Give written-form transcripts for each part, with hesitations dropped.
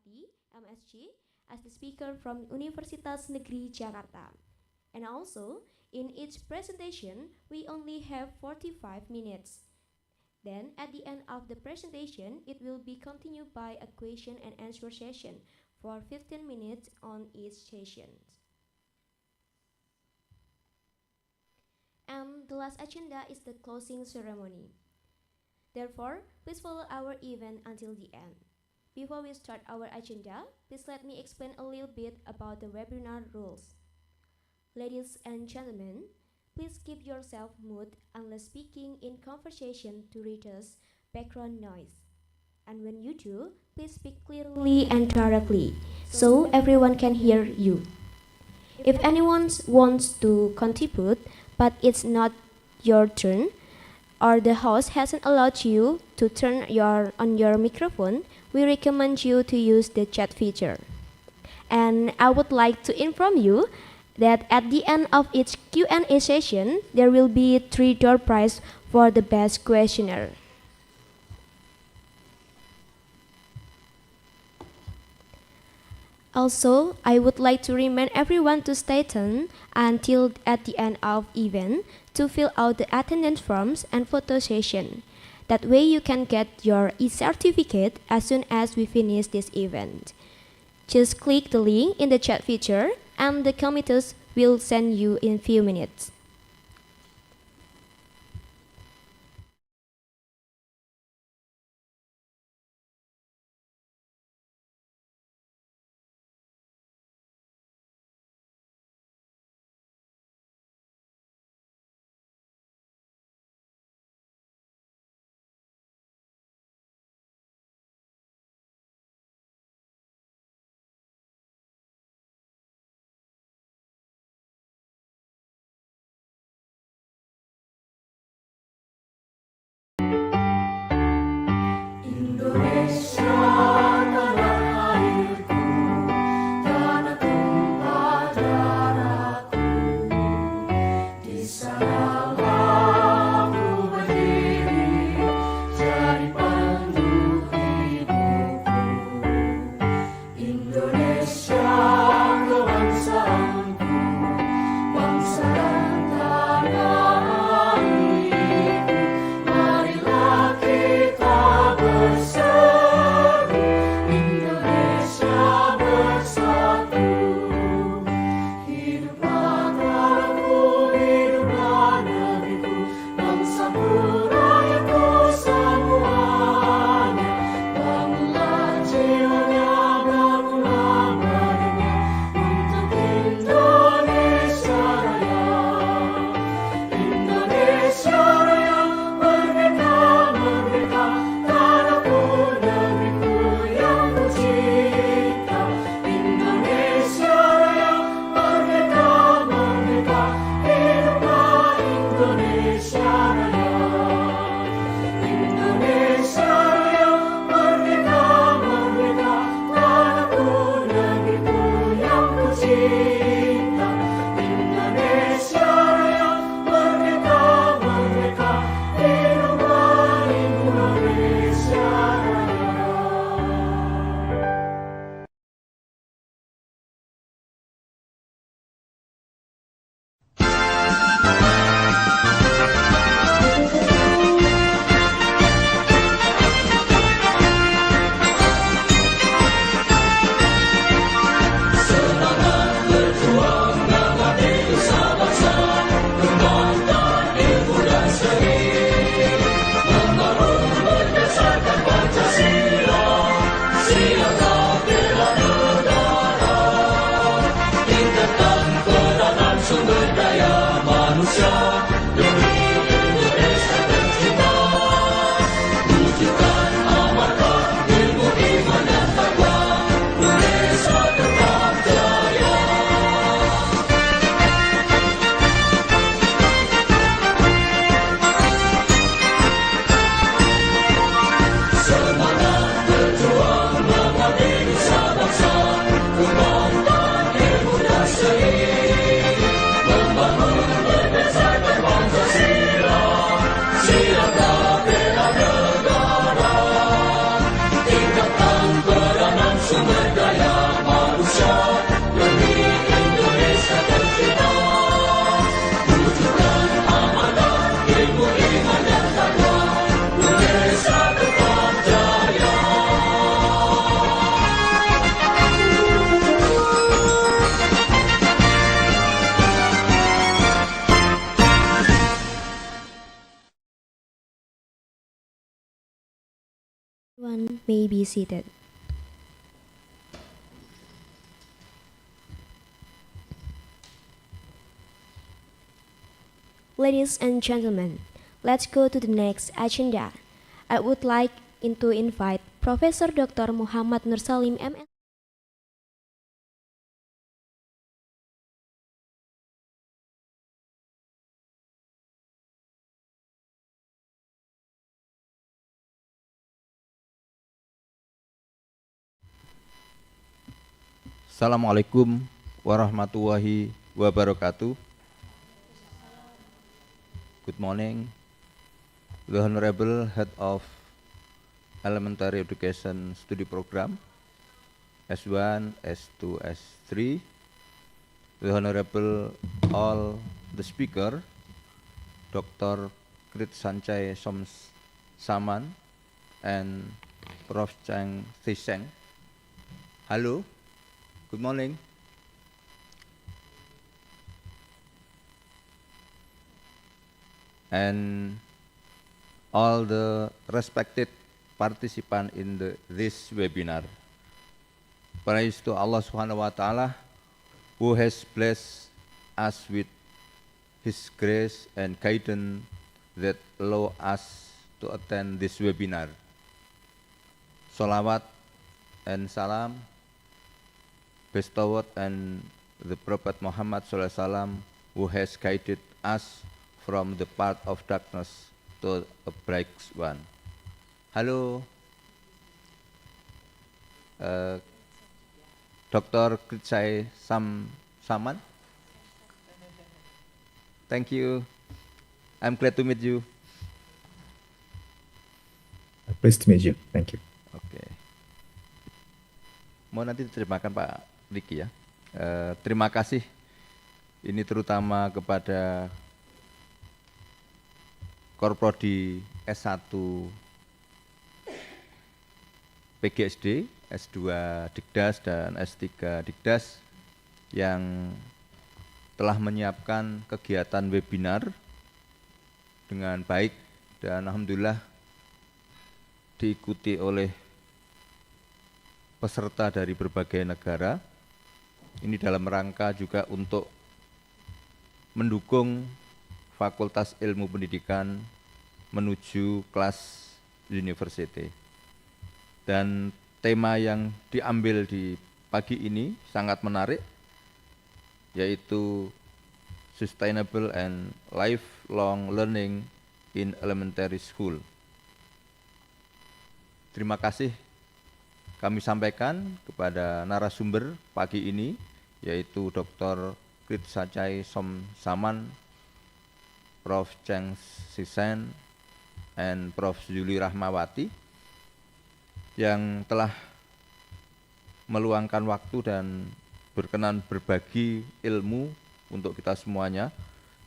Sumardi, MSc, as the speaker from Universitas Negeri Jakarta. And also, in each presentation, we only have 45 minutes. Then, at the end of the presentation, it will be continued by a question and answer session for 15 minutes on each session. And the last agenda is the closing ceremony. Therefore, please follow our event until the end. Before we start our agenda, please let me explain a little bit about the webinar rules. Ladies and gentlemen, please keep yourself mute unless speaking in conversation to reduce background noise. And when you do, please speak clearly and directly so everyone can hear you. If anyone wants to contribute but it's not your turn, or the host hasn't allowed you to turn on your microphone, we recommend you to use the chat feature. And I would like to inform you that at the end of each Q&A session, there will be 3 door prize for the best questioner. Also, I would like to remind everyone to stay tuned until at the end of event to fill out the attendance forms and photo session. That way you can get your e-certificate as soon as we finish this event. Just click the link in the chat feature and the committers will send you in few minutes. One may be seated. Ladies and gentlemen, let's go to the next agenda. I would like to invite Professor Dr. Muhammad Nursalim MS. Assalamualaikum warahmatullahi wabarakatuh. Good morning, the Honorable Head of Elementary Education Study Program S1, S2, S3, the Honorable all the speaker, Dr. Krit Sanchay Saman and Prof. Chang Thiseng. Hello, good morning. And all the respected participants in this webinar. Praise to Allah Subhanahu wa Ta'ala who has blessed us with His grace and guidance that allow us to attend this webinar. Salawat and salam bestowed on the Prophet Muhammad SAW who has guided us from the path of darkness to a bright one. Halo, Dr. Kritsai Saman. Thank you. I'm glad to meet you. Pleased to meet you. Thank you. Oke. Mau nanti diterimakan Pak Riki ya. Terima kasih. Ini terutama kepada Korprodi S1 PGSD, S2 Dikdas dan S3 Dikdas yang telah menyiapkan kegiatan webinar dengan baik dan alhamdulillah diikuti oleh peserta dari berbagai negara. Ini dalam rangka juga untuk mendukung Fakultas Ilmu Pendidikan menuju kelas university. Dan tema yang diambil di pagi ini sangat menarik, yaitu Sustainable and Lifelong Learning in Elementary School. Terima kasih kami sampaikan kepada narasumber pagi ini, yaitu Dr. Krit Sanchay Saman, Prof. Chang Thiseng, and Prof. Juli Rahmawati yang telah meluangkan waktu dan berkenan berbagi ilmu untuk kita semuanya.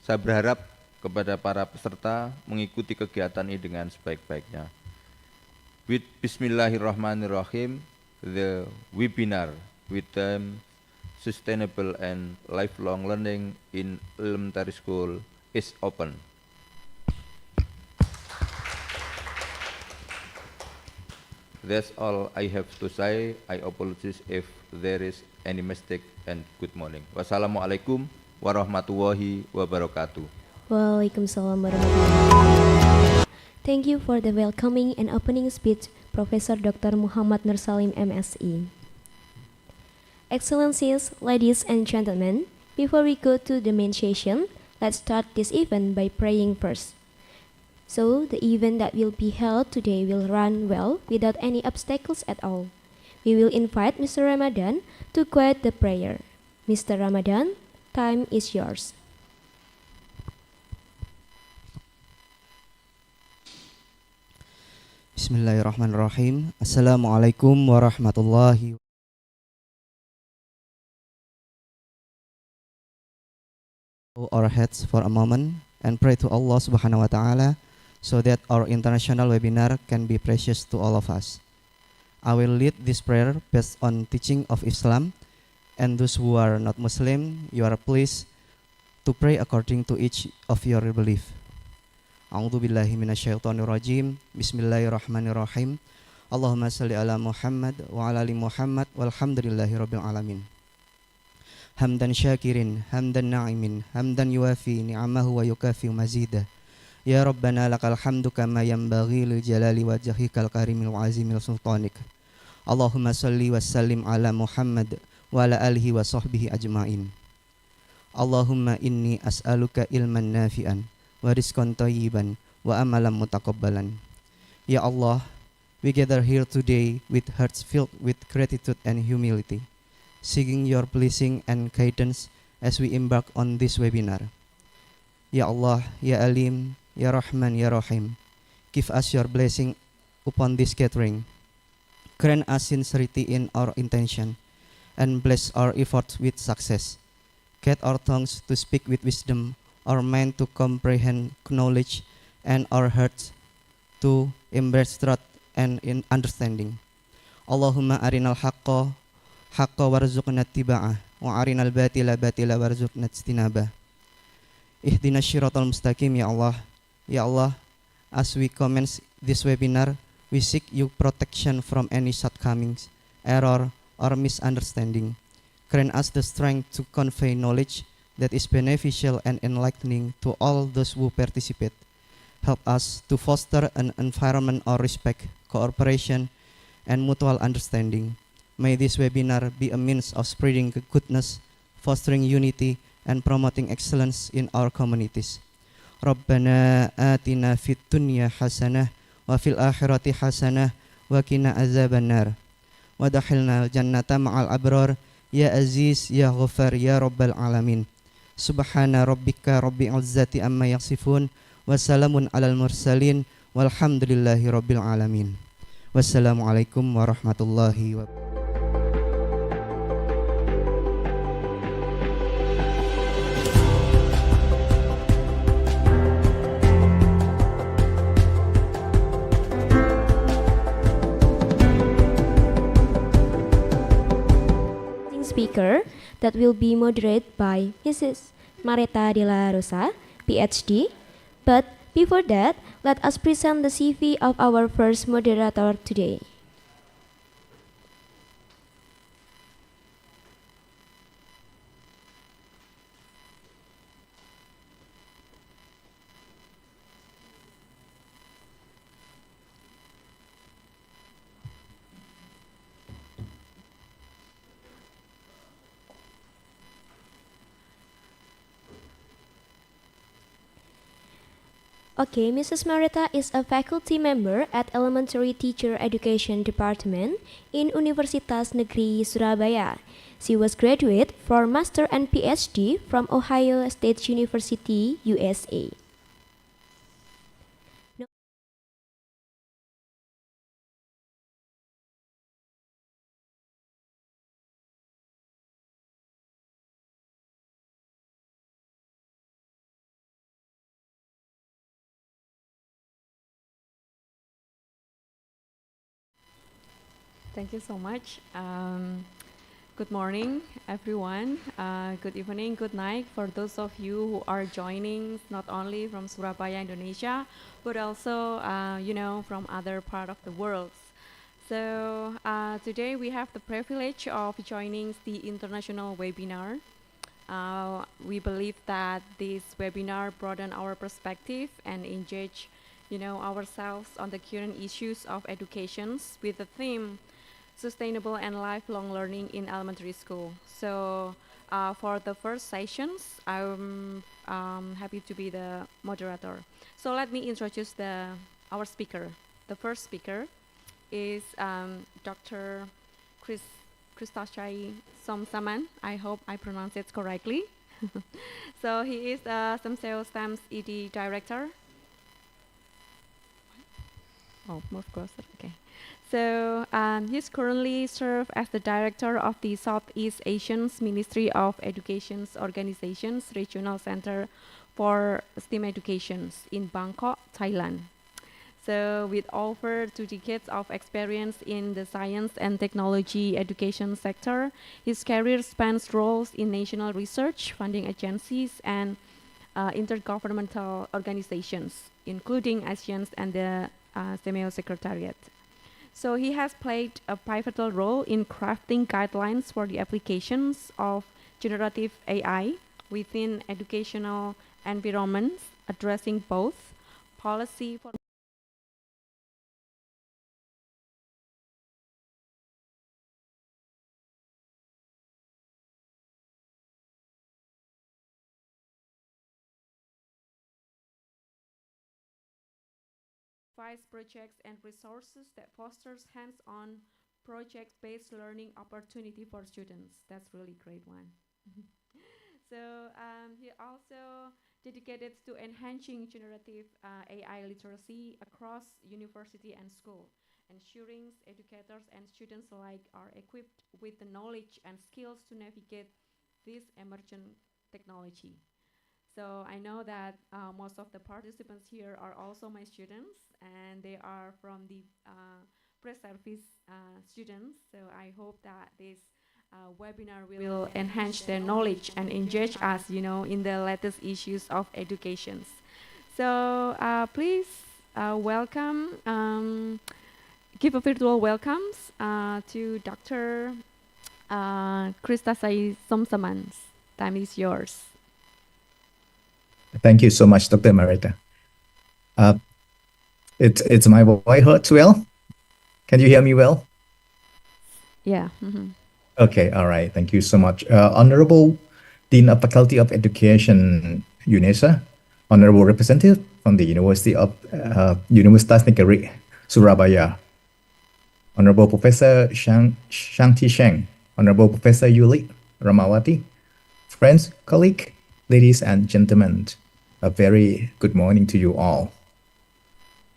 Saya berharap kepada para peserta mengikuti kegiatan ini dengan sebaik-baiknya. With Bismillahirrahmanirrahim, the webinar with them Sustainable and Lifelong Learning in Elementary School is open. That's all I have to say. I apologize if there is any mistake, and good morning. Wassalamualaikum warahmatullahi wabarakatuh. Waalaikumsalam warahmatullahi wabarakatuh. Thank you for the welcoming and opening speech, Professor Dr. Muhammad Nursalim MSE. Excellencies, ladies and gentlemen, before we go to the main session, let's start this event by praying first. So, the event that will be held today will run well without any obstacles at all. We will invite Mr. Ramadan to guide the prayer. Mr. Ramadan, time is yours. Bismillahirrahmanirrahim. Assalamualaikum warahmatullahi wabarakatuh. Our heads for a moment and pray to Allah Subhanahu wa Ta'ala so that our international webinar can be precious to all of us. I will lead this prayer based on teaching of Islam, and those who are not Muslim, you are pleased to pray according to each of your belief. A'udzu billahi minasyaitonir rajim. Bismillahirrahmanirrahim. Allahumma salli ala Muhammad wa ala ali Muhammad walhamdulillahi rabbil alamin. Hamdan syakirin, hamdan na'imin, hamdan yuafi ni'amahu wa yukafi mazidah. Ya Rabbana lakal hamdu kama yanbaghi lil jalali wajhikal karimil wa azimil sultanik. Allahumma salli wa sallim ala Muhammad wa ala alihi wa sahbihi ajma'in. Allahumma inni as'aluka ilman nafi'an wa rizqan thayyiban wa amalan mutaqabbalan. Ya Allah, we gather here today with hearts filled with gratitude and humility, seeking your blessing and guidance as we embark on this webinar. Ya Allah, Ya Alim, Ya Rahman, Ya Rahim, give us your blessing upon this gathering. Grant us sincerity in our intention and bless our efforts with success. Guide our tongues to speak with wisdom, our mind to comprehend knowledge, and our hearts to embrace truth and in understanding. Allahumma arinal haqqa haqqa warzuqna tiba'ah wa arinal batila batila warzuqna istinabah. Ihdinas syiratal mustaqim ya Allah. Ya Allah, as we commence this webinar, we seek you protection from any shortcomings, error, or misunderstanding. Grant us the strength to convey knowledge that is beneficial and enlightening to all those who participate. Help us to foster an environment of respect, cooperation, and mutual understanding. May this webinar be a means of spreading goodness, fostering unity, and promoting excellence in our communities. Rabbana atina fid dunya hasanah wa fil akhirati hasanah wa qina azabannar. Wa dakhilna jannata ma'al abrar ya aziz ya ghafar ya rabbal alamin. Subhana rabbika rabbil izzati amma yasifun wa salamun alal mursalin walhamdulillahi rabbil alamin. Wassalamualaikum warahmatullahi wabarakatuh. Speaker that will be moderated by Mrs. Mareta de la Rosa, PhD. But before that, let us present the CV of our first moderator today. Okay, Mrs. Marita is a faculty member at Elementary Teacher Education Department in Universitas Negeri Surabaya. She was graduate for Master and PhD from Ohio State University, USA. Thank you so much. Good morning, everyone. Good evening, good night for those of you who are joining not only from Surabaya, Indonesia, but also, from other part of the world. So today we have the privilege of joining the international webinar. We believe that this webinar broaden our perspective and engage, ourselves on the current issues of education with the theme sustainable and lifelong learning in elementary school. So for the first sessions, I'm happy to be the moderator. So let me introduce our speaker. The first speaker is Dr. Christoshai Somsaman. I hope I pronounce it correctly. So he is the Semseo STEM's ED director. Oh, move closer. Okay. So he's currently served as the director of the Southeast Asian Ministry of Education's Organizations Regional Center for STEM Educations in Bangkok, Thailand. So with over 2 decades of experience in the science and technology education sector, his career spans roles in national research, funding agencies, and intergovernmental organizations, including ASEAN and the SEMEO Secretariat. So he has played a pivotal role in crafting guidelines for the applications of generative AI within educational environments, addressing both policy for device projects and resources that fosters hands-on project-based learning opportunity for students. That's really great one. So he also dedicated to enhancing generative AI literacy across university and school, ensuring educators and students alike are equipped with the knowledge and skills to navigate this emerging technology. So I know that most of the participants here are also my students, and they are from the pre-service students. So I hope that this webinar will enhance their knowledge and engage us, in the latest issues of education. So please welcome, give a virtual welcomes to Dr. Krista Sai Somsamans. Time is yours. Thank you so much, Dr. Marita. It's my voice hurts well. Can you hear me well? Yeah. Okay, all right. Thank you so much. Honorable Dean of Faculty of Education, UNESA, Honorable Representative from the University of Universitas Negeri Surabaya, Honorable Professor Shangti Sheng, Honorable Professor Yuli Ramawati, friends, colleagues, ladies and gentlemen, a very good morning to you all.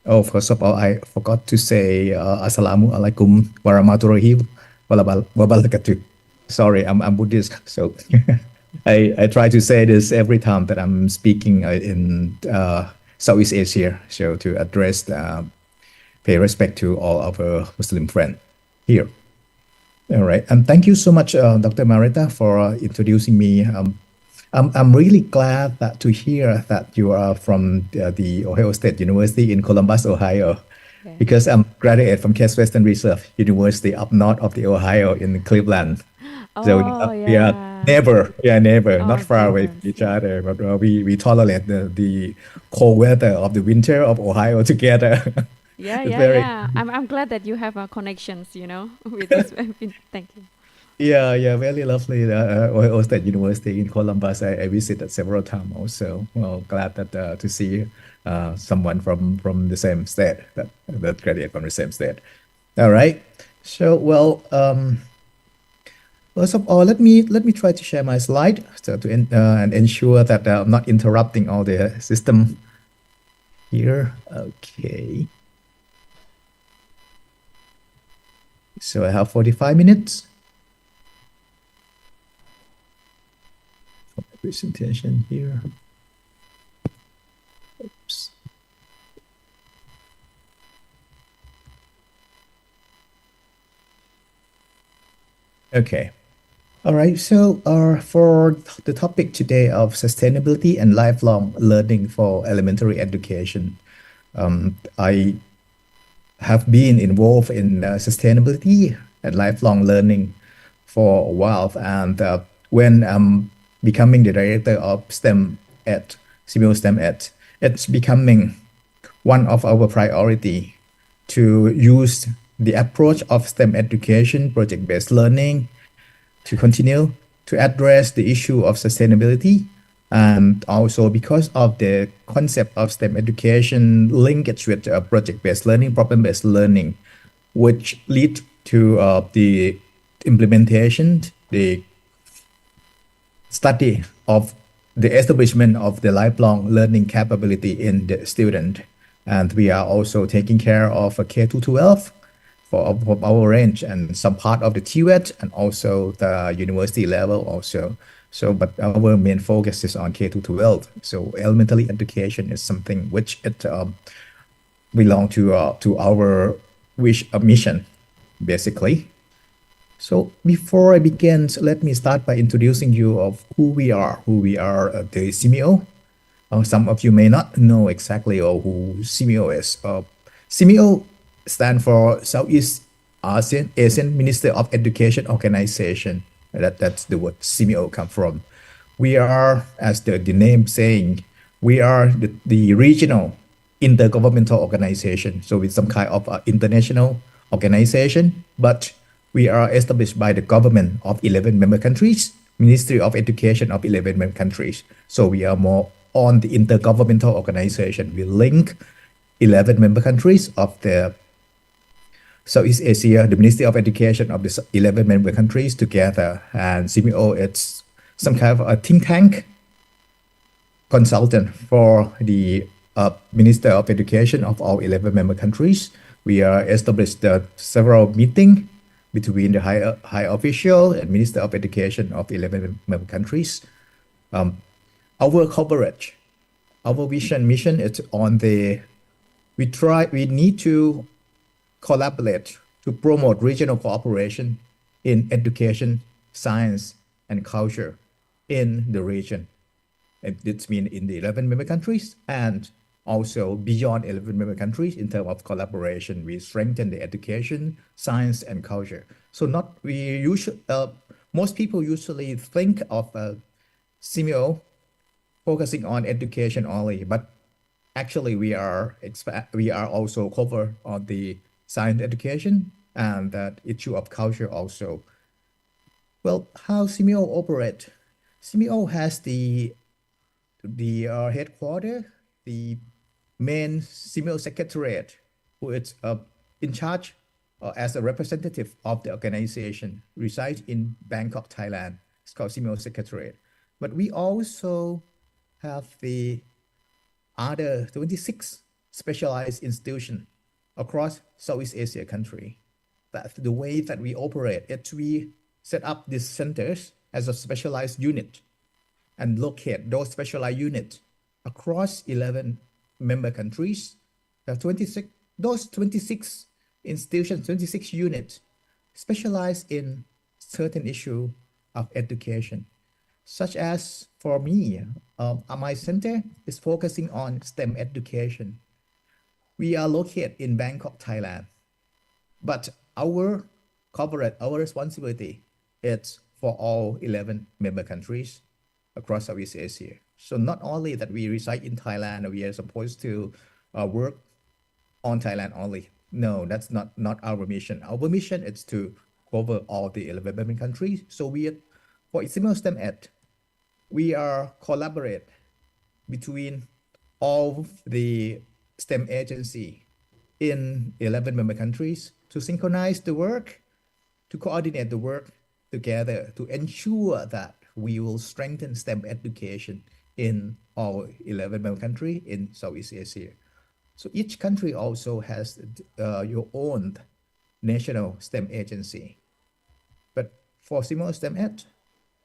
Oh, first of all, I forgot to say Assalamualaikum warahmatullahi wabarakatuh. Sorry, I'm Buddhist, so I try to say this every time that I'm speaking in Southeast Asia, so to address, pay respect to all our Muslim friends here. All right, and thank you so much, Dr. Marita, for introducing me. I'm really glad to hear that you are from the Ohio State University in Columbus, Ohio, because I'm graduate from Case Western Reserve University up north of the Ohio in Cleveland. So we are neighbor, not far away from each other, but we tolerate the cold weather of the winter of Ohio together. Yeah. I'm glad that you have connections, with this. Thank you. Yeah, very lovely. Ohio State University in Columbus. I visited several times also. Well, glad that to see someone from the same state that graduated from the same state. All right. So first of all, let me try to share my slide so to and ensure that I'm not interrupting all the system here. Okay. So I have 45 minutes. Presentation here. Oops. Okay. All right. So for the topic today of sustainability and lifelong learning for elementary education, I have been involved in sustainability and lifelong learning for a while, and when I'm becoming the director of STEM Ed, Simeo STEM Ed, it's becoming one of our priority to use the approach of STEM education, project-based learning, to continue to address the issue of sustainability. And also because of the concept of STEM education linkage with project-based learning, problem-based learning, which lead to the implementation, the study of the establishment of the lifelong learning capability in the student. And we are also taking care of a K-12 for our range and some part of the TWET and also the university level also. So, but our main focus is on K-12. So elementary education is something which it belong to our mission, basically. So before I begin, let me start by introducing you of who we are the Simeo. Some of you may not know exactly who Simeo is. Simeo stands for Southeast Asian Minister of Education Organization. That's the word SIMIO come from. We are, as the name saying, we are the regional intergovernmental organization. So it's some kind of international organization, but we are established by the government of 11 member countries, Ministry of Education of 11 member countries. So we are more on the intergovernmental organization. We link 11 member countries of the Southeast Asia, the Ministry of Education of the 11 member countries together. And SIMIO, it's some kind of a think tank consultant for the Minister of Education of all 11 member countries. We are established several meetings between the high official and Minister of Education of 11 member countries. Our coverage, our mission is on the, we need to collaborate to promote regional cooperation in education, science, and culture in the region. And this means in the 11 member countries and also beyond 11 member countries in terms of collaboration. We strengthen the education, science, and culture. So most people usually think of SIMIO focusing on education only, but actually we are also covered on the science education and that issue of culture also. Well, how SIMIO operate? SIMIO has the headquarters, the main SIMIO secretariat, who is in charge as a representative of the organization, resides in Bangkok, Thailand. It's called SIMIO secretariat. But we also have the other 26 specialized institutions across Southeast Asia country. That's the way that we operate. We set up these centers as a specialized unit and locate those specialized units across 11 member countries. Those 26 institutions, 26 units specialize in certain issue of education, such as for me, my center is focusing on STEM education. We are located in Bangkok, Thailand, but our coverage, our responsibility is for all 11 member countries across Southeast Asia. So not only that we reside in Thailand, we are supposed to work on Thailand only. No, that's not our mission. Our mission is to cover all the 11 member countries. So for SIMIO STEM Ed, we are collaborate between all the STEM agency in 11 member countries to synchronize the work, to coordinate the work together, to ensure that we will strengthen STEM education in all 11 member countries in Southeast Asia. So each country also has your own national STEM agency. But for SIMIO STEM Ed,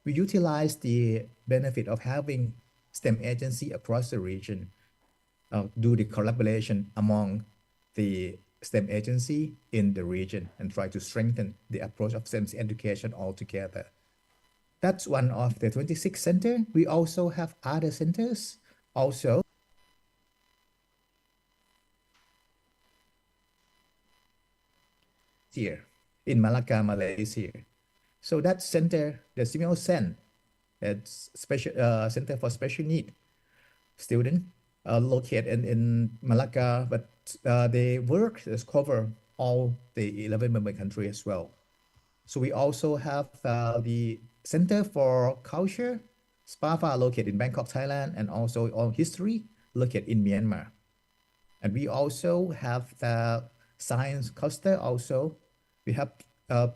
we utilize the benefit of having STEM agency across the region, do the collaboration among the STEM agency in the region and try to strengthen the approach of STEM education altogether. That's one of the 26 centers. We also have other centers also here in Malacca, Malaysia. So that center, the SIMIO Cen, it's special center for special need student located in Malacca, but their work is cover all the 11 member countries as well. So we also have the Center for Culture, SPAFA, located in Bangkok, Thailand, and also on history located in Myanmar. And we also have the science cluster also. We have I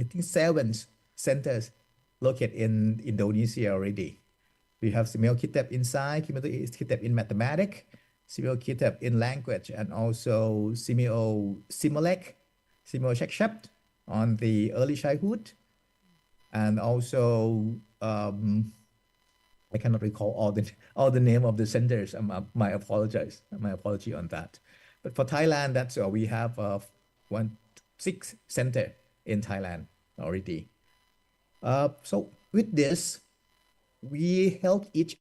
think 7 centers located in Indonesia already. We have SIMIO Kitab in Science, SIMIO Kitab in Mathematics, SIMIO Kitab in Language, and also SIMIO Simulec, SIMIO Checkshaft on the early childhood. And also, I cannot recall all the name of the centers. My apology on that. But for Thailand, that's we have 6 center in Thailand already. So with this, we help each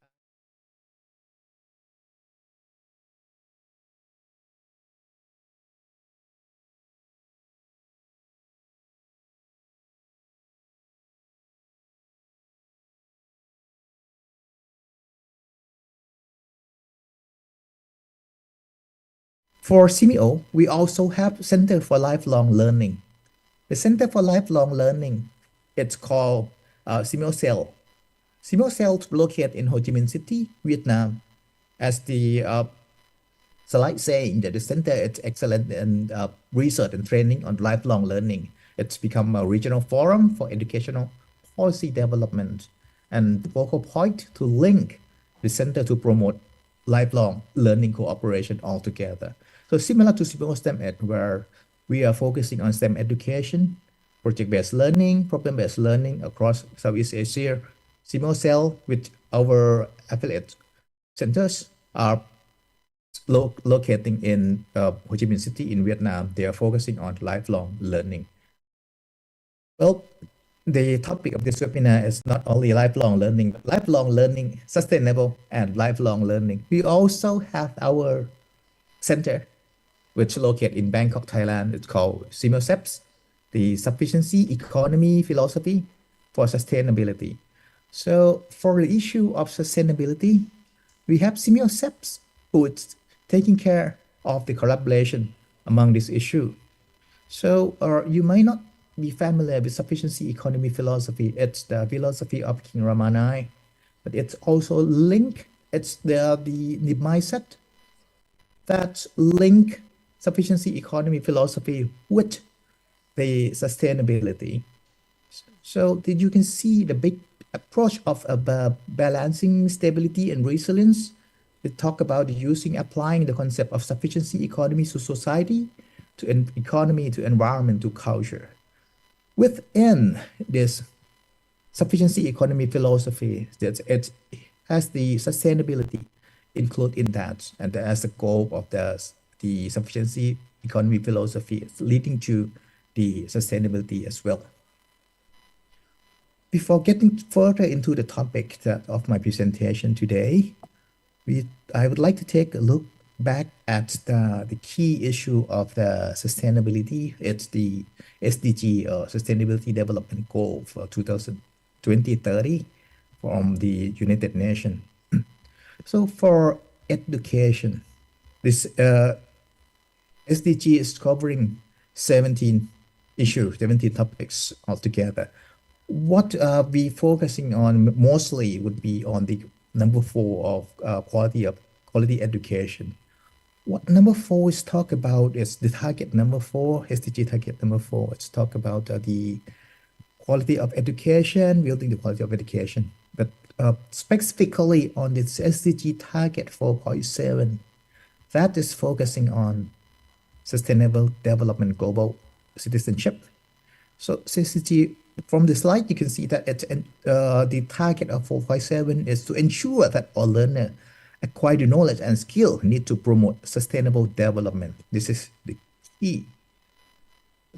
For CMO, we also have Center for Lifelong Learning. The Center for Lifelong Learning, it's called CMO Cell. CMO Cell is located in Ho Chi Minh City, Vietnam. As the slide saying that the center is excellent in research and training on lifelong learning. It's become a regional forum for educational policy development and the focal point to link the center to promote lifelong learning cooperation altogether. So similar to CMO STEM Ed, where we are focusing on STEM education, project-based learning, problem-based learning across Southeast Asia, CMO Cell with our affiliate centers are locating in Ho Chi Minh City in Vietnam. They are focusing on lifelong learning. Well, the topic of this webinar is not only lifelong learning, but lifelong learning, sustainable and lifelong learning. We also have our center, which is located in Bangkok, Thailand. It's called SIMOSEPS, the Sufficiency Economy Philosophy for Sustainability. So for the issue of sustainability, we have SIMOSEPS, who is taking care of the collaboration among this issue. So you might not be familiar with sufficiency economy philosophy. It's the philosophy of King Ramanai, but it's also linked. It's the mindset that link sufficiency economy philosophy with the sustainability. So that you can see the big approach of balancing stability and resilience. We talk about applying the concept of sufficiency economy to society, to economy, to environment, to culture. Within this sufficiency economy philosophy, it has the sustainability included in that, and as the goal of the sufficiency economy philosophy is leading to the sustainability as well. Before getting further into the topic of my presentation today, I would like to take a look back at the key issue of the sustainability. It's the SDG, Sustainability Development Goal for 2030 from the United Nations. So for education, this SDG is covering 17 issues, 17 topics altogether. What we focusing on mostly would be on the number 4 of quality education. What number 4 is talk about is the target number 4, SDG target number 4. It's talk about the quality of education, building the quality of education. But specifically on this SDG target 4.7, that is focusing on sustainable development, global citizenship. So SDG, from the slide, you can see that the target of 4.7 is to ensure that all learners acquire the knowledge and skill need to promote sustainable development. This is the key.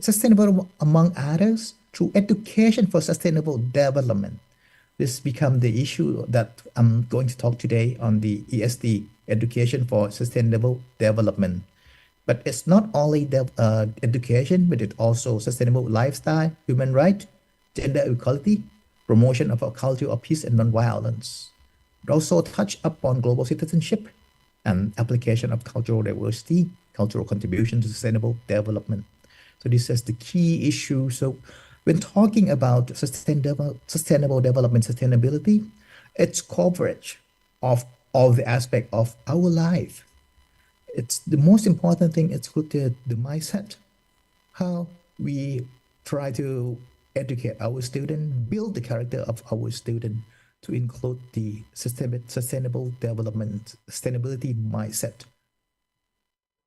Sustainable, among others, through education for sustainable development. This becomes the issue that I'm going to talk today on the ESD, Education for Sustainable Development. But it's not only education, but it's also sustainable lifestyle, human rights, gender equality, promotion of a culture of peace and non-violence. It also touch upon global citizenship and application of cultural diversity, cultural contribution to sustainable development. So this is the key issue. So when talking about sustainable development, sustainability, it's coverage of all the aspects of our life. It's the most important thing. It's the mindset, how we try to educate our student, build the character of our student to include the sustainable development, sustainability mindset.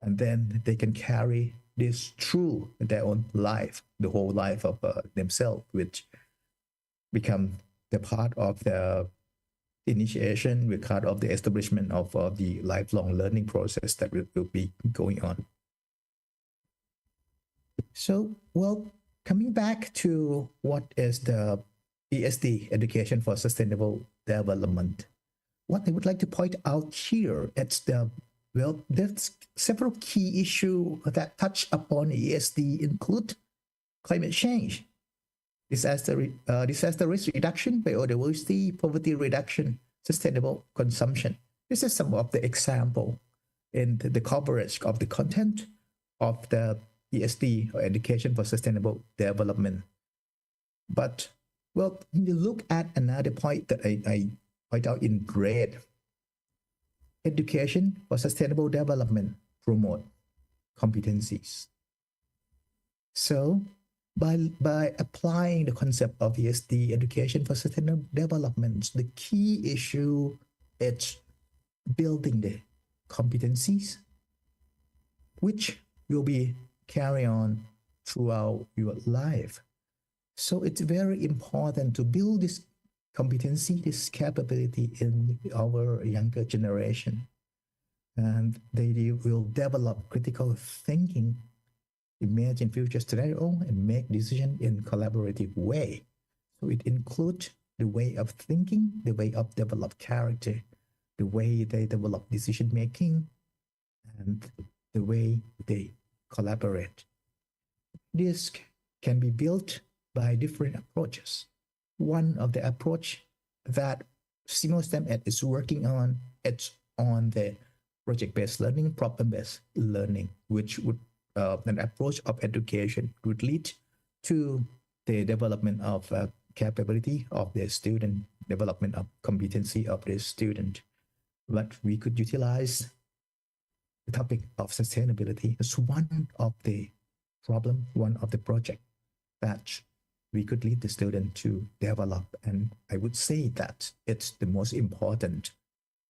And then they can carry this through their own life, the whole life of themselves, which become the part of the initiation, we're part of the establishment of the lifelong learning process that will be going on. So, well, coming back to what is the ESD, Education for Sustainable Development, what I would like to point out here, there's several key issues that touch upon ESD include climate change, disaster risk reduction, biodiversity, poverty reduction, sustainable consumption. This is some of the example. in the coverage of the content of the ESD, or Education for Sustainable Development. But, well, when you look at another point that I point out in red, Education for Sustainable Development promote competencies. So by applying the concept of ESD, Education for Sustainable Development, the key issue is building the competencies, which will be carry on throughout your life. So it's very important to build this competency, this capability in our younger generation. And they will develop critical thinking, imagine future scenario, and make decision in collaborative way. So it includes the way of thinking, the way of develop character, the way they develop decision making, and the way they collaborate. This can be built by different approaches. One of the approach that STEM Ed is working on, it's on the project-based learning, problem-based learning, which would an approach of education would lead to the development of capability of the student, development of competency of the student. But we could utilize the topic of sustainability as one of the problem, one of the project that we could lead the student to develop. And I would say that it's the most important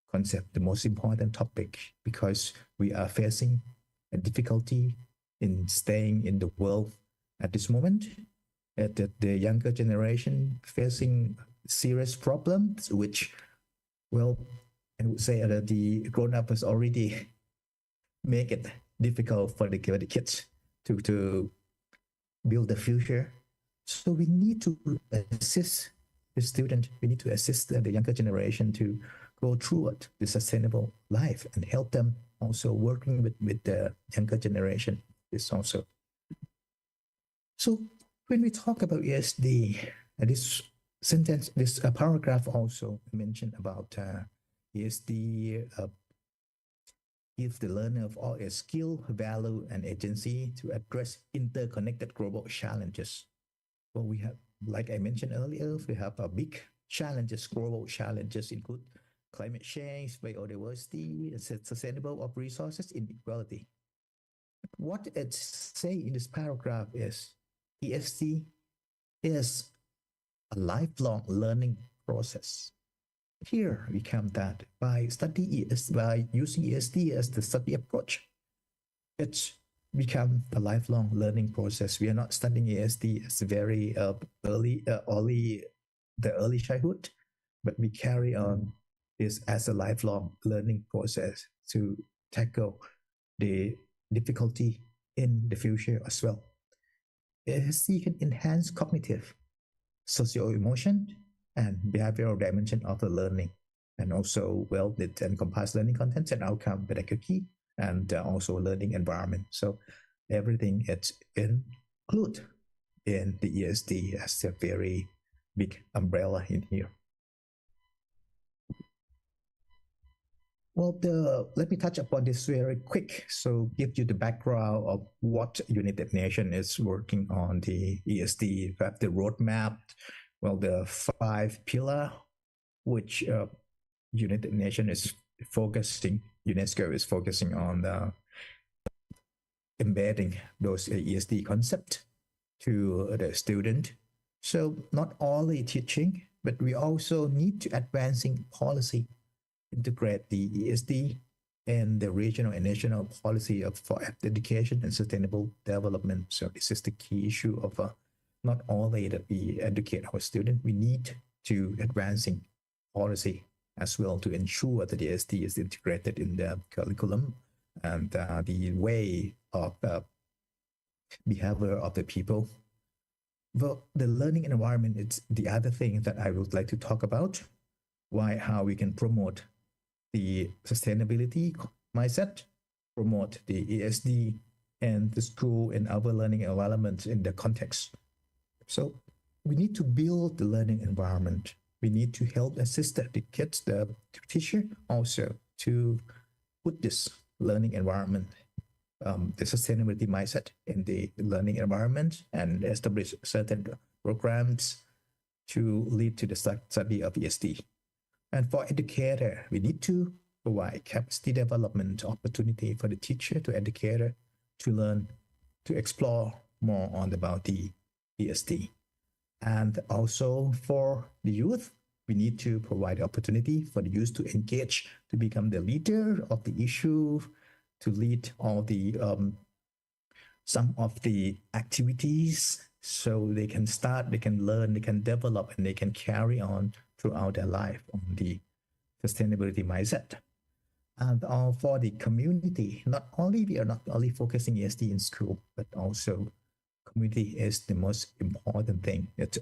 concept, the most important topic, because we are facing a difficulty in staying in the world at this moment. The younger generation facing serious problems, which, well, I would say that the grown-ups already make it difficult for the kids to build the future. So we need to assist the student, we need to assist the younger generation to go through it, the sustainable life, and help them also working with the younger generation is also. So when we talk about ESD, this sentence, this paragraph also mentioned about ESD gives the learner of all a skill, value, and agency to address interconnected global challenges. Well, we have, like I mentioned earlier, we have a big challenges, global challenges include climate change, biodiversity, sustainable of resources, inequality. What it's saying in this paragraph is ESD is a lifelong learning process. Here we come that by using ESD as the study approach, it's become a lifelong learning process. We are not studying ESD as very early childhood, but we carry on this as a lifelong learning process to tackle the difficulty in the future as well. ESD can enhance cognitive, socio-emotion, and behavioral dimension of the learning, and also, well, it encompasses learning contents and outcome pedagogy, and also learning environment. So everything it's included in the ESD as a very big umbrella in here. Well, let me touch upon this very quick. So give you the background of what United Nations is working on the ESD. We have the roadmap, well, the 5 pillars, which United Nations is focusing, UNESCO is focusing on embedding those ESD concepts to the student. So not only teaching, but we also need to advancing policy, integrate the ESD and the regional and national policy for education and sustainable development. So this is the key issue of not only that we educate our students, we need to advancing policy as well to ensure that the ESD is integrated in the curriculum and the way of behavior of the people. Well, the learning environment is the other thing that I would like to talk about. How we can promote the sustainability mindset, promote the ESD and the school and our learning environment in the context. So we need to build the learning environment. We need to help assist the kids, the teacher also to put this learning environment, the sustainability mindset in the learning environment, and establish certain programs to lead to the study of ESD. And for educator, we need to provide capacity development opportunity for the teacher to educator to learn, to explore more on about the ESD. And also for the youth, we need to provide the opportunity for the youth to engage, to become the leader of the issue, to lead all the some of the activities, so they can start, they can learn, they can develop, and they can carry on throughout their life on the sustainability mindset. And for the community, we are not only focusing ESD in school, but also community is the most important thing. It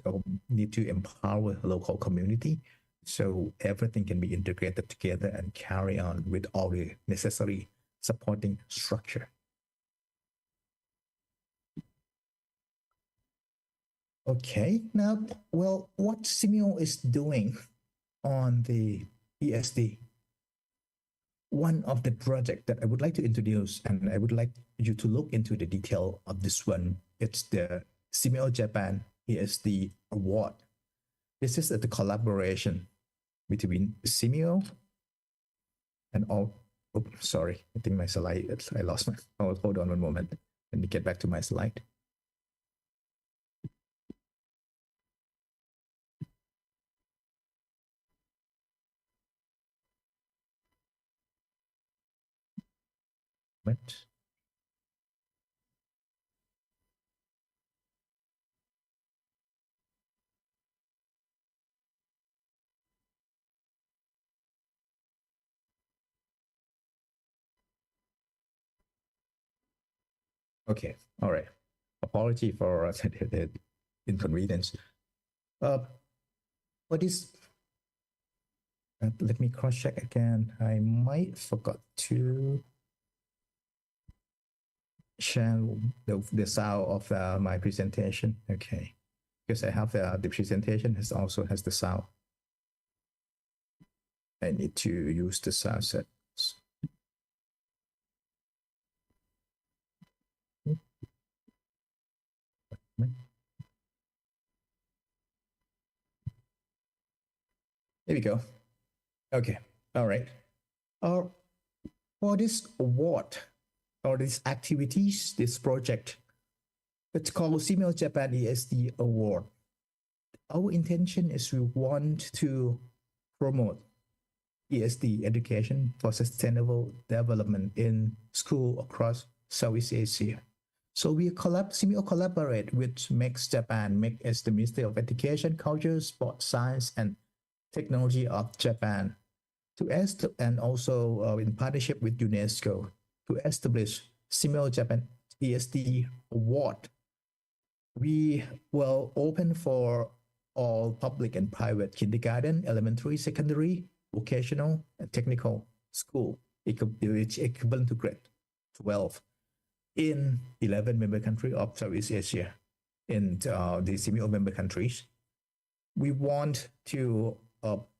need to empower local community, so everything can be integrated together and carry on with all the necessary supporting structure. Okay, now, well, what Simeo is doing on the ESD, one of the project that I would like to introduce, and I would like you to look into the detail of this one, it's the Simeo Japan ESD Award. This is the collaboration between Simeo and all. Oh, sorry, I think my slide, I lost my, hold on one moment. Let me get back to my slide. Moment. Okay, all right. Apology for the inconvenience. What is? Let me cross check again. I might forgot to share the sound of my presentation. Okay, because I have the presentation also has the sound. I need to use the sound set. There we go. Okay, all right. For this award or these activities, this project, it's called Simeo Japan ESD Award. Our intention is we want to promote ESD education for sustainable development in school across Southeast Asia. So Simeo collaborate with MEX Japan. MEX is the Ministry of Education, Culture, Sport, Science, and Technology of Japan, and also in partnership with UNESCO to establish Simeo Japan ESD Award. We will open for all public and private kindergarten, elementary, secondary, vocational, and technical school, which equivalent to grade 12 in 11 member countries of Southeast Asia, in the Simeo member countries. We want to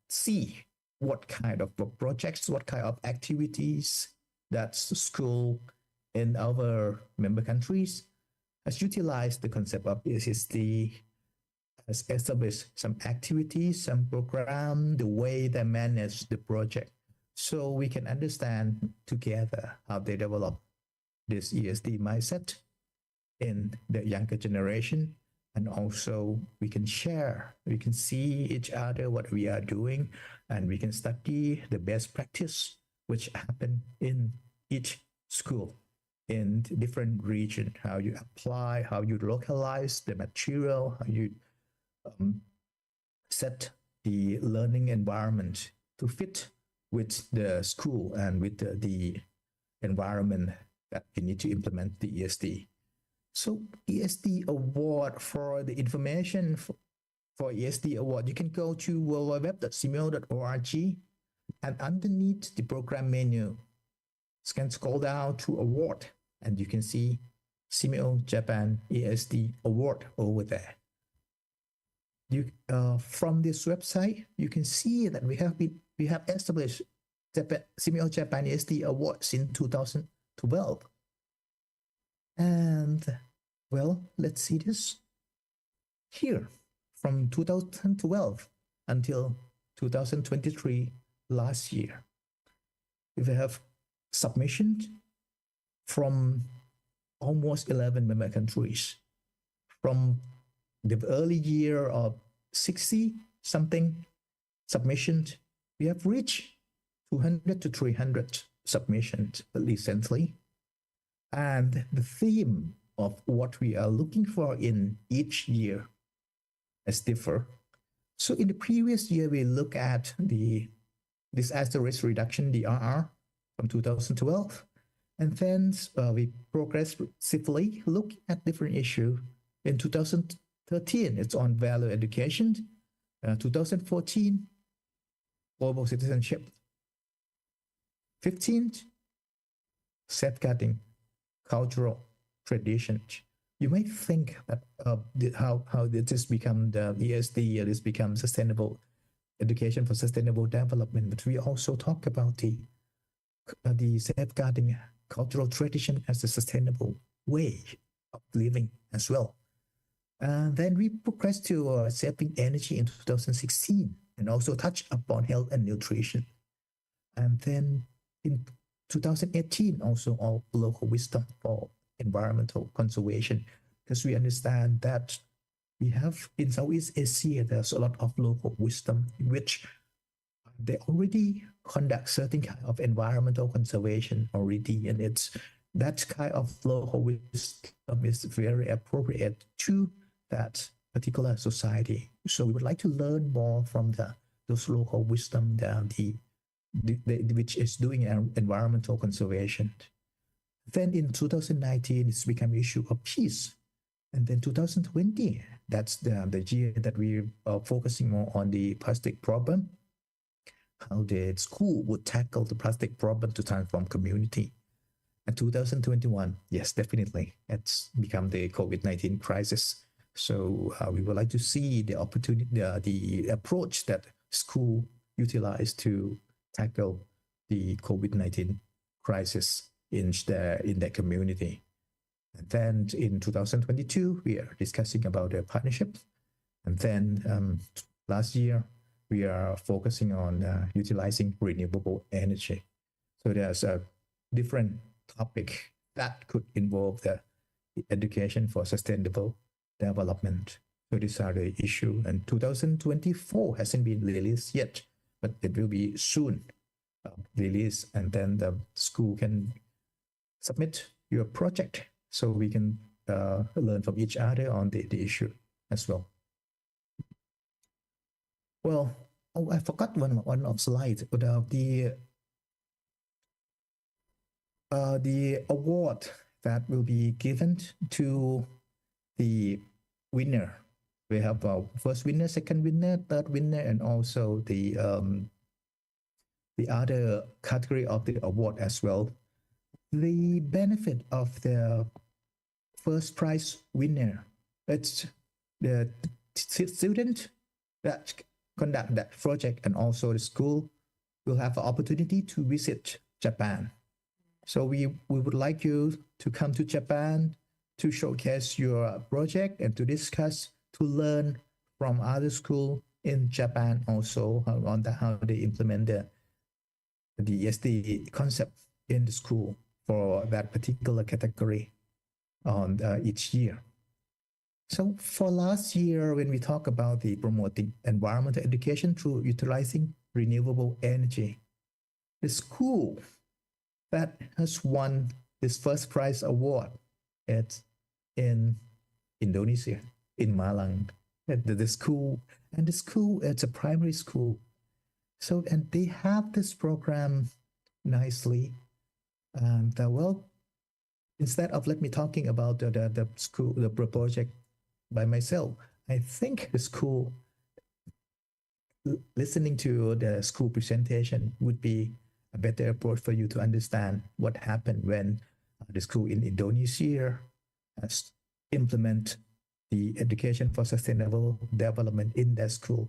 see what kind of projects, what kind of activities that school in our member countries has utilized the concept of ESD, has established some activities, some program, the way they manage the project, so we can understand together how they develop this ESD mindset in the younger generation. And also we can share, we can see each other what we are doing, and we can study the best practice which happen in each school in different region, how you apply, how you localize the material, how you set the learning environment to fit with the school and with the environment that you need to implement the ESD. So ESD Award, for the information for ESD Award, you can go to www.simeo.org, and underneath the program menu, you can scroll down to award, and you can see Simeo Japan ESD Award over there. You from this website, you can see that we have established Simeo Japan ESD Awards in 2012. And well, let's see this here from 2012 until 2023 last year. We have submissions from almost 11 member countries. From the early year of 60 something submissions, we have reached 200 to 300 submissions recently. And the theme of what we are looking for in each year has differed. So in the previous year, we look at the disaster risk reduction, DRR, from 2012. And then we progressively look at different issues. In 2013, it's on value education. 2014, global citizenship. 15, safeguarding cultural traditions. You may think that how did this become the ESD, this become sustainable education for sustainable development, but we also talk about the safeguarding cultural tradition as a sustainable way of living as well. And then we progressed to saving energy in 2016 and also touch upon health and nutrition. And then in 2018, also all local wisdom for environmental conservation, because we understand that we have in Southeast Asia, there's a lot of local wisdom in which they already conduct certain kind of environmental conservation already, and it's that kind of local wisdom is very appropriate to that particular society. So we would like to learn more from those local wisdom, which is doing environmental conservation. Then in 2019, it's become an issue of peace. And then 2020, that's the year that we are focusing more on the plastic problem, how the school would tackle the plastic problem to transform community. And 2021, yes, definitely, it's become the COVID-19 crisis. So we would like to see the opportunity, the approach that school utilized to tackle the COVID-19 crisis in their community. And then in 2022, we are discussing about a partnership. And then last year, we are focusing on utilizing renewable energy. So there's a different topic that could involve the education for sustainable development. So these are the issue. And 2024 hasn't been released yet, but it will be soon released. And then the school can submit your project so we can learn from each other on the issue as well. Well, I forgot one of slide about the award that will be given to the winner. We have first winner, second winner, third winner, and also the other category of the award as well. The benefit of the first prize winner, it's the student that conduct that project and also the school will have an opportunity to visit Japan. So we would like you to come to Japan to showcase your project and to discuss, to learn from other schools in Japan also on how they implement the ESD concept in the school for that particular category on each year. So for last year, when we talk about the promoting environmental education through utilizing renewable energy, the school that has won this first prize award, it's in Indonesia, in Malang. The school, it's a primary school. So, and they have this program nicely. And well, instead of let me talking about the school, the project by myself, I think the school, listening to the school presentation would be a better approach for you to understand what happened when the school in Indonesia has implement the education for sustainable development in that school.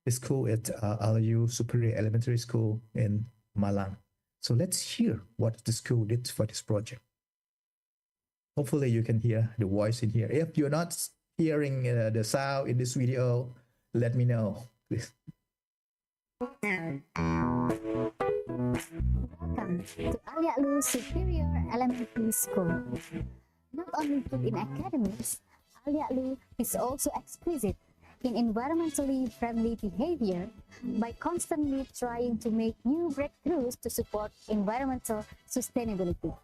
The school is LU Superior Elementary School in Malang. So let's hear what the school did for this project. Hopefully you can hear the voice in here. If you're not hearing the sound in this video, let me know, please. Welcome to Aliaklu Superior Elementary School. Not only good in academics, Aliaklu is also exquisite in environmentally friendly behavior by constantly trying to make new breakthroughs to support environmental sustainability.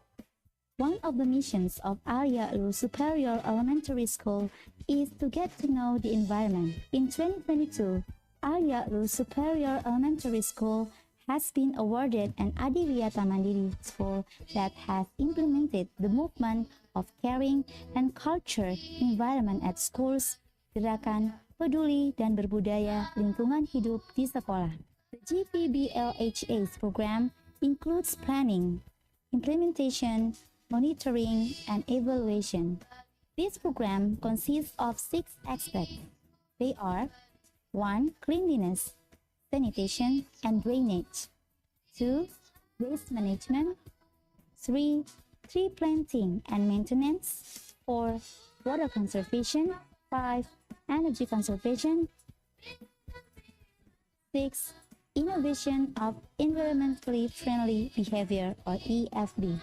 One of the missions of Aliaklu Superior Elementary School is to get to know the environment. In 2022, Aliaklu Superior Elementary School has been awarded an Adiwiyata Mandiri school that has implemented the movement of caring and cultured environment at schools, gerakan peduli dan berbudaya lingkungan hidup di sekolah. The GPBLHA's program includes planning, implementation, monitoring, and evaluation. This program consists of 6 aspects. They are 1. Cleanliness, sanitation, and drainage. 2. Waste management. 3. Tree planting and maintenance. 4. Water conservation. 5. Energy conservation. 6. Innovation of environmentally friendly behavior, or EFB.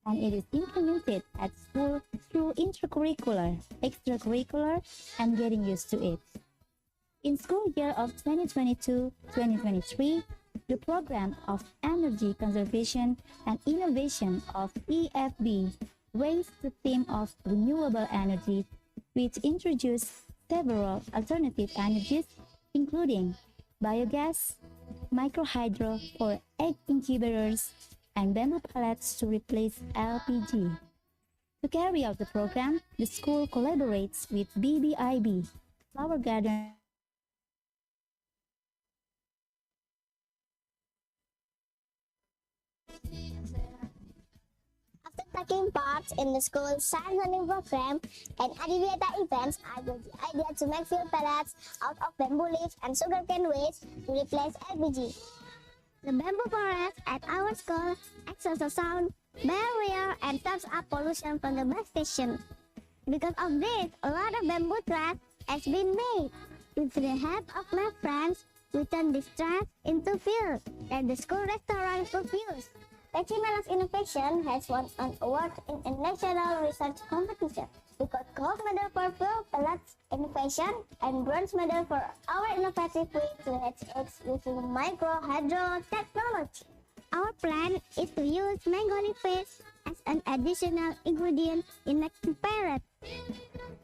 And it is implemented at school through intercurricular, extracurricular, and getting used to it. In school year of 2022-2023, the program of energy conservation and innovation of EFB raised the theme of renewable energy, which introduced several alternative energies, including biogas, microhydro or egg incubators, and bamboo pellets to replace LPG. To carry out the program, the school collaborates with BBIB, Flower Garden. After taking part in the school's science learning program and Adiwiyata events, I got the idea to make fuel pellets out of bamboo leaves and sugarcane waste to replace LPG. The bamboo forest at our school exhausts a sound barrier and stops up pollution from the bus station. Because of this, a lot of bamboo trash has been made. With the help of my friends, we turned this trash into fuel that the school restaurant could use. Pechimela's innovation has won an award in a national research competition. We got gold medal for fuel pellets innovation and bronze medal for our innovative way to hatch eggs using micro-hydro technology. Our plan is to use mango leaf paste as an additional ingredient in egg pellet.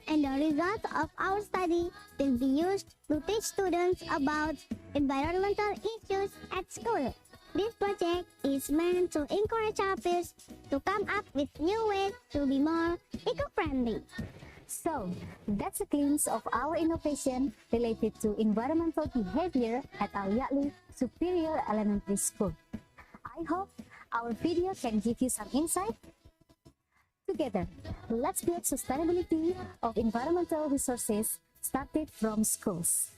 And the result of our study will be used to teach students about environmental issues at school. This project is meant to encourage our peers to come up with new ways to be more eco-friendly. So, that's a glimpse of our innovation related to environmental behavior at Aliaklu Superior Elementary School. I hope our video can give you some insight. Together, let's build sustainability of environmental resources started from schools.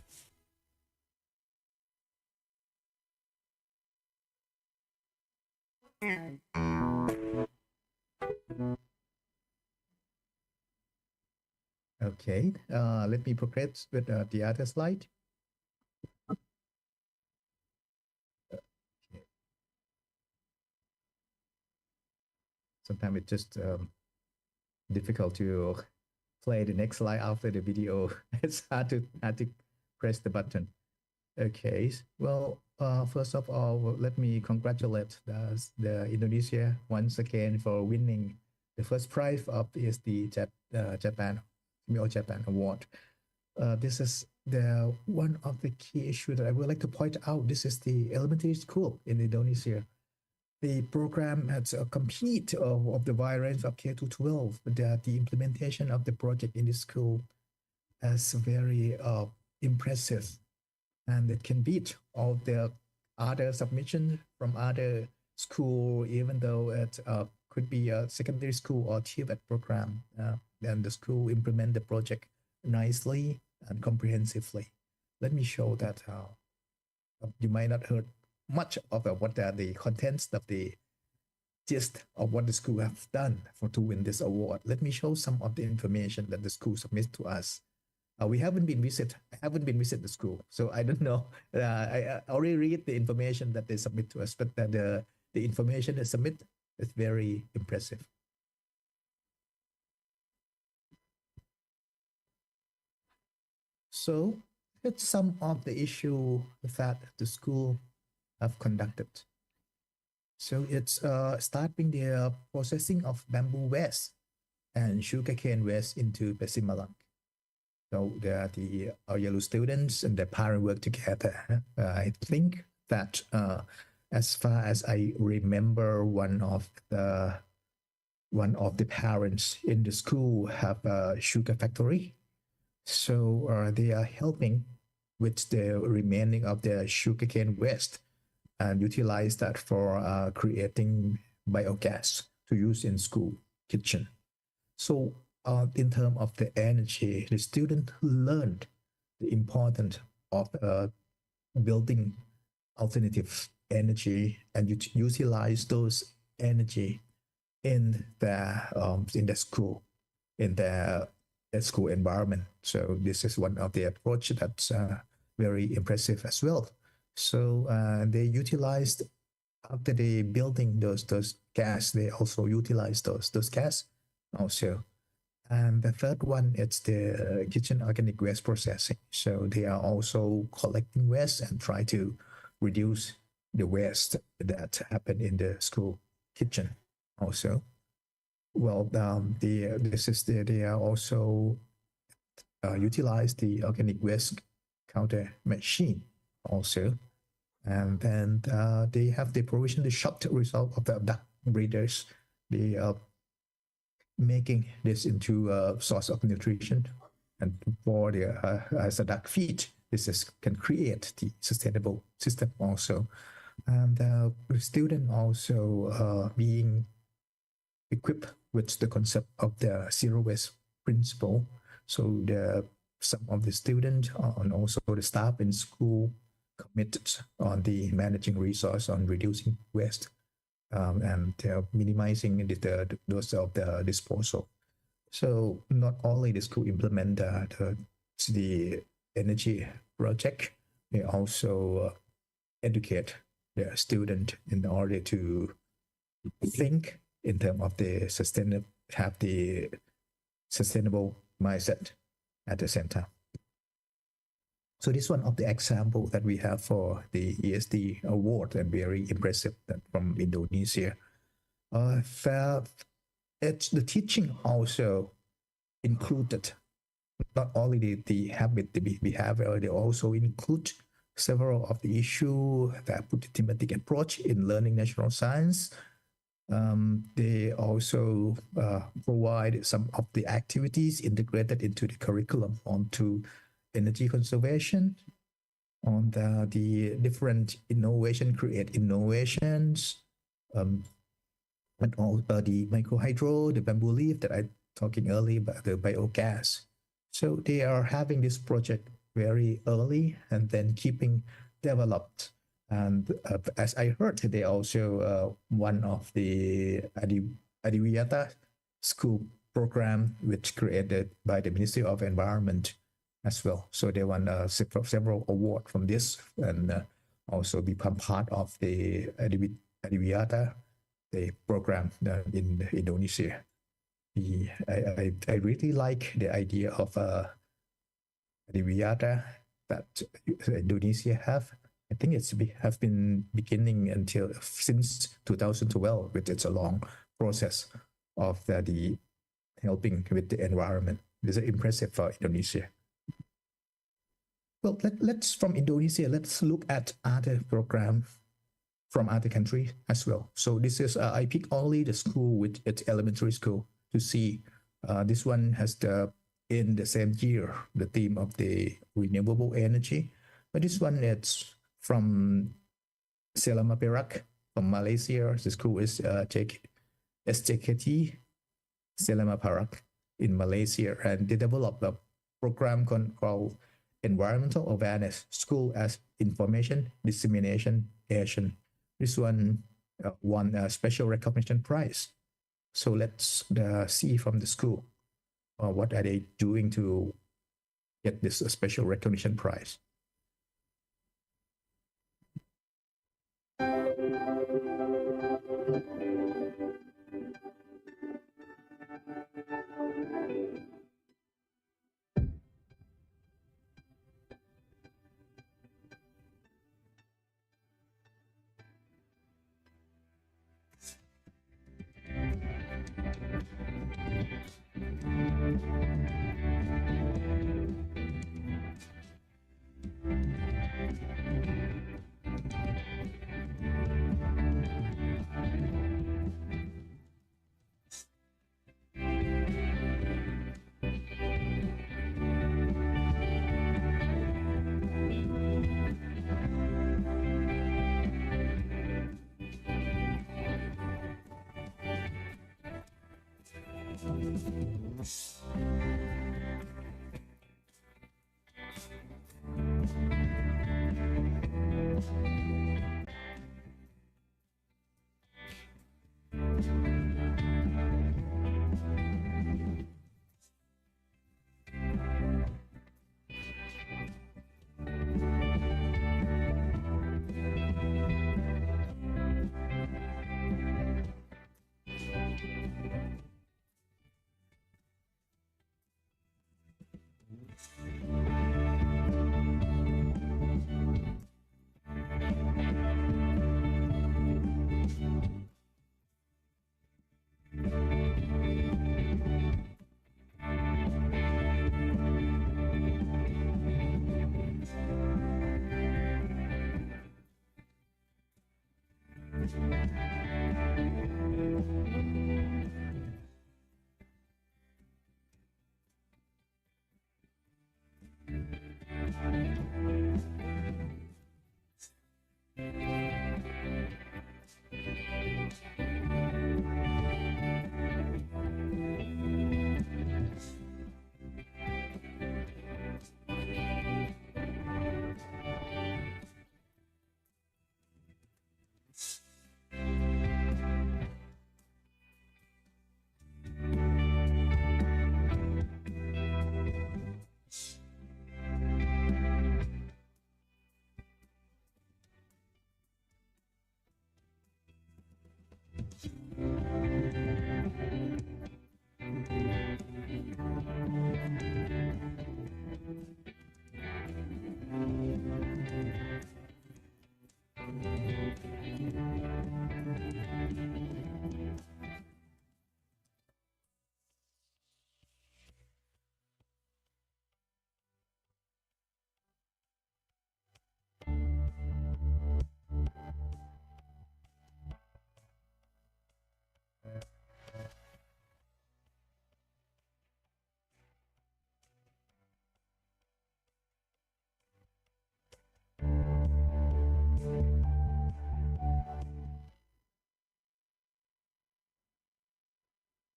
Okay, let me progress with the other slide. Okay. Sometimes it's just difficult to play the next slide after the video. It's hard to press the button. Okay, well, first of all, let me congratulate the Indonesia once again for winning the first prize of the Japan Award. This is the one of the key issues that I would like to point out. This is the elementary school in Indonesia. The program has a complete of the wide range of K to 12. The implementation of the project in the school is very impressive, and it can beat all the other submissions from other school, even though it could be a secondary school or TVET program. Then the school implement the project nicely and comprehensively. Let me show that you might not heard much of what are the contents of the gist of what the school have done to win this award. Let me show some of the information that the school submits to us. We haven't been I haven't been visit the school, so I don't know. I already read the information that they submit to us, but the information they submit is very impressive. So it's some of the issue that the school have conducted. So it's starting the processing of bamboo waste and sugarcane waste into Pesimalang. So the Yalu students and their parents work together. I think that as far as I remember, one of the parents in the school have a sugar factory. So they are helping with the remaining of the sugarcane waste and utilize that for creating biogas to use in school kitchen. So in terms of the energy, the student learned the importance of building alternative energy and utilize those energy in the school, in the school environment. So this is one of the approach that's very impressive as well. So they utilized, after they building those gas, they also utilize those gas also. And the third one, it's the kitchen organic waste processing. So they are also collecting waste and try to reduce the waste that happen in the school kitchen also. Well, they are also utilize the organic waste counter machine also. And then they have the provision, the shocked result of the duck breeders. They are making this into a source of nutrition, and for the as a duck feed, can create the sustainable system also. And the student also being equipped with the concept of the zero waste principle. So some of the students and also the staff in school committed on the managing resource, on reducing waste, and minimizing the dose of the disposal. So not only the school implement the energy project, they also educate the student in order to think in terms of the sustainable mindset at the same time. So this one of the example that we have for the ESD award, and very impressive that from Indonesia. The teaching also included not only the habit, the behavior, they also include several of the issue that put the thematic approach in learning natural science. They also provide some of the activities integrated into the curriculum onto energy conservation, on the different create innovations, and all the microhydro, the bamboo leaf that I talking earlier about, the biogas. So they are having this project very early and then keeping developed. And as I heard, they also one of the Adiwiyata school program, which created by the Ministry of Environment as well. So they won several awards from this, and also become part of the Adiwiyata, the program in Indonesia. I really like the idea of Adiwiyata that Indonesia have. I think have been beginning since 2012, which it's a long process of the helping with the environment. This is impressive for Indonesia. Well, let's from Indonesia, let's look at other programs from other countries as well. So this is I pick only the school with its elementary school to see. This one has in the same year the theme of the renewable energy, but this one it's from Selama Perak, from Malaysia. The school is SJKT Selama Perak in Malaysia, and they developed a program called environmental awareness, school as information dissemination agent. This one won a special recognition prize. So let's see from the school what are they doing to get this special recognition prize.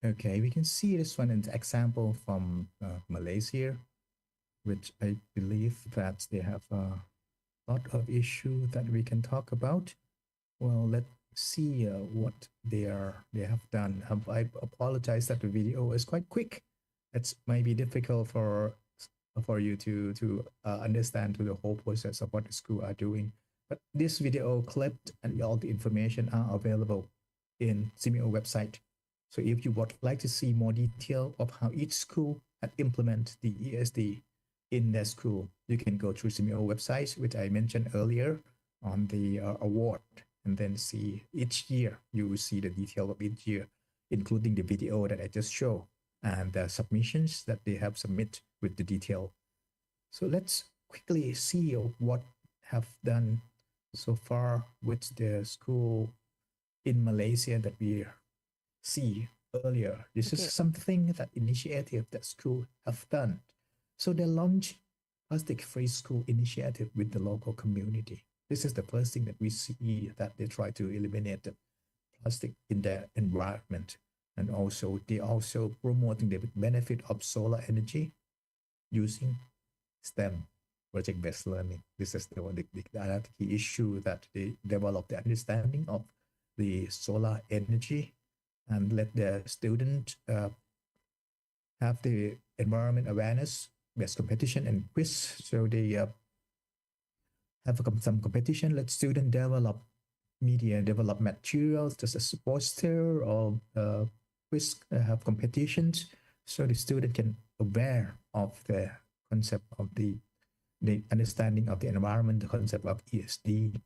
Okay, we can see this one in the example from Malaysia, which I believe that they have a lot of issue that we can talk about. Well, let's see what they have done. I apologize that the video is quite quick. It's maybe difficult for you to understand to the whole process of what the school are doing. But this video clip and all the information are available in Simeo website. So if you would like to see more detail of how each school had implement the ESD in their school, you can go through Simeo website, which I mentioned earlier on the award, and then see each year. You will see the detail of each year, including the video that I just showed and the submissions that they have submit with the detail. So let's quickly see what have done so far with the school in Malaysia that we see earlier. This is something that initiative that school have done. So they launched plastic-free school initiative with the local community. This is the first thing that we see, that they try to eliminate the plastic in their environment. And also they also promoting the benefit of solar energy using STEM project-based learning. This is the another key issue that they develop the understanding of the solar energy and let the student have the environment awareness, based competition and quiz. So they have some competition. Let student develop media, develop materials, just as a poster or quiz, have competitions, so the student can aware of the concept of the understanding of the environment, the concept of ESD,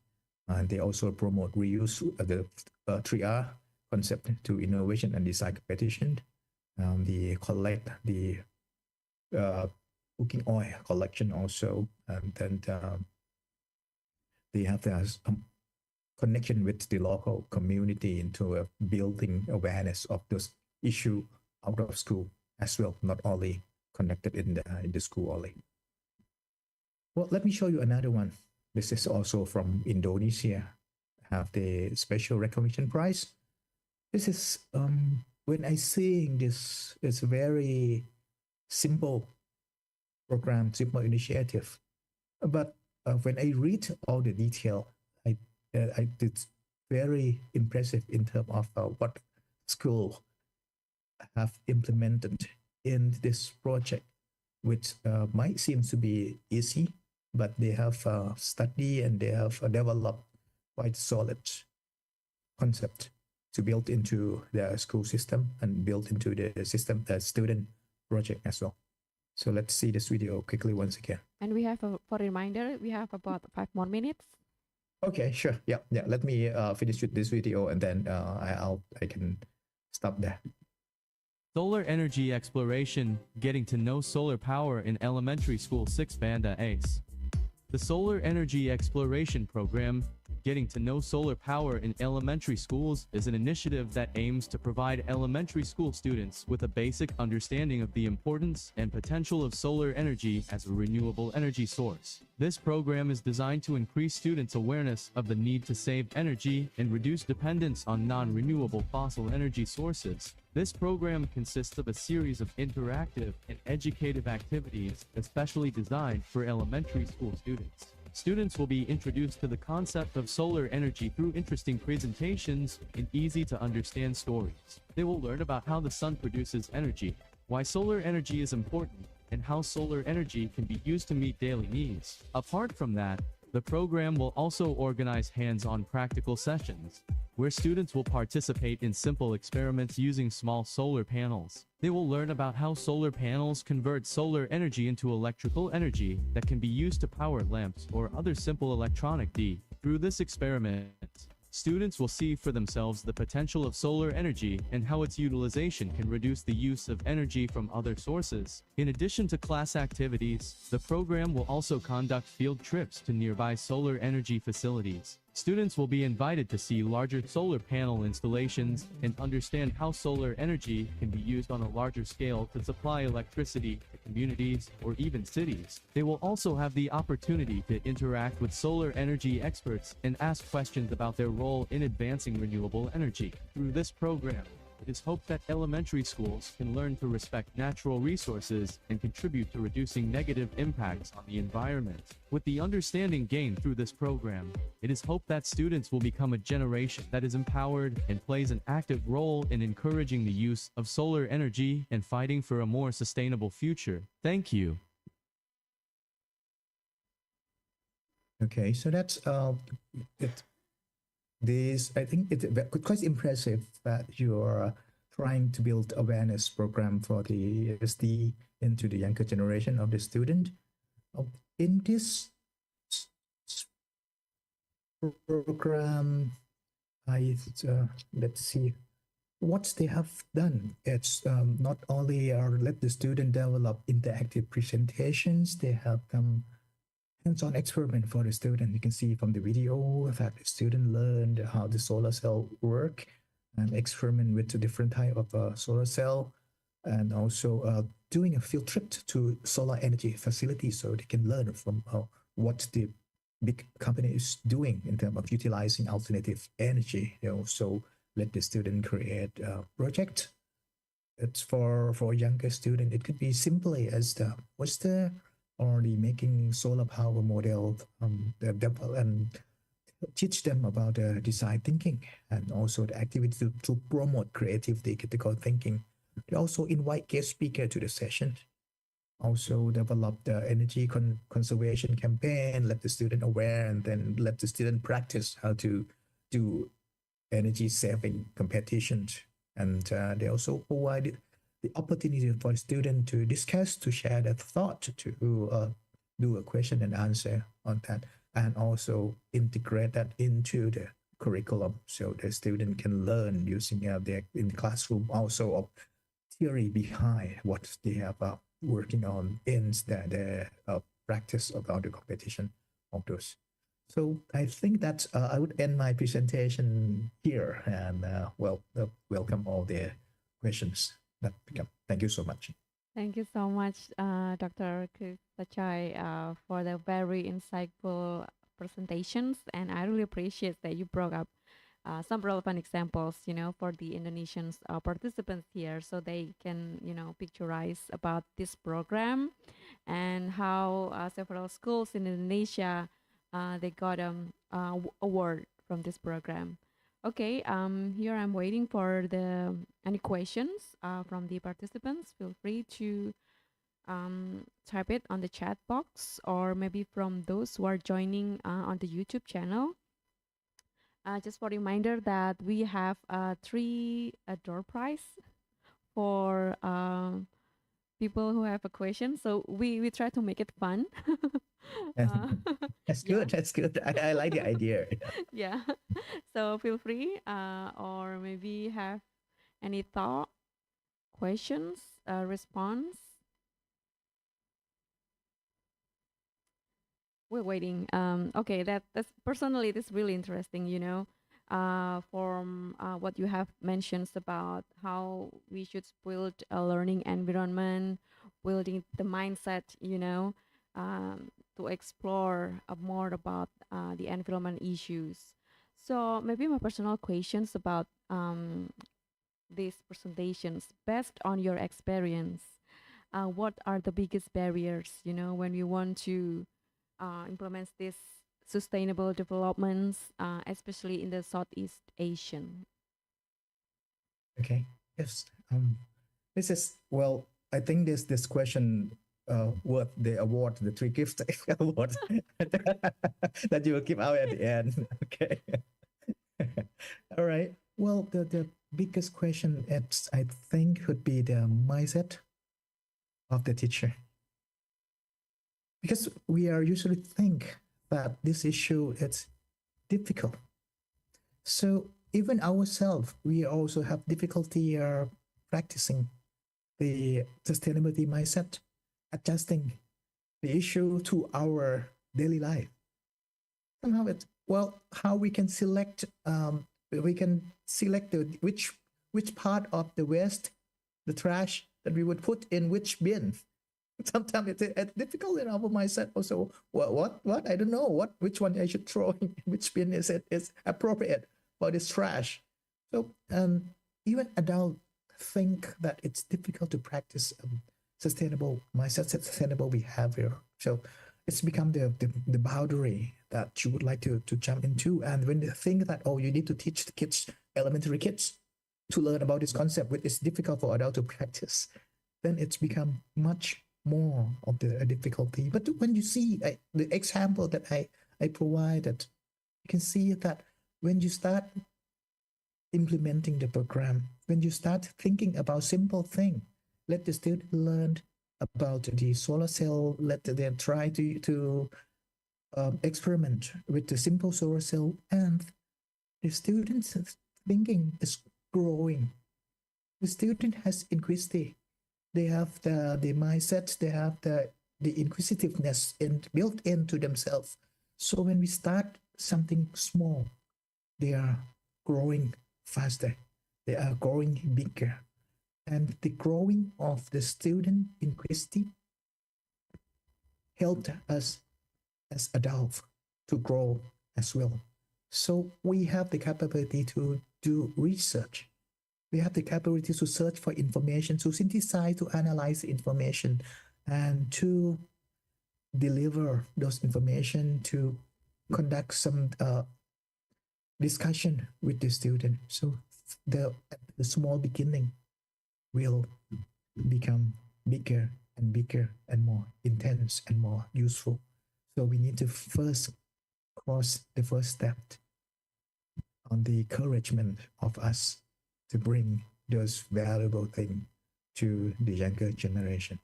and they also promote reuse the 3R concept to innovation and design competition. They collect the cooking oil collection also, and then they have the connection with the local community into building awareness of this issue out of school as well, not only connected in the school only. Well, let me show you another one. This is also from Indonesia. Have the special recognition prize. This is when I seeing this, it's a very simple program, simple initiative, but when I read all the detail, it's very impressive in terms of what school have implemented in this project, which might seem to be easy, but they have studied and they have developed quite solid concept to build into the school system and build into the system, the student project as well. So let's see this video quickly once again. And we have, for reminder, we have about 5 more minutes. Okay, sure. Yeah. Let me finish with this video and then I can stop there. Solar energy exploration, getting to know solar power in elementary school 6 Banda ACE. The Solar Energy Exploration Program, Getting to Know Solar Power in Elementary Schools, is an initiative that aims to provide elementary school students with a basic understanding of the importance and potential of solar energy as a renewable energy source. This program is designed to increase students' awareness of the need to save energy and reduce dependence on non-renewable fossil energy sources. This program consists of a series of interactive and educative activities especially designed for elementary school students. Students will be introduced to the concept of solar energy through interesting presentations and easy-to-understand stories. They will learn about how the sun produces energy, why solar energy is important, and how solar energy can be used to meet daily needs. Apart from that, the program will also organize hands-on practical sessions, where students will participate in simple experiments using small solar panels. They will learn about how solar panels convert solar energy into electrical energy that can be used to power lamps or other simple electronic D. Through this experiment, students will see for themselves the potential of solar energy and how its utilization can reduce the use of energy from other sources. In addition to class activities, the program will also conduct field trips to nearby solar energy facilities. Students will be invited to see larger solar panel installations and understand how solar energy can be used on a larger scale to supply electricity to communities or even cities. They will also have the opportunity to interact with solar energy experts and ask questions about their role in advancing renewable energy. Through this program, it is hoped that elementary schools can learn to respect natural resources and contribute to reducing negative impacts on the environment. With the understanding gained through this program, it is hoped that students will become a generation that is empowered and plays an active role in encouraging the use of solar energy and fighting for a more sustainable future. Thank you. Okay, so that's it. This, I think it's quite impressive that you're trying to build awareness program for the ESD into the younger generation of the student. In this program, let's see what they have done. It's not only let the student develop interactive presentations, they have hands-on experiment for the student. You can see from the video that the student learned how the solar cell work and experiment with a different type of solar cell, and also doing a field trip to solar energy facilities so they can learn from what the big company is doing in terms of utilizing alternative energy. They also let the student create a project. It's for a younger student. It could be simply as what's the or the making solar power model, and teach them about design thinking and also the activity to promote creativity, critical thinking. They also invite guest speaker to the session. Also develop the energy conservation campaign, let the student aware, and then let the student practice how to do energy saving competitions. And they also provide the opportunity for the student to discuss, to share their thought, to do a question and answer on that, and also integrate that into the curriculum so the student can learn using their in the classroom also of theory behind what they have working on in the practice about the competition of those. So I think that I would end my presentation here and welcome all the questions that become. Thank you so much. Thank you so much, Dr. Krisachai, for the very insightful presentations, and I really appreciate that you brought up some relevant examples, for the Indonesian participants here, so they can, picturize about this program and how several schools in Indonesia they got award from this program. Okay, here I'm waiting for any questions from the participants. Feel free to type it on the chat box, or maybe from those who are joining on the YouTube channel. Just for reminder that we have 3 door prize for people who have a question. So we try to make it fun. That's good. That's good. I like the idea. Yeah. So feel free, or maybe have any thought, questions, response. We're waiting. Okay, that's personally, this really interesting. From what you have mentioned about how we should build a learning environment, building the mindset. To explore more about the environment issues. So maybe my personal questions about these presentations, based on your experience, what are the biggest barriers, when we want to implement these sustainable developments, especially in the Southeast Asian? Okay. Yes. This is I think this question worth the award, the 3 gifts award that you will give out at the end. Okay. All right. Well, the biggest question I think would be the mindset of the teacher. Because we are usually think that this issue is difficult. So even ourselves, we also have difficulty practicing the sustainability mindset, adjusting the issue to our daily life. Somehow how we can select which part of the waste, the trash that we would put in which bin. Sometimes it's difficult in our mindset also. What I don't know which one I should throw in which bin is appropriate for this trash. So even adults think that it's difficult to practice sustainable mindset, sustainable behavior. So it's become the boundary that you would like to jump into. And when they think that, you need to teach the kids, elementary kids, to learn about this concept, which is difficult for adults to practice, then it's become much more of the difficulty. But when you see the example that I provided, you can see that when you start implementing the program, when you start thinking about simple thing, let the student learn about the solar cell, let them try to experiment with the simple solar cell, and the student's thinking is growing. The student has inquisitive. They have the mindset, they have the inquisitiveness built into themselves. So when we start something small, they are growing faster. They are growing bigger. And the growing of the student inquisitive helped us as adults to grow as well. So we have the capability to do research. We have the capability to search for information, to synthesize, to analyze the information, and to deliver those information, to conduct some discussion with the student. So the small beginning will become bigger and bigger and more intense and more useful. So we need to first cross the first step on the encouragement of us to bring those valuable things to the younger generation.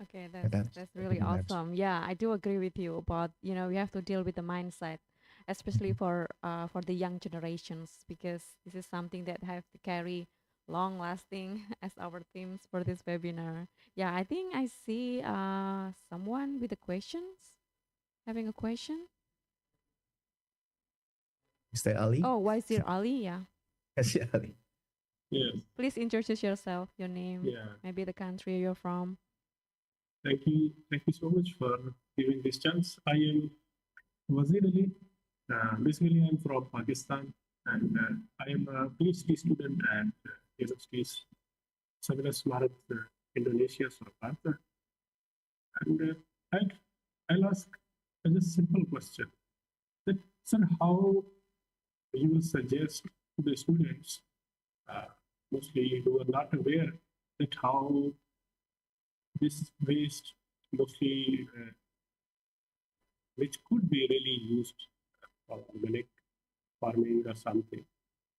Okay, That's that's really pretty much. awesome. Yeah, I do agree with you about, you know, we have to deal with the mindset, especially for the young generations, because this is something that have to carry long lasting as our themes for this webinar. Yeah, I think I see someone with the questions, having a question. Mr. Ali? Oh, Wazir Ali, yeah. Yes, Ali. Yes, Please introduce yourself, your name, yeah. maybe the country you're from. Thank you. Thank you so much for giving this chance. I am Wazir Ali. Basically, I'm from Pakistan, and I am a PhD student at Universities Sagres Bharat, Indonesia, Surakarta. And I'll ask a just simple question: that, sir, how you will suggest to the students, mostly who are not aware, that how this waste, mostly which could be really used for organic farming or something,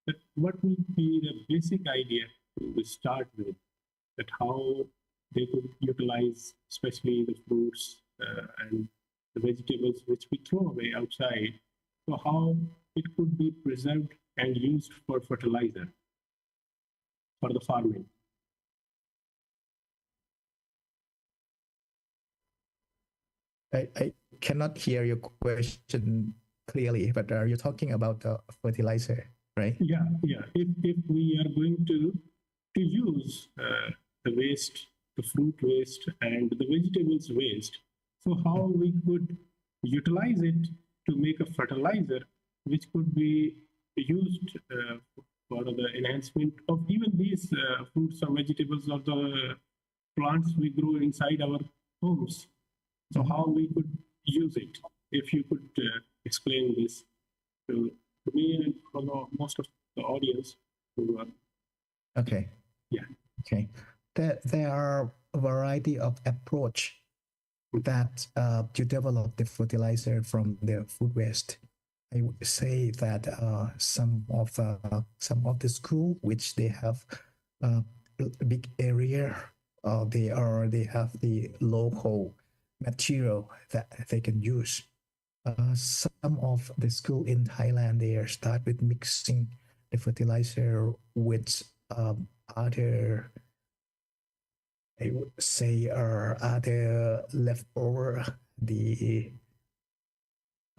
that what will be the basic idea to start with, that how they could utilize, especially the fruits and the vegetables which we throw away outside, so how it could be preserved and used for fertilizer for the farming. I cannot hear your question clearly, but are you talking about the fertilizer, right? Yeah. If we are going to use the waste, the fruit waste and the vegetables waste, so how we could utilize it to make a fertilizer which could be used for the enhancement of even these fruits or vegetables or the plants we grow inside our homes. So how we could use it? If you could explain this to me and for most of the audience who are. Okay. Yeah. Okay. There are a variety of approach that to develop the fertilizer from the food waste. I would say that some of the school which they have a big area, they have the local material that they can use. Some of the school in Thailand, they start with mixing the fertilizer with other, I would say, other leftover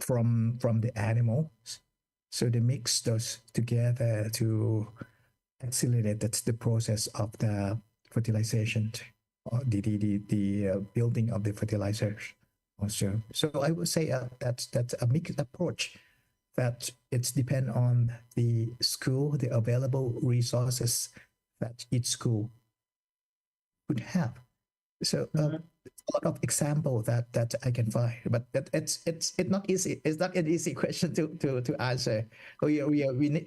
from the animals. So they mix those together to accelerate the process of the fertilization, or the building of the fertilizers also. So I would say that's a mixed approach, that it's depend on the school, the available resources that each school would have. So a lot of example that I can find, but it's not easy. It's not an easy question to answer. We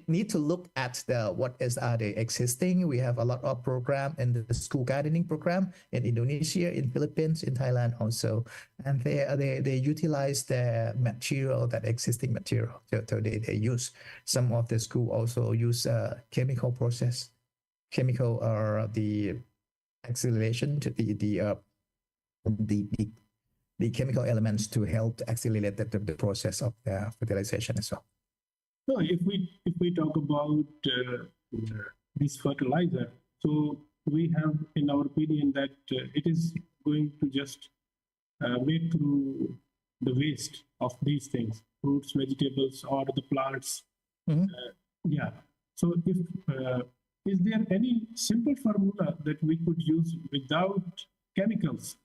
need to look at what is the existing. We have a lot of program in the school gardening program in Indonesia, in Philippines, in Thailand also, and they utilize the material, that existing material. So they use, some of the school also use chemical process, chemical or the acceleration to the chemical elements to help accelerate the process of the fertilization as well. So if we talk about this fertilizer, so we have in our opinion that it is going to just made through the waste of these things, fruits, vegetables, or the plants. Yeah. So if is there any simple formula that we could use without chemicals,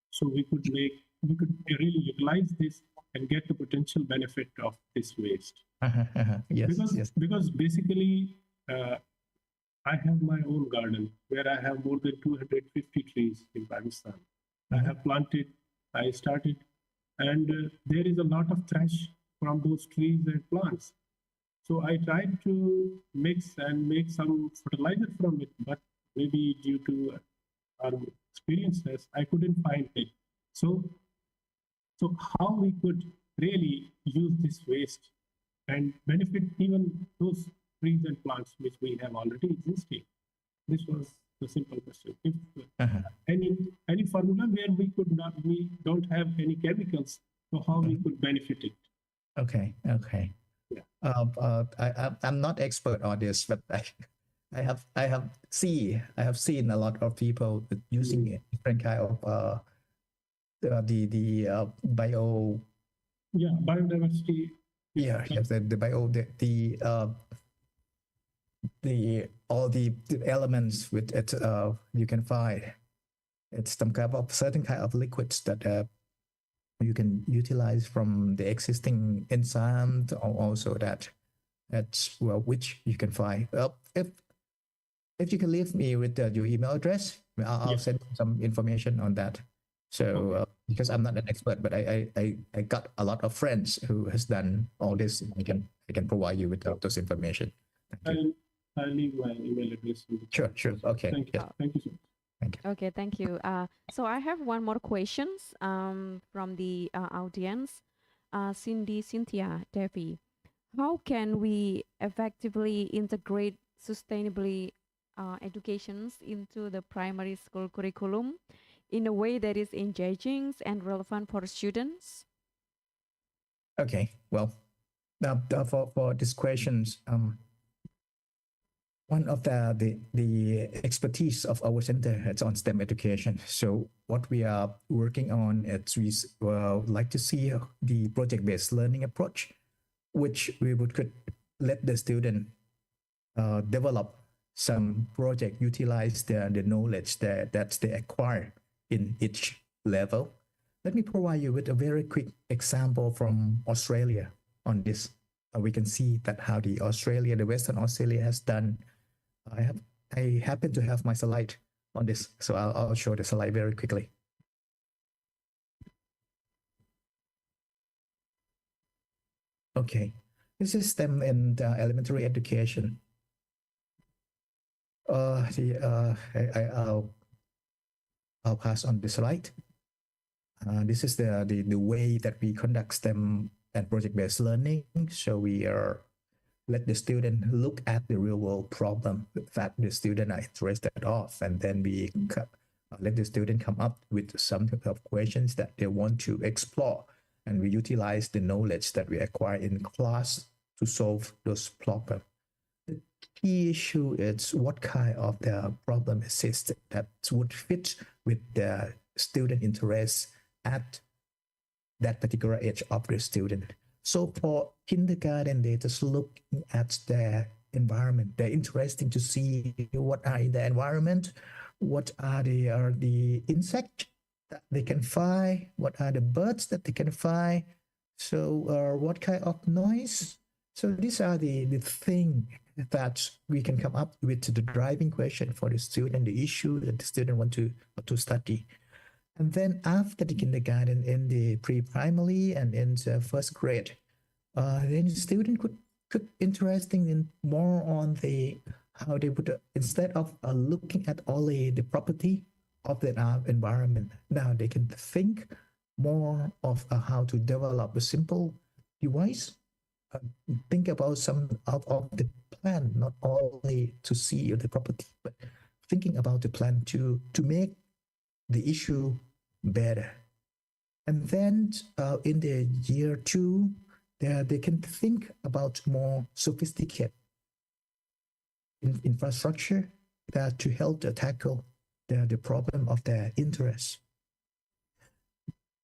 so we could really utilize this and get the potential benefit of this waste? Yes, because basically I have my own garden where I have more than 250 trees in Pakistan. I have planted I started, and there is a lot of trash from those trees and plants. So I tried to mix and make some fertilizer from it, but maybe due to our experiences, I couldn't find it. So, so how we could really use this waste and benefit even those trees and plants which we have already existing? This was the simple question. If any formula where we don't have any chemicals, so how we could benefit it? Okay. Yeah. I'm not expert on this, but I have seen a lot of people using different kind of the bio. Yeah, biodiversity. Yeah, yes, the bio the all the elements with it you can find. It's some kind of certain kind of liquids that you can utilize from the existing enzymes, or also that's which you can find. If you can leave me with your email address, I'll send some information on that. So because I'm not an expert, but I got a lot of friends who has done all this. I can provide you with those information. I'll leave my email address. Sure. Okay. Thank you. Thank you so much. Okay, thank you. So I have one more questions from the audience. Cynthia Devi, how can we effectively integrate sustainably educations into the primary school curriculum in a way that is engaging and relevant for students? Okay, well, for these questions, one of the expertise of our center is on STEM education. So what we are working on is we like to see the project-based learning approach, which we could let the student develop some project, utilize the knowledge that they acquire in each level. Let me provide you with a very quick example from Australia on this. We can see that how the Western Australia has done. I happen to have my slide on this, so I'll show the slide very quickly. Okay, this is STEM and elementary education. I'll pass on the slide. This is the way that we conduct STEM and project-based learning. So we let the student look at the real-world problem that the student are interested of, and then we let the student come up with some of questions that they want to explore, and we utilize the knowledge that we acquire in class to solve those problems. The key issue is what kind of the problem exists that would fit with the student interests at that particular age of the student. So for kindergarten, they just look at their environment. They're interesting to see what are in the environment, what are the insects that they can find, what are the birds that they can find, so what kind of noise. So these are the thing that we can come up with the driving question for the student, the issue that the student want to study. And then after the kindergarten, in the pre-primary and in the first grade, then the student could interesting in more on how they would, instead of looking at only the property of the environment, now they can think more of how to develop a simple device. Think about some of the plan, not only to see the property, but thinking about the plan to make the issue better. And then in the year 2, they can think about more sophisticated infrastructure that to help to tackle the problem of their interest.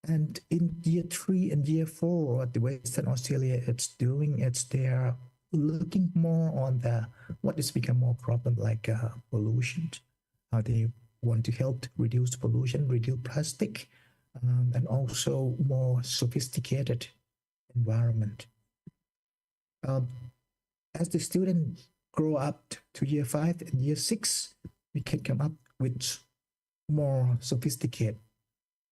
And in year 3 and year 4, what the Western Australia it's doing, they're looking more on what has become more problem like pollution, how they want to help reduce pollution, reduce plastic, and also more sophisticated environment. As the student grow up to year 5 and year 6, we can come up with more sophisticated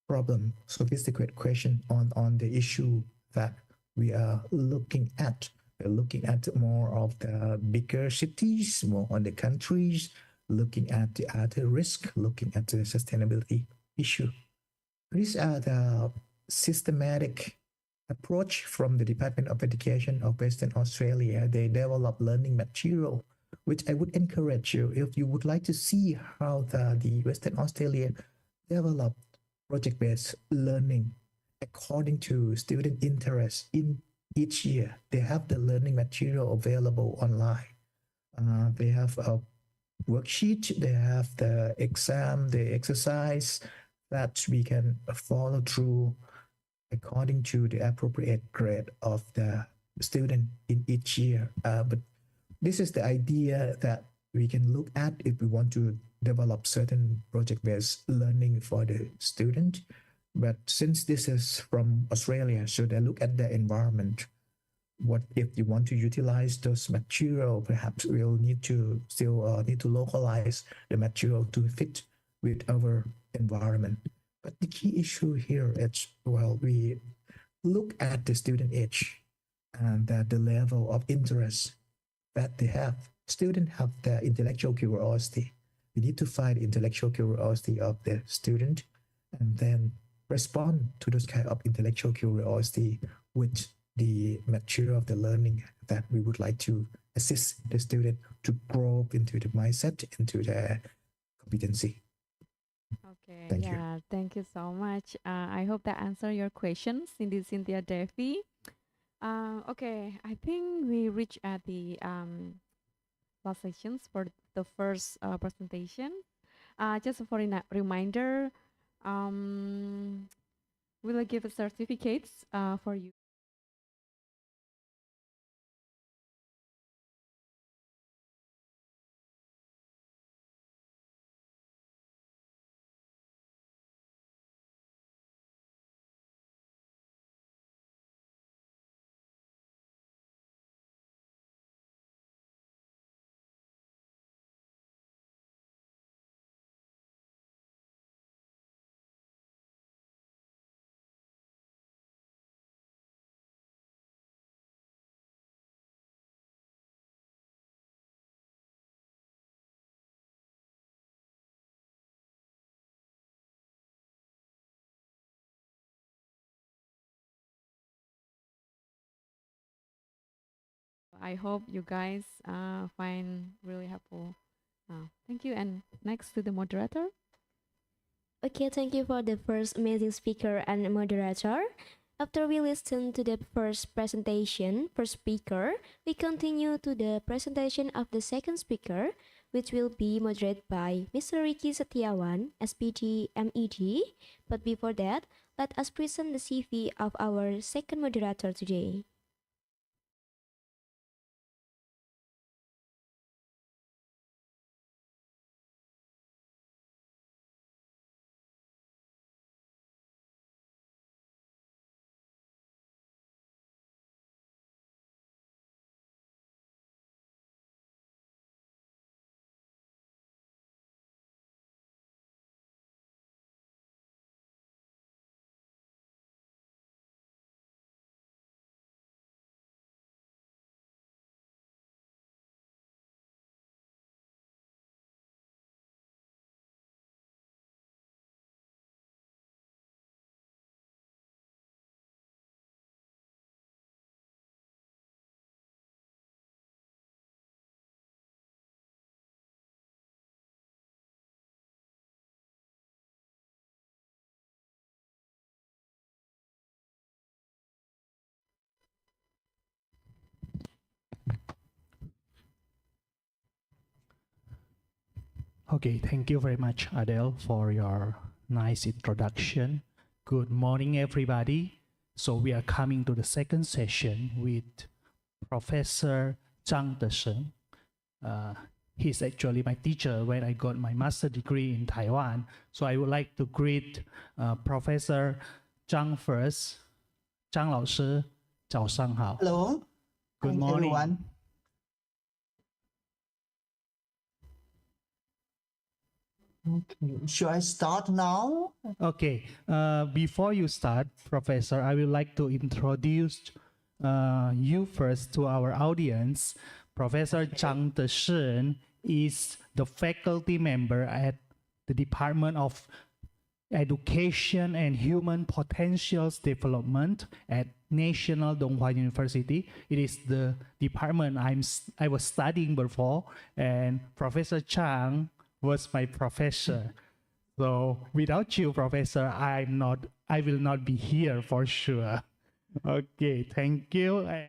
problem, sophisticated question on the issue that we are looking at. We're looking at more of the bigger cities, more on the countries, looking at the other risk, looking at the sustainability issue. These are the systematic approach from the Department of Education of Western Australia. They develop learning material, which I would encourage you if you would like to see how the Western Australia developed project-based learning according to student interest in each year. They have the learning material available online. They have a worksheet, they have the exam, the exercise that we can follow through according to the appropriate grade of the student in each year. But this is the idea that we can look at if we want to develop certain project-based learning for the student. But since this is from Australia, so they look at the environment. What if you want to utilize those material? Perhaps we'll need to still need to localize the material to fit with our environment. But the key issue here is, well, we look at the student age and the level of interest that they have. Students have the intellectual curiosity. We need to find intellectual curiosity of the student and then respond to those kind of intellectual curiosity with the material of the learning that we would like to assist the student to grow into the mindset, into the competency. Okay, Thank you. yeah, thank you so much. I hope that answered your questions, Cindy Cynthia Devi. Okay, I think we reached at the last sections for the first presentation. Just for a reminder, we'll give certificates for you. I hope you guys find really helpful. Thank you. And next to the moderator. Okay, thank you for the first amazing speaker and moderator. After we listen to the first presentation, first speaker, we continue to the presentation of the second speaker, which will be moderated by Mr. Ricky Setiawan, SPD MED. But before that, let us present the CV of our second moderator today. Okay, thank you very much, Adele, for your nice introduction. Good morning, everybody. So we are coming to the second session with Professor Zhang Desheng. He's actually my teacher when I got my master degree in Taiwan. So I would like to greet Professor Zhang first. Zhang 老师，早上好。Hello. Good Hi, morning. Okay. Should I start now? Okay, before you start, Professor, I would like to introduce you first to our audience. Professor Zhang Desheng is the faculty member at the Department of Education and Human Potentials Development at National Donghua University. It is the department I was studying before, and Professor Zhang was my professor. So without you, Professor, I will not be here for sure. Okay, thank you.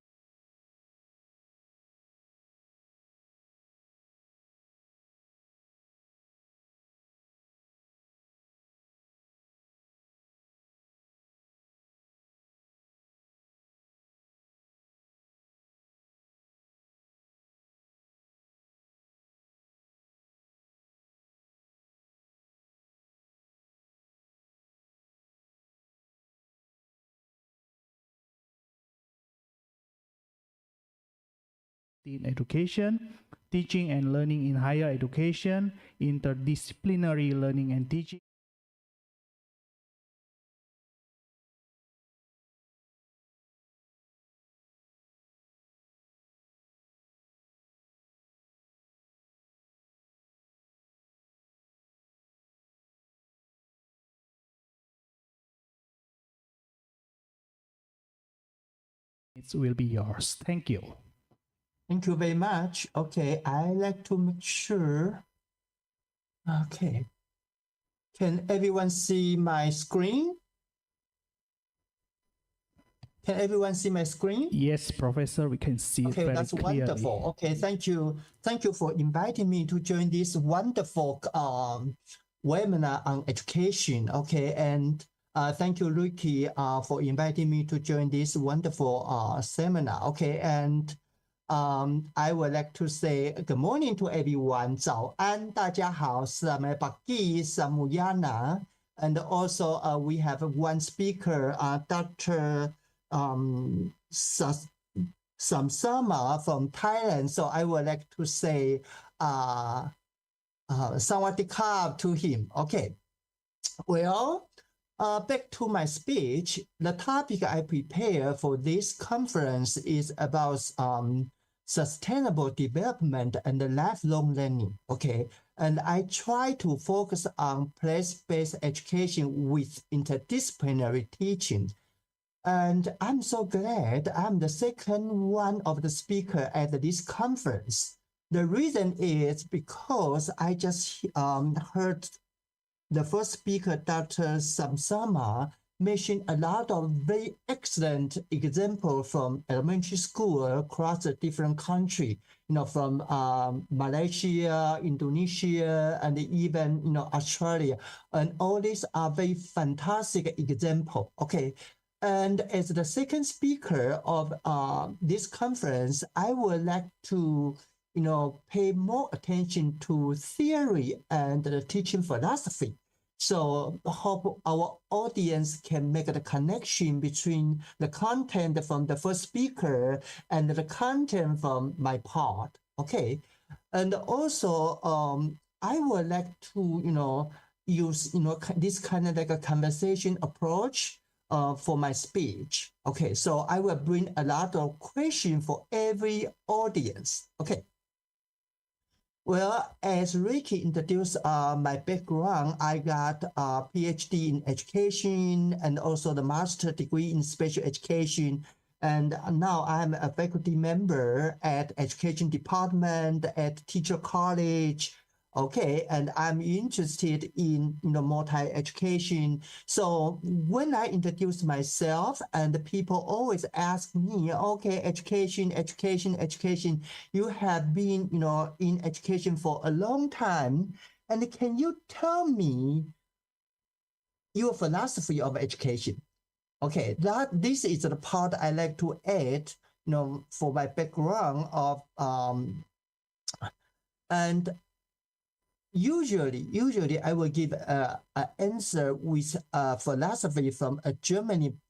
In education, teaching and learning in higher education, interdisciplinary learning and teaching. It will be yours. Thank you. Thank you very much. Okay, I like to make sure. Okay. Can everyone see my screen? Can everyone see my screen? Yes, Professor, we can see it Okay, very that's clearly. wonderful. Okay, thank you. Thank you for inviting me to join this wonderful webinar on education. Okay, and thank you, Ricky, for inviting me to join this wonderful seminar. Okay, and I would like to say good morning to everyone. 早安，大家好。Selamat pagi, Samuyana. And also, we have one speaker, Dr. Samsama from Thailand. So I would like to say Sawadee to him. Okay. Well, back to my speech. The topic I prepared for this conference is about sustainable development and lifelong learning. Okay. And I try to focus on place-based education with interdisciplinary teaching. And I'm so glad I'm the second one of the speaker at this conference. The reason is because I just heard the first speaker, Dr. Samsama, mentioned a lot of very excellent examples from elementary school across a different country, from Malaysia, Indonesia, and even, Australia. And all these are very fantastic examples. Okay. And as the second speaker of this conference, I would like to, pay more attention to theory and the teaching philosophy. So I hope our audience can make the connection between the content from the first speaker and the content from my part. Okay. And also, I would like to, use, this kind of like a conversation approach for my speech. Okay, so I will bring a lot of questions for every audience. Okay. Well, as Ricky introduced my background, I got a PhD in education and also the master degree in special education. And now I'm a faculty member at education department at teacher college. Okay, and I'm interested in multi-education. So when I introduce myself, and the people always ask me, okay, education. You have been in education for a long time, and can you tell me your philosophy of education? Okay, this is the part I like to add, for my background of and. Usually, I will give an answer with philosophy from a German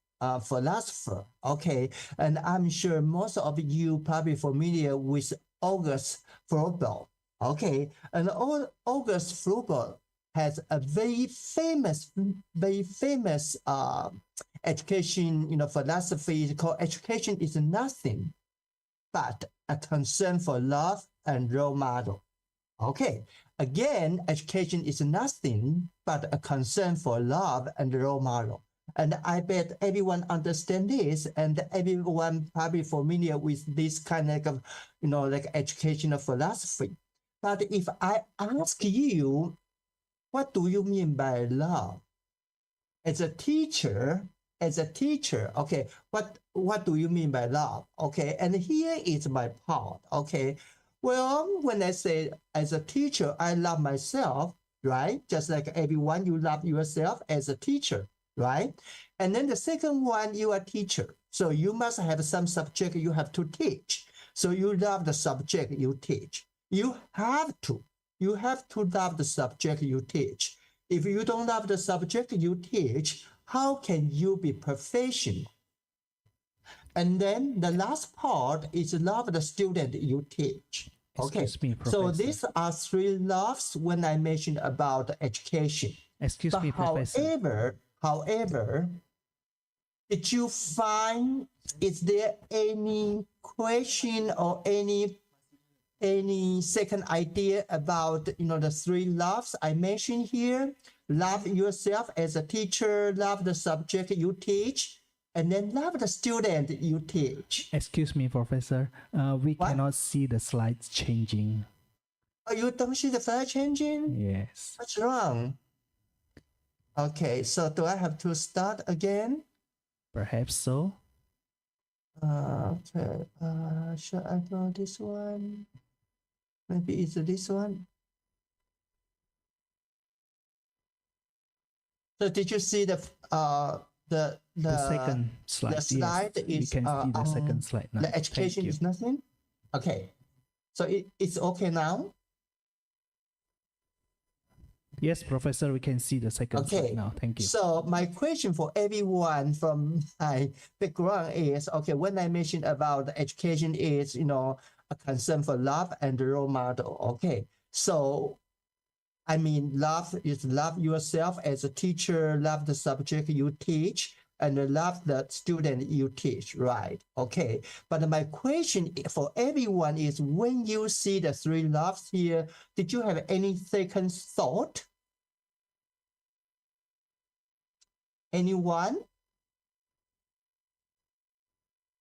philosopher. Okay, and I'm sure most of you probably familiar with August Froebel. Okay, and August Froebel has a very famous education, philosophy called education is nothing but a concern for love and role model. Okay, again, education is nothing but a concern for love and role model. And I bet everyone understand this, and everyone probably familiar with this kind of, like educational philosophy. But if I ask you, what do you mean by love? As a teacher, okay, what do you mean by love? Okay, and here is my part. Okay, well, when I say as a teacher, I love myself, right? Just like everyone, you love yourself as a teacher, right? And then the second one, you are a teacher. So you must have some subject you have to teach. So you love the subject you teach. You have to love the subject you teach. If you don't love the subject you teach, how can you be professional? And then the last part is love the student you teach. Okay, Excuse me, so Professor. these are three loves when I mentioned about education. Excuse But me, Professor. however, did you find, is there any question or any second idea about, the three loves I mentioned here? Love yourself as a teacher, love the subject you teach, and then love the student you teach. Excuse me, Professor. We What? cannot see the slides changing. Oh, you don't see the slide changing? Yes. What's wrong? Okay, so do I have to start again? Perhaps so. Okay, should I go this one? Maybe it's this one. So did you see the second slide. The slide yes, we is can see the second slide now. the education Thank you. is nothing. Okay, so it's okay now. Yes, Professor, we can see the second Okay, slide now. Thank you. so my question for everyone from my background is, okay, when I mentioned about education is, a concern for love and role model. Okay, so I mean, love yourself as a teacher, love the subject you teach, and love the student you teach, right? Okay, but my question for everyone is, when you see the three loves here, did you have any second thought? Anyone?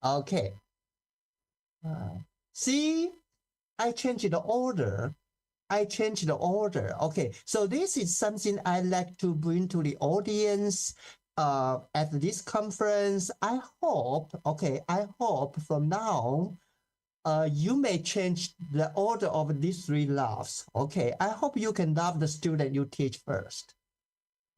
Okay. See, I changed the order. Okay, so this is something I like to bring to the audience at this conference. I hope from now you may change the order of these three loves. Okay, I hope you can love the student you teach first.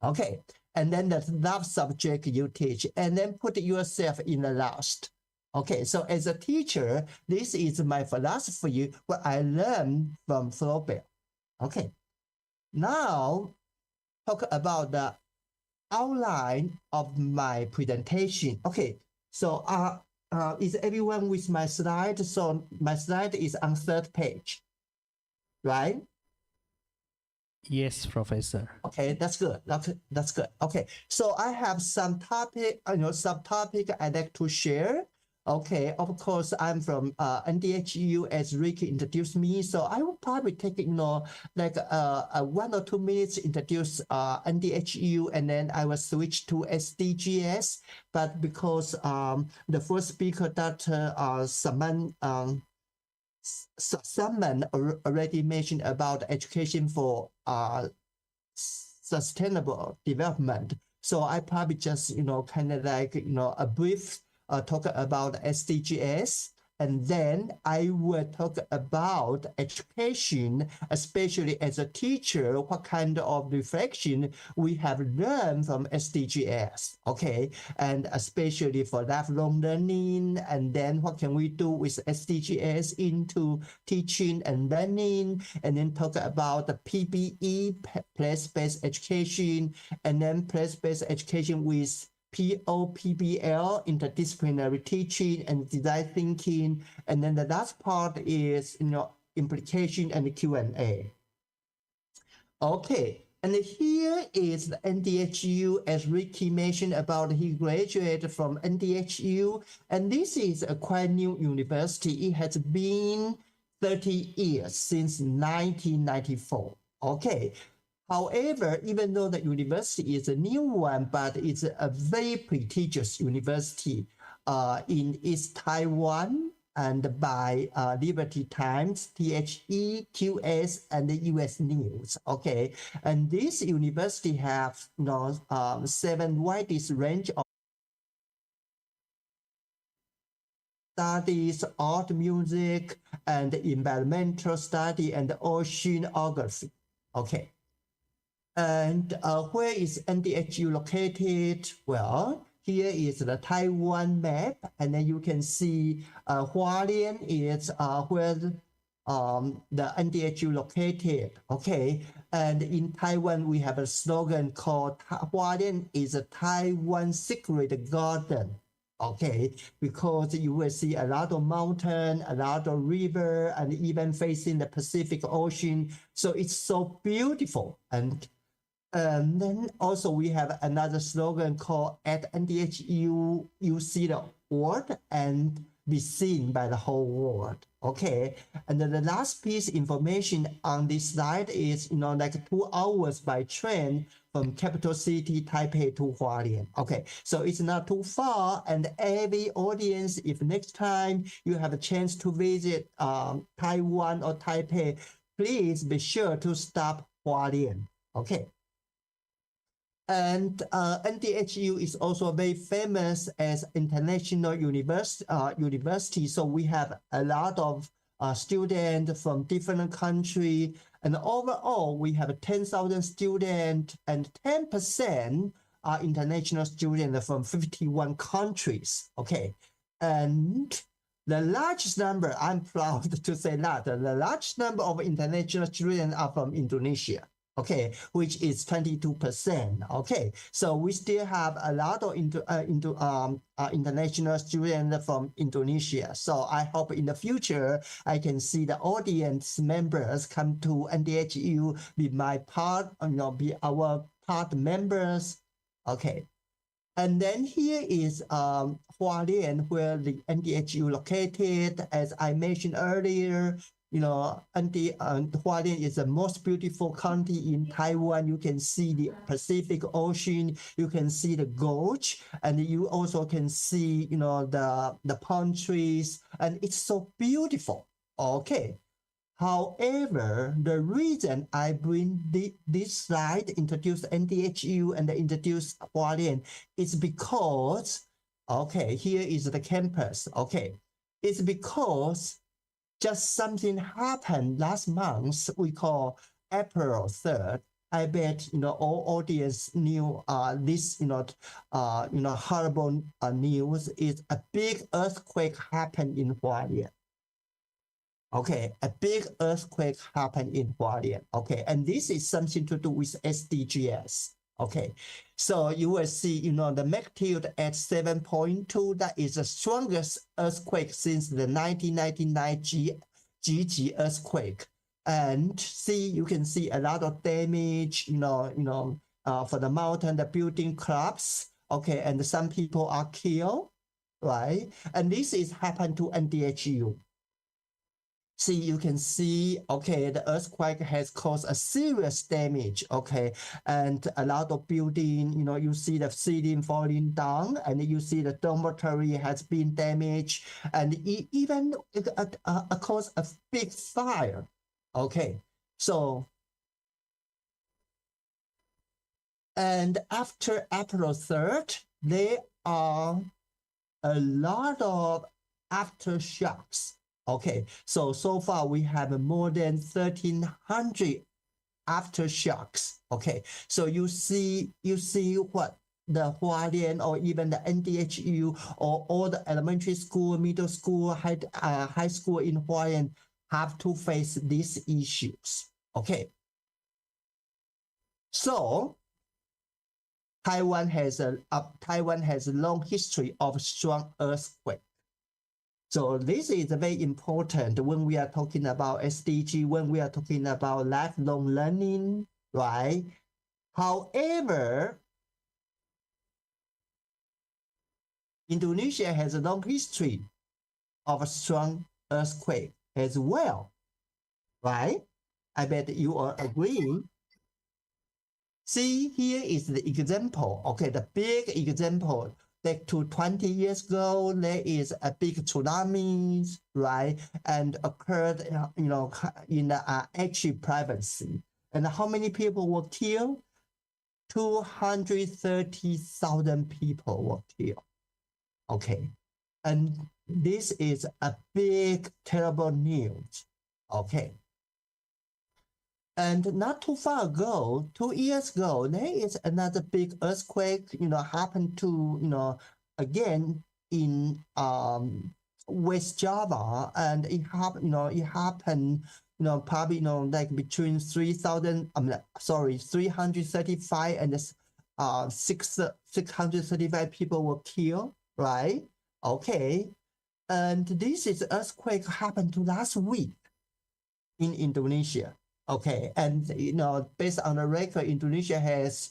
Okay, and then the love subject you teach, and then put yourself in the last. Okay, so as a teacher, this is my philosophy, what I learned from Flaubert. Okay, now talk about the outline of my presentation. Okay, so is everyone with my slide? So my slide is on third page, right? Yes, Professor. Okay, that's good. That's good. Okay, so I have some subtopic I'd like to share. Okay, of course, I'm from NDHU, as Ricky introduced me. So I will probably take, like 1 or 2 minutes introduce NDHU, and then I will switch to SDGs. But because the first speaker, Dr. Salman already mentioned about education for sustainable development. So I probably just, kind of like, a brief talk about SDGs, and then I will talk about education, especially as a teacher, what kind of reflection we have learned from SDGs, okay? And especially for lifelong learning, and then what can we do with SDGs into teaching and learning, and then talk about the PBE, place-based education, and then place-based education with POPBL, interdisciplinary teaching and design thinking. And then the last part is, implication and Q&A. Okay, And here is the NDHU, as Ricky mentioned about he graduated from NDHU, and this is a quite new university. It has been 30 years since 1994. Okay. However, even though the university is a new one, but it's a very prestigious university in East Taiwan and by Liberty Times, THE, QS, and the US News. Okay, and this university has 7 widest range of studies, art, music, and environmental study and oceanography. Okay. And where is NDHU located? Well, here is the Taiwan map, and then you can see Hualien is where the NDHU located. Okay, and in Taiwan we have a slogan called Hualien is a Taiwan secret garden. Okay, because you will see a lot of mountain, a lot of river, and even facing the Pacific Ocean. So it's so beautiful. And then also we have another slogan called at NDHU, you see the world and be seen by the whole world. Okay, and then the last piece information on this slide is, like 2 hours by train from capital city Taipei to Hualien. Okay, so it's not too far, and every audience, if next time you have a chance to visit Taiwan or Taipei, please be sure to stop Hualien. Okay. And NDHU is also very famous as international university. So we have a lot of students from different countries. And overall, we have 10,000 students, and 10% are international students from 51 countries. Okay. And the largest number, I'm proud to say that, the largest number of international students are from Indonesia. Okay, which is 22%. Okay, so we still have a lot of international students from Indonesia. So I hope in the future I can see the audience members come to NDHU, be my part, be our part members. Okay, and then here is Hualien, where the NDHU located. As I mentioned earlier, Hualien is the most beautiful county in Taiwan. You can see the Pacific Ocean, you can see the gorge, and you also can see, the palm trees, and it's so beautiful. Okay. However, the reason I bring this slide, introduce NDHU and introduce Hualien, is because, okay, here is the campus. Okay, it's because just something happened last month. We call April 3rd. I bet all audience knew this horrible news is a big earthquake happened in Hualien. Okay, a big earthquake happened in Hualien. Okay, and this is something to do with SDGs. Okay, so you will see, the magnitude at 7.2, that is the strongest earthquake since the 1999 GG earthquake. And you can see a lot of damage, for the mountain, the building collapse. Okay, and some people are killed, right? And this is happened to NDHU. See, you can see, okay, the earthquake has caused a serious damage, okay, and a lot of building, you see the ceiling falling down, and you see the dormitory has been damaged, and even caused a big fire, okay. So, and after April 3rd, there are a lot of aftershocks. Okay, so far we have more than 1,300 aftershocks. Okay, so you see what the Hualien or even the NDHU or all the elementary school, middle school, high school in Hualien have to face these issues. Okay, so Taiwan has a long history of strong earthquake. So this is very important when we are talking about SDG, when we are talking about lifelong learning, right? However, Indonesia has a long history of a strong earthquake as well, right? I bet you are agreeing. See, here is the example. Okay, the big example. Back to 20 years ago, there is a big tsunami, right? And occurred, in the actually privacy. And how many people were killed? 230,000 people were killed. Okay, and this is a big, terrible news. Okay. And not too far ago, 2 years ago, there is another big earthquake, happened to, again in West Java, and it happened, probably, like between 335 and 635 people were killed, right? Okay. And this is earthquake happened to last week in Indonesia. Okay, and based on the record, Indonesia has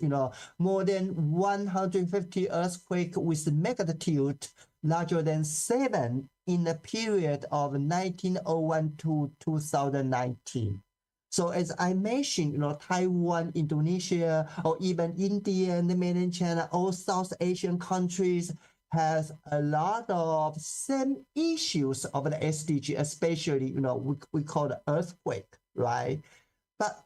more than 150 earthquakes with magnitude larger than 7 in the period of 1901 to 2019. So as I mentioned, Taiwan, Indonesia, or even India, the mainland China, all South Asian countries has a lot of same issues of the SDG, especially we call the earthquake, right? But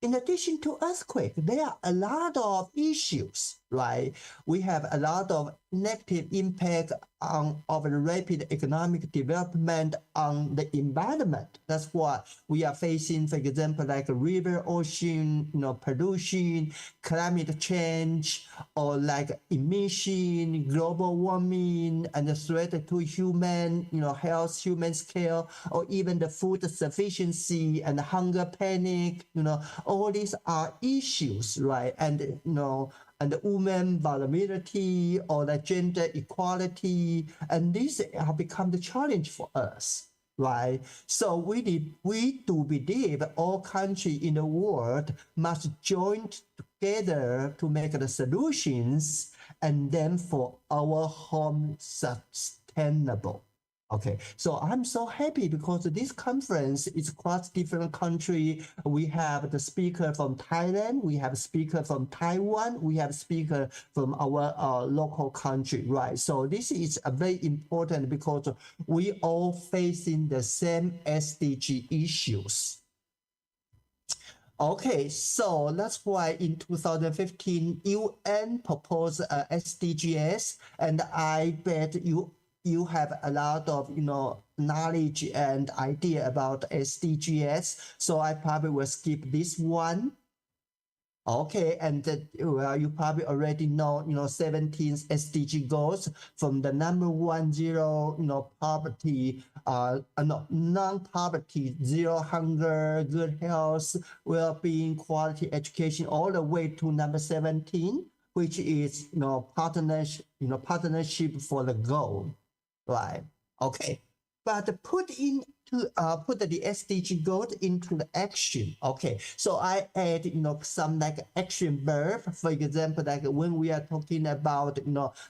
in addition to earthquake, there are a lot of issues, right? We have a lot of negative impact of the rapid economic development on the environment. That's what we are facing, for example, like river, ocean, pollution, climate change, or like emission, global warming, and the threat to human, health, human scale, or even the food sufficiency and hunger panic. All these are issues, right? And and the woman vulnerability or the gender equality, and these have become the challenge for us, right? So we do believe all countries in the world must join together to make the solutions, and then for our home sustainable. Okay, so I'm so happy because this conference is across different countries. We have the speaker from Thailand, we have a speaker from Taiwan, we have a speaker from our local country, right? So this is a very important because we all facing the same SDG issues. Okay, so that's why in 2015, UN proposed SDGs, and I bet you have a lot of knowledge and idea about SDGs, so I probably will skip this one. Okay, and you probably already know 17 SDG goals, from the number 1, poverty, non-poverty, zero hunger, good health, well-being, quality education, all the way to number 17, which is partnership for the goal. Right. Okay. But put the SDG goal into the action. Okay. So I add some like action verb. For example, like when we are talking about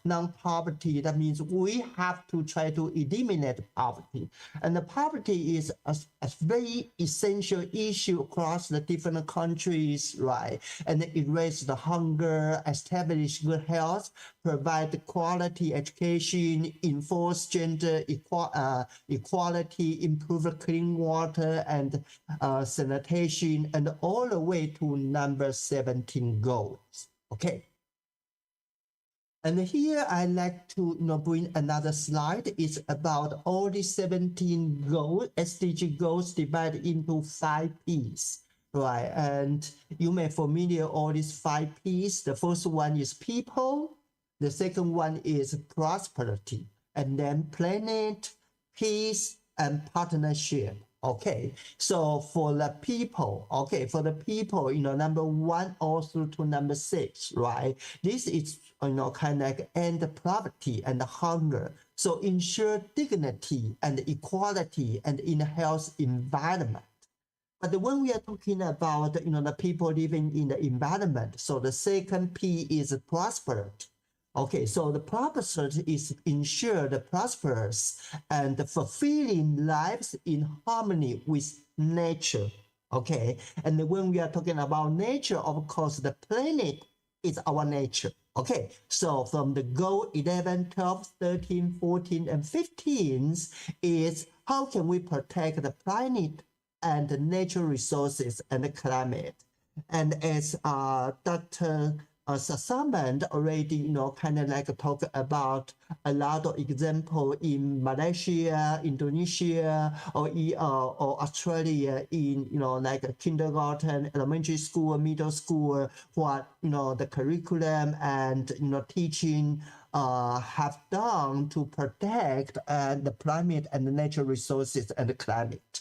non-poverty, that means we have to try to eliminate poverty. And the poverty is a very essential issue across the different countries, right? And it raises the hunger, establish good health, provide quality education, enforce gender equality, improve clean water and sanitation, and all the way to number 17 goals. Okay. And here I like to bring another slide. It's about all the 17 goals, SDG goals divided into 5 P's. Right, and you may familiar all these 5 P's. The first one is people. The second one is prosperity, and then planet, peace, and partnership. Okay, so for the people, number 1 all through to number 6, right? This is kind of like end poverty and hunger. So ensure dignity and equality and in a health environment. But when we are talking about the people living in the environment, so the second P is prosperous. Okay, so the prosperous is ensure the prosperous and fulfilling lives in harmony with nature. Okay, and when we are talking about nature, of course, the planet is our nature. Okay, so from the goal 11, 12, 13, 14, and 15 is how can we protect the planet and the natural resources and the climate. And as Dr. Sasamand already, kind of like talk about a lot of example in Malaysia, Indonesia, or Australia in, like kindergarten, elementary school, middle school, what, the curriculum and, teaching have done to protect the climate and the natural resources and the climate.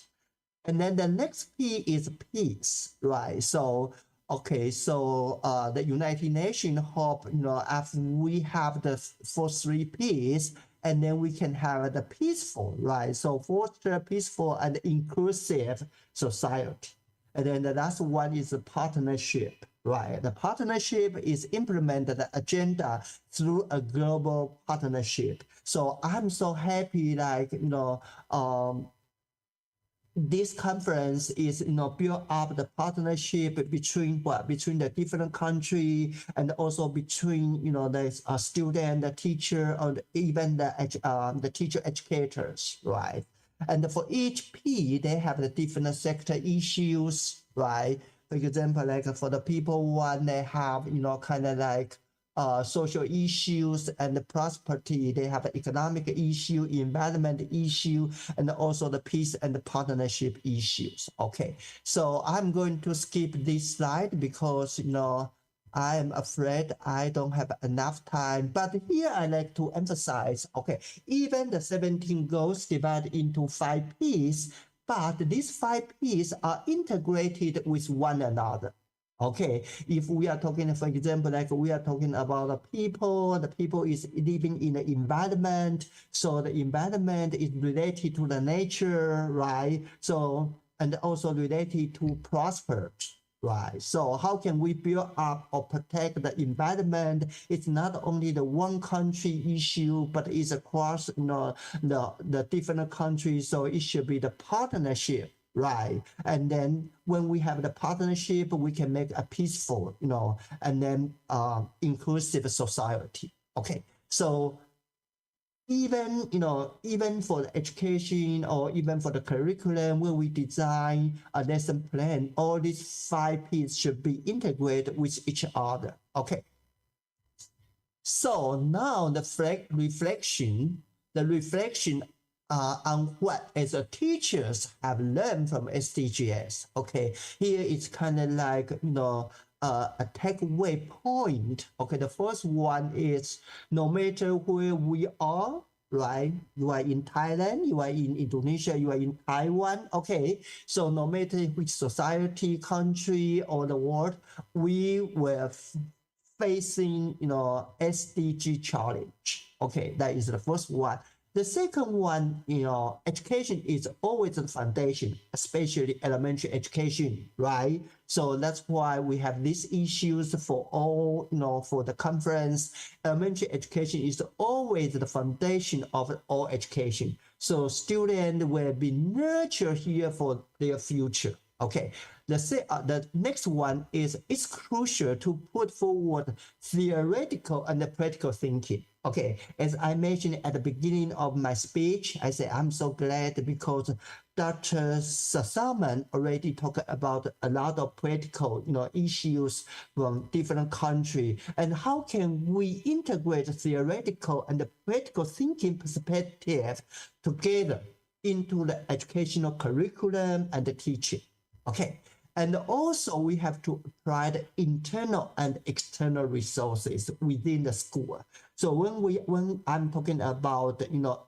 And then the next P is peace, right? So, okay, so the United Nations hope, after we have the first three P's, and then we can have the peaceful, right? So foster peaceful and inclusive society. And then the last one is the partnership, right? The partnership is implement the agenda through a global partnership. So I'm so happy, like, this conference is build up the partnership between the different country and also between the student, the teacher, or even the teacher educators, right? And for each P, they have the different sector issues, right? For example, like for the people one, they have kind of like social issues and the prosperity. They have economic issue, environment issue, and also the peace and the partnership issues. Okay, so I'm going to skip this slide because I am afraid I don't have enough time. But here I like to emphasize, okay, even the 17 goals divided into 5 P's, but these 5 P's are integrated with one another. Okay, if we are talking, for example, like we are talking about the people is living in the environment, so the environment is related to the nature, right? So, and also related to prosperity, right? So how can we build up or protect the environment? It's not only the one country issue, but it's across the different countries, so it should be the partnership. Right. And then when we have the partnership, we can make a peaceful, and then inclusive society. Okay. So even, even for the education or even for the curriculum, when we design a lesson plan, all these 5 P's should be integrated with each other. Okay. So now the reflection on what as a teachers have learned from SDGs. Okay, here it's kind of like a takeaway point. Okay, the first one is no matter where we are, right? You are in Thailand, you are in Indonesia, you are in Taiwan. Okay, so no matter which society, country, or the world, we were facing SDG challenge. Okay, that is the first one. The second one, education is always the foundation, especially elementary education, right? So that's why we have these issues for all, for the conference. Elementary education is always the foundation of all education. So students will be nurtured here for their future. Okay, the next one is it's crucial to put forward theoretical and practical thinking. Okay, as I mentioned at the beginning of my speech, I say I'm so glad because Dr. Sasamand already talked about a lot of practical, issues from different countries, and how can we integrate theoretical and practical thinking perspective together into the educational curriculum and the teaching. Okay, and also we have to apply the internal and external resources within the school. So when I'm talking about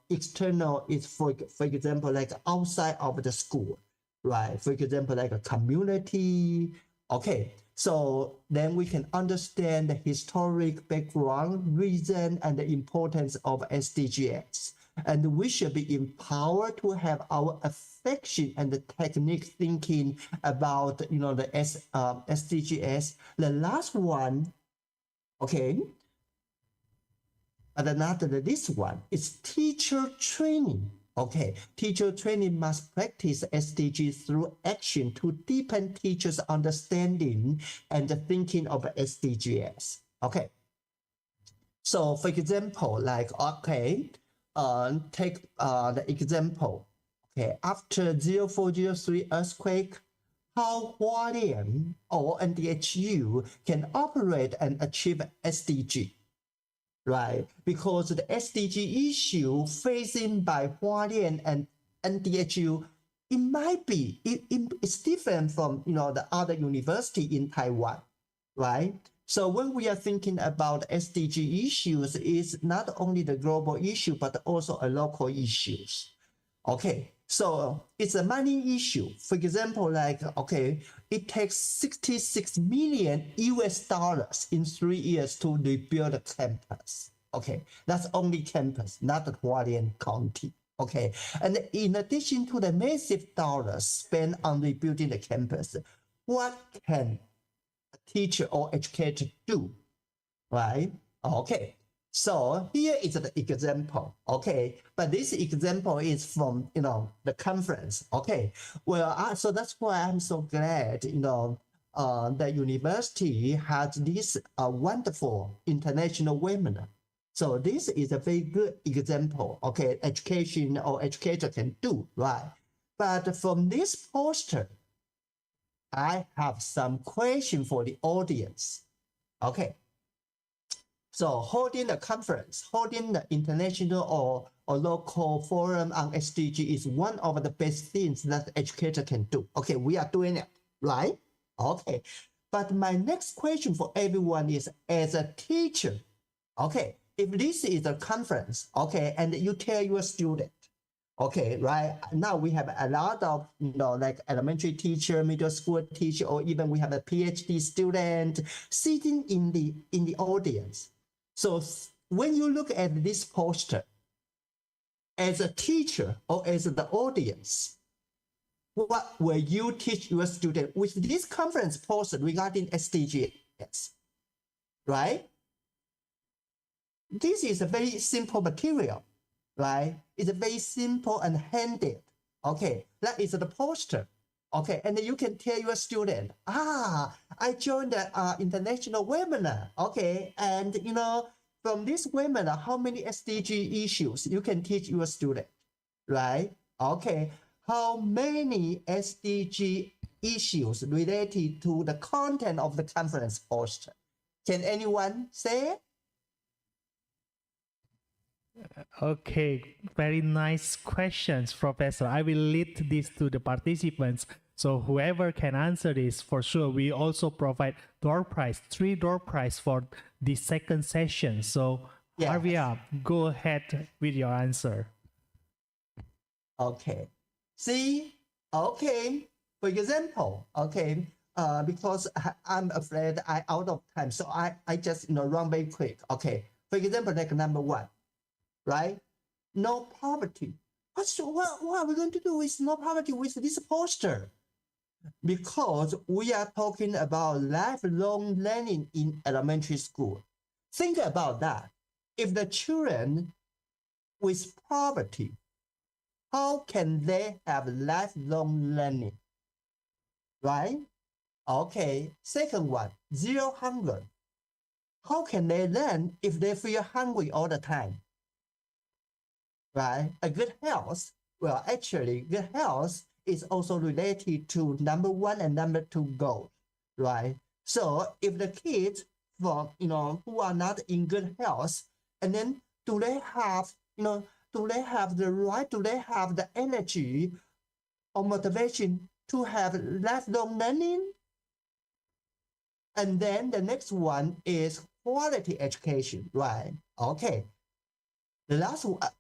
external is for example like outside of the school, right? For example like a community. Okay, so then we can understand the historic background, reason, and the importance of SDGs. And we should be empowered to have our affection and the technique thinking about, the SDGs. The last one, okay, but another, this one is teacher training. Okay, teacher training must practice SDGs through action to deepen teachers' understanding and the thinking of SDGs. Okay, so for example, like, okay, take the example, okay, after 0403 earthquake, how Hualien or NDHU can operate and achieve SDG. Right, because the SDG issue facing by Hualien and NDHU, it might be, it's different from, the other university in Taiwan, right? So when we are thinking about SDG issues, it's not only the global issue, but also a local issues. Okay, so it's a money issue. For example, like, okay, it takes $66 million in 3 years to rebuild a campus. Okay, that's only campus, not the Hualien County. Okay, and in addition to the massive dollars spent on rebuilding the campus, what can a teacher or educator do? Right? Okay. So here is the example, okay? But this example is from, the conference, okay? Well, so that's why I'm so glad, the university has this wonderful international webinar. So this is a very good example, okay? Education or educator can do, right? But from this poster, I have some question for the audience, okay? So holding a conference, holding the international or local forum on SDG is one of the best things that educator can do. Okay, we are doing it, right? Okay, but my next question for everyone is, as a teacher, okay, if this is a conference, okay, and you tell your student, okay, right, now we have a lot of, like elementary teacher, middle school teacher, or even we have a PhD student sitting in the audience. So when you look at this poster, as a teacher or as the audience, what will you teach your student with this conference poster regarding SDGs, right? This is a very simple material, right? It's a very simple and handed, okay? That is the poster, okay? And you can tell your student, I joined the international webinar, okay? And, from this webinar, how many SDG issues you can teach your student, right? Okay, how many SDG issues related to the content of the conference poster? Can anyone say? Okay, very nice questions, Professor. I will lead this to the participants. So whoever can answer this, for sure, we also provide door prize, 3 door prize for the second session. So Yes. Arvia, go ahead with your answer. Okay, see, okay, for example, okay, because I'm afraid I out of time, so I just run very quick. Okay, for example, like number 1, right? No poverty. What are we going to do with no poverty with this poster? Because we are talking about lifelong learning in elementary school. Think about that. If the children with poverty, how can they have lifelong learning? Right? Okay. Second one, 0 hunger. How can they learn if they feel hungry all the time? Right? A good health, well, actually, good health is also related to number 1 and number 2 goals, right? So if the kids from, who are not in good health, and then do they have the right, do they have the energy or motivation to have lifelong learning? And then the next one is quality education, right? Okay. The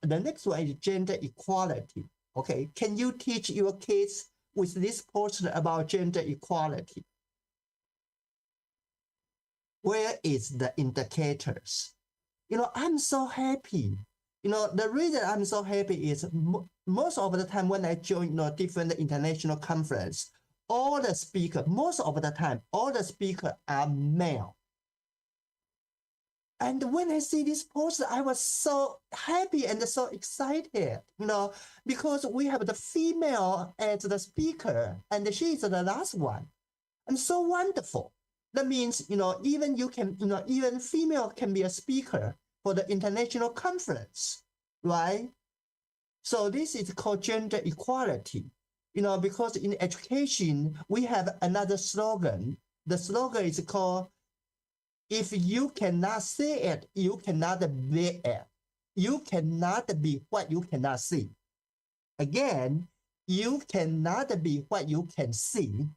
next one is gender equality. Okay, can you teach your kids with this poster about gender equality? Where is the indicators? I'm so happy. the reason I'm so happy is most of the time when I join different international conference, all the speakers, most of the time, all the speakers are male. And when I see this poster, I was so happy and so excited, because we have the female as the speaker, and she is the last one. And so wonderful. That means, even even female can be a speaker for the international conference, right? So this is called gender equality, because in education, we have another slogan. The slogan is called, if you cannot see it, you cannot be it. You cannot be what you cannot see. Again, you cannot be what you can see.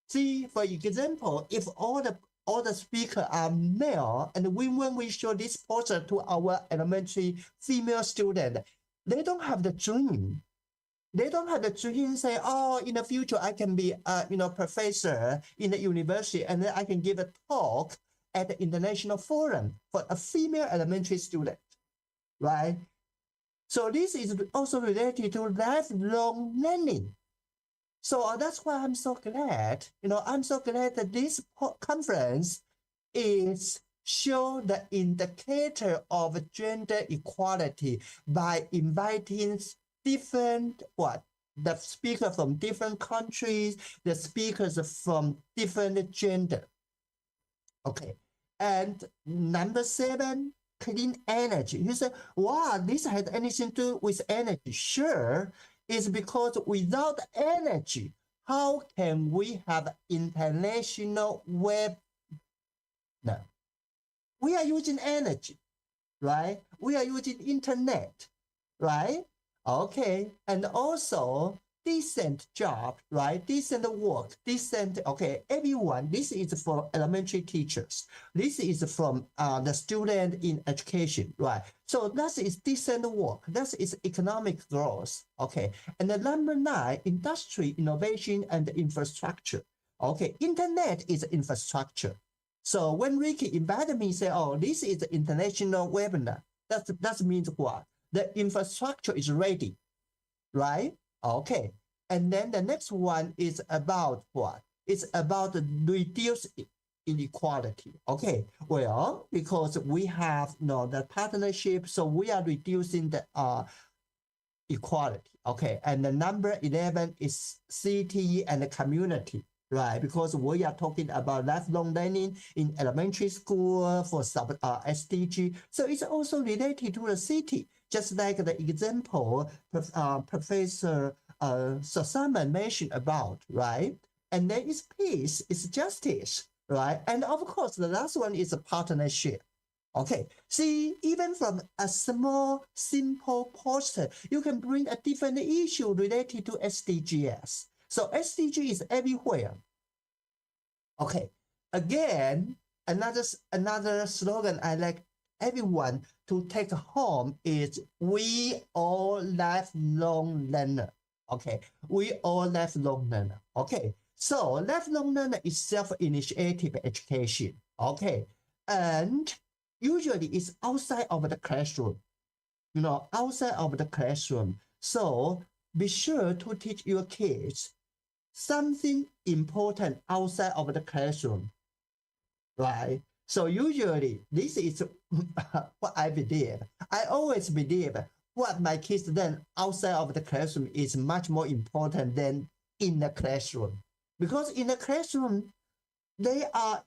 See, for example, if all the speakers are male, and when we show this poster to our elementary female student, they don't have the dream. They don't have the dream say, oh, in the future I can be professor in the university, and then I can give a talk at the international forum for a female elementary student, right? So this is also related to lifelong learning. So that's why I'm so glad, I'm so glad that this conference is show the indicator of gender equality by inviting different the speakers from different countries, the speakers from different gender. Okay, and number 7, clean energy. You say, wow, this had anything to do with energy? Sure, it's because without energy, how can we have international web? No, we are using energy, right? We are using internet, right? Okay, and also decent job, right? Decent work, decent, okay, everyone. This is for elementary teachers. This is from the student in education, right? So that is decent work. That is economic growth, okay? And the number 9, industry, innovation, and infrastructure. Okay, internet is infrastructure. So when Ricky invited me, say, oh, this is the international webinar, that means what? The infrastructure is ready, right? Okay, and then the next one is about what? It's about reduce inequality. Okay, well, because we have the partnership, so we are reducing the equality. Okay, and the number 11 is CTE and the community, right? Because we are talking about lifelong learning in elementary school for SDG, so it's also related to the city. Just like the example Professor Simon mentioned about, right? And then it's peace, it's justice, right? And of course, the last one is a partnership. Okay, see, even from a small, simple poster, you can bring a different issue related to SDGs. So SDG is everywhere. Okay, again, another slogan I like everyone to take home is we all lifelong learner. Okay, we all lifelong learner. Okay, so lifelong learner is self-initiative education. Okay, and usually it's outside of the classroom, outside of the classroom. So be sure to teach your kids something important outside of the classroom, right? So usually this is what I believe. I always believe what my kids learn outside of the classroom is much more important than in the classroom. Because in the classroom, they are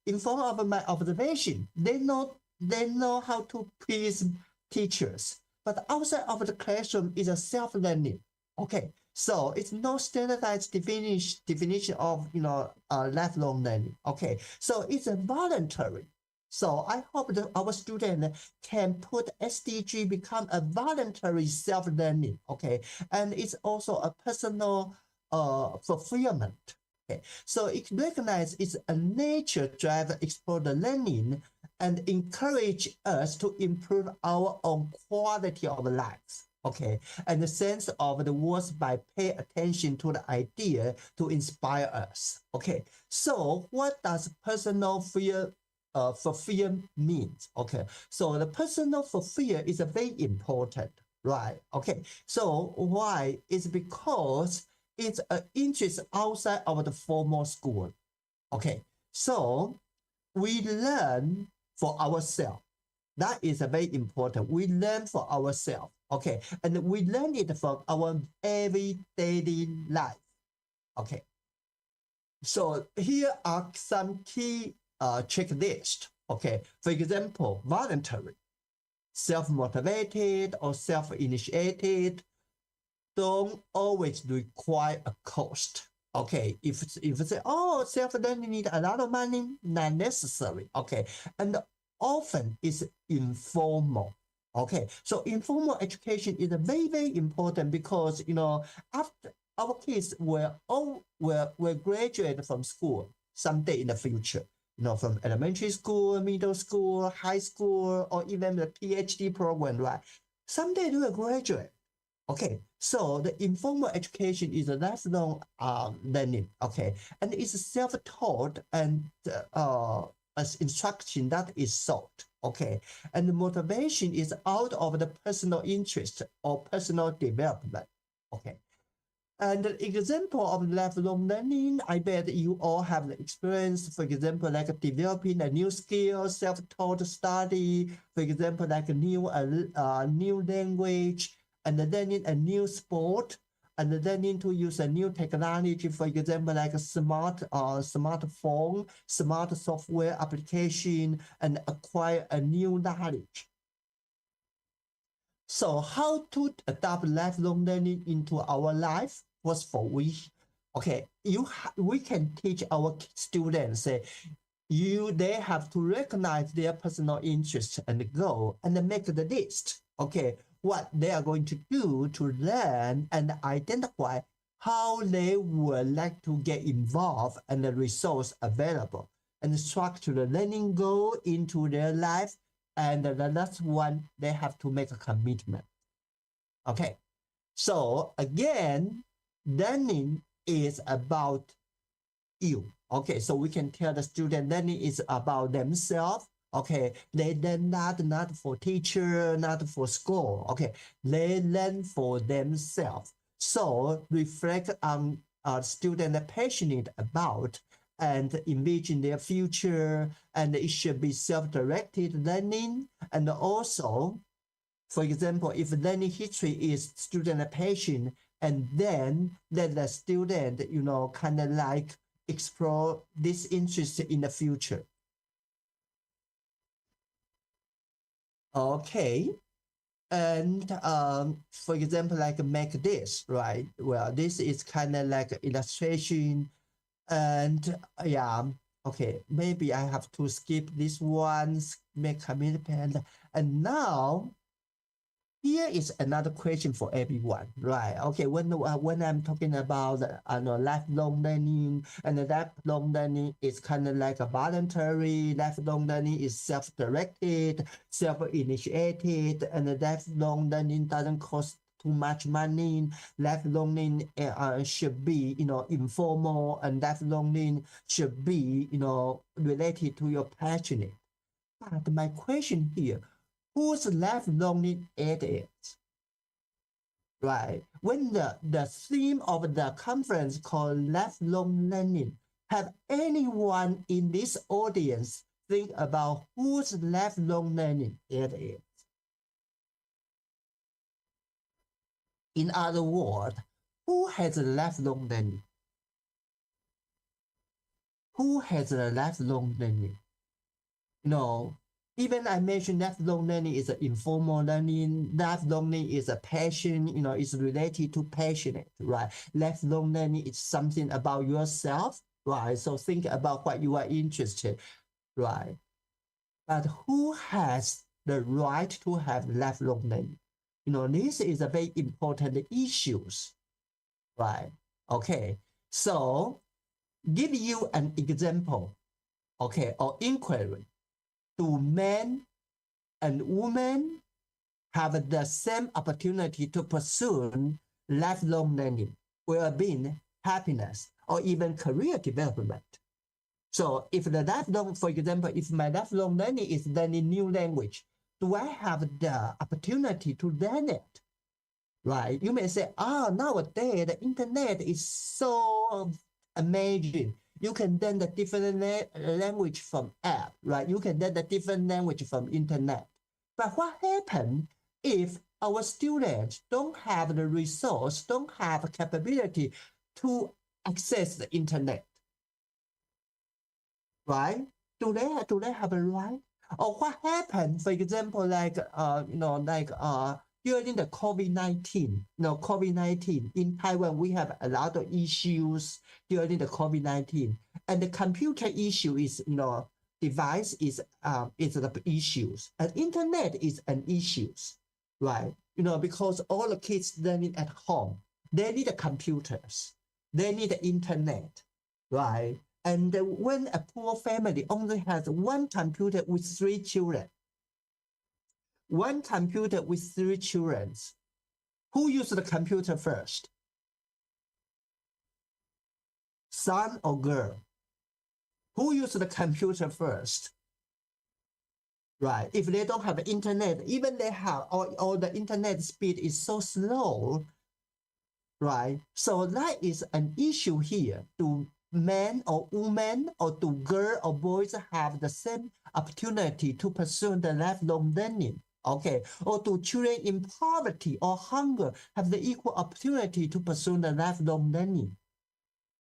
informed of my observation. They know how to please teachers. But outside of the classroom is a self-learning. Okay, so it's no standardized definition of lifelong learning. Okay, so it's a voluntary. So I hope that our students can put SDG become a voluntary self-learning. Okay, and it's also a personal fulfillment. Okay, so it recognizes it's a nature drive explore the learning and encourage us to improve our own quality of life. Okay, and the sense of the words by pay attention to the idea to inspire us. Okay, so what does personal fulfill means. Okay, so the personal fulfill is very important, right? Okay, so why? It's because it's an interest outside of the formal school. Okay, so we learn for ourselves. That is very important. We learn for ourselves. Okay, and we learn it from our everyday life. Okay, so here are some key checklist. Okay, for example, voluntary, self-motivated or self-initiated don't always require a cost. Okay, if you say, oh, self-learning need a lot of money, not necessary. Okay, and often is informal. Okay, so informal education is very, very important because, you know, after our kids will graduate from school someday in the future, you know, from elementary school, middle school, high school, or even the PhD program, right? Someday they will graduate. Okay, so the informal education is a lifelong learning. Okay, and it's self-taught and as instruction that is sought. Okay, and the motivation is out of the personal interest or personal development. Okay, and the example of lifelong learning, I bet you all have the experience. For example, like developing a new skill, self-taught study. For example, like a new language, and learning a new sport, and learning to use a new technology, for example, like a smartphone, smart software application, and acquire a new knowledge. So how to adopt lifelong learning into our life? First of all, we can teach our students, they have to recognize their personal interests and goal and make the list. Okay, what they are going to do to learn and identify how they would like to get involved and the resource available and structure the learning goal into their life. And the last one, they have to make a commitment. Okay, so again, learning is about you. Okay, so we can tell the student learning is about themselves. Okay, they learn not for teacher, not for school. Okay, they learn for themselves. So reflect on student passionate about and envision their future, and it should be self-directed learning. And also, for example, if learning history is student passion, and then let the student, you know, kind of like explore this interest in the future. Okay, and for example, like make this, right? Well, this is kind of like illustration, and yeah, okay, maybe I have to skip this one, make commitment, and now here is another question for everyone, right? Okay, when I'm talking about lifelong learning, and lifelong learning is kind of like a voluntary, lifelong learning is self-directed, self-initiated, and lifelong learning doesn't cost too much money. Lifelong learning should be, you know, informal, and lifelong learning should be, you know, related to your passion. But my question here, whose lifelong learning it is? Right. When the theme of the conference called lifelong learning, have anyone in this audience think about whose lifelong learning it is? In other words, who has a lifelong learning? Who has a lifelong learning? You know, even I mentioned lifelong learning is an informal learning. Lifelong learning is a passion, you know, it's related to passionate, right? Lifelong learning is something about yourself, right? So think about what you are interested, right? But who has the right to have lifelong learning? You know, this is a very important issues, right? Okay, so give you an example, okay, or inquiry. Do men and women have the same opportunity to pursue lifelong learning, well-being, happiness, or even career development? So if the lifelong, for example, if my lifelong learning is learning new language, do I have the opportunity to learn it? Right? You may say, nowadays the internet is so amazing. You can learn the different language from app, right? You can learn the different language from internet. But what happens if our students don't have the resource, don't have capability to access the internet? Right? Do they have a right? Or what happened, for example, during the COVID-19, COVID-19 in Taiwan, we have a lot of issues during the COVID-19, and the computer issue is, device is the issues, and internet is an issues, right? Because all the kids learning at home, they need the computers, they need the internet, right? And when a poor family only has one computer with 3 children, who uses the computer first? Son or girl? Who uses the computer first? Right? If they don't have internet, even they have, or the internet speed is so slow, right? So that is an issue here. Do men or women, or do girls or boys have the same opportunity to pursue the lifelong learning? Okay, or do children in poverty or hunger have the equal opportunity to pursue the lifelong learning?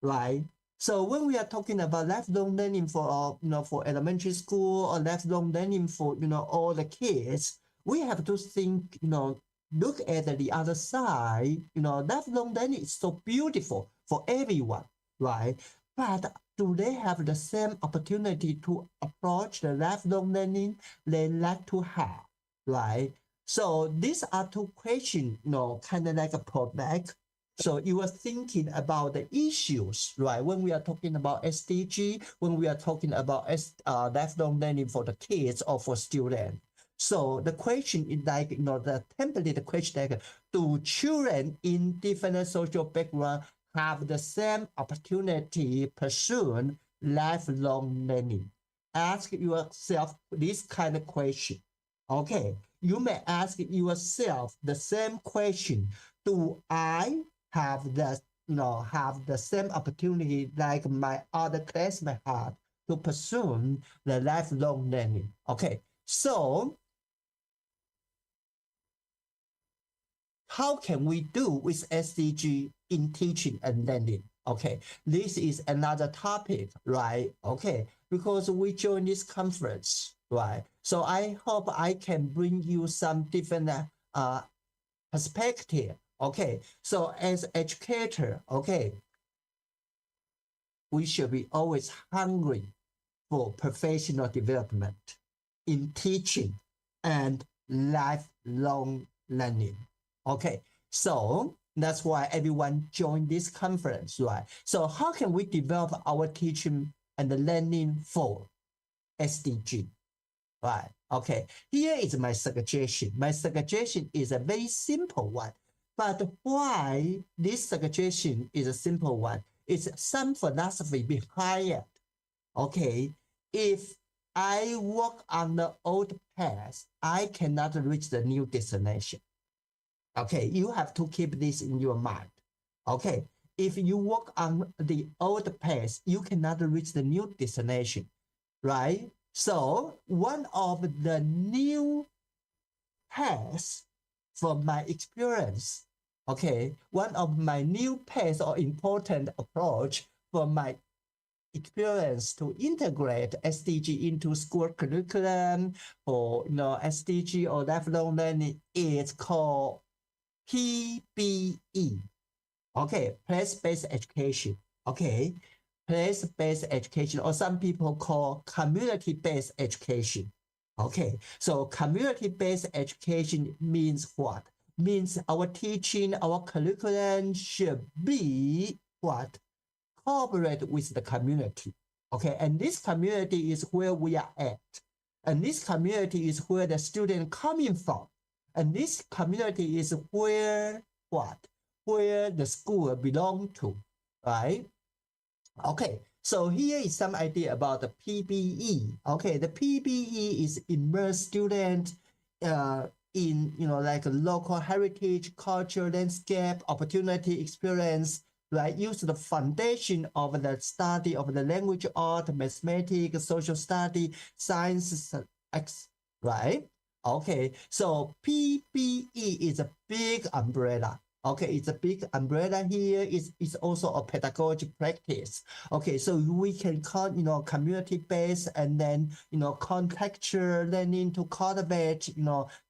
Right? So when we are talking about lifelong learning for for elementary school, or lifelong learning for all the kids, we have to think, look at the other side. Lifelong learning is so beautiful for everyone, right? But do they have the same opportunity to approach the lifelong learning they like to have, right? So these are 2 questions, kind of like a product. So you are thinking about the issues, right? When we are talking about SDG, when we are talking about lifelong learning for the kids or for students. So the question is like, the template question, like, do children in different social background have the same opportunity pursue lifelong learning? Ask yourself this kind of question. Okay, you may ask yourself the same question. Do I have the same opportunity like my other classmates have to pursue the lifelong learning? Okay, so how can we do with SDG in teaching and learning? Okay, this is another topic, right? Okay, because we join this conference, right? So I hope I can bring you some different perspective. Okay, so as educator, okay, we should be always hungry for professional development in teaching and lifelong learning. Okay, so that's why everyone joined this conference, right? So how can we develop our teaching and the learning for SDG, right? Okay, here is my suggestion. My suggestion is a very simple one. But why this suggestion is a simple one? It's some philosophy behind it. Okay, if I walk on the old path, I cannot reach the new destination. Okay, you have to keep this in your mind. Okay, if you walk on the old path, you cannot reach the new destination, right? So one of the new paths from my experience, okay, one of my new paths or important approach from my experience to integrate SDG into school curriculum for SDG or lifelong learning is called PBE. Okay, place-based education. Okay, place-based education, or some people call community-based education. Okay, so community-based education means what? Means our teaching, our curriculum should be what? Cooperate with the community. Okay, and this community is where we are at. And this community is where the student coming from. And this community is where what? Where the school belong to, right? Okay, So here is some idea about the PBE. Okay, the PBE is immerse student in like a local heritage, culture, landscape, opportunity, experience, right? Use the foundation of the study of the language, art, mathematics, social study, science, right? Okay, so PBE is a big umbrella. Okay, it's a big umbrella here. It's also a pedagogy practice. Okay, so we can call community-based and then contextual learning to cultivate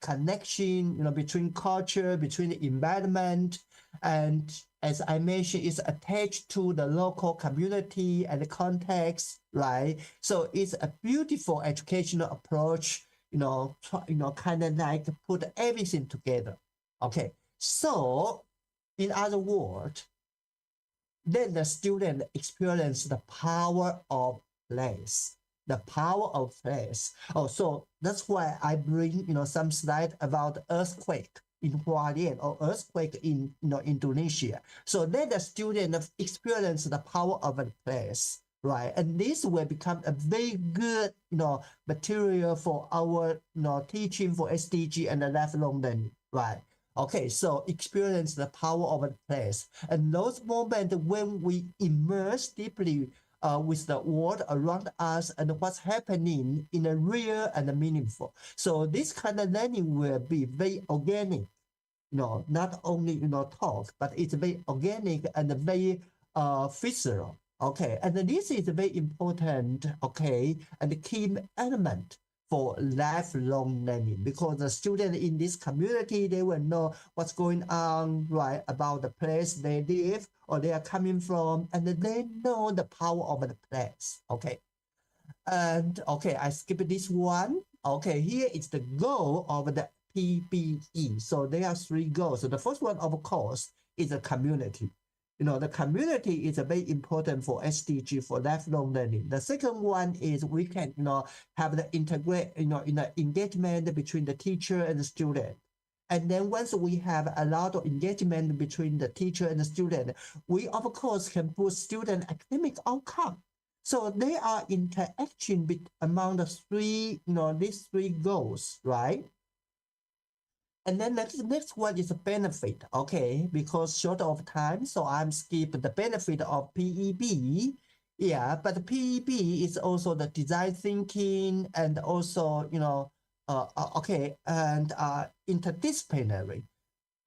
connection between culture, between the environment, and as I mentioned, it's attached to the local community and the context, right? So it's a beautiful educational approach. Kind of like put everything together. Okay, so in other words, then the student experience the power of place. The power of place. Oh, so that's why I bring some slide about earthquake in Hualien or earthquake in Indonesia. So let the student experience the power of a place. Right, and this will become a very good, material for our, teaching for SDG and the lifelong learning. Right. Okay, so experience the power of a place, and those moments when we immerse deeply with the world around us and what's happening in a real and meaningful. So this kind of learning will be very organic. Not only talk, but it's very organic and very visceral. Okay, and this is very important, okay, and the key element for lifelong learning, because the students in this community, they will know what's going on, right, about the place they live or they are coming from, and they know the power of the place. Okay, and okay, I skipped this one. Okay, here is the goal of the PBE. So there are 3 goals. So the first one, of course, is a community. The community is very important for SDG, for lifelong learning. The second one is we can, have the integrate, engagement between the teacher and the student. And then once we have a lot of engagement between the teacher and the student, we of course can boost student academic outcome. So they are interaction among the 3, these 3 goals, right? And then the next one is a benefit, okay, because short of time, so I'm skipping the benefit of PEB. Yeah, but PEB is also the design thinking and also, okay, and interdisciplinary.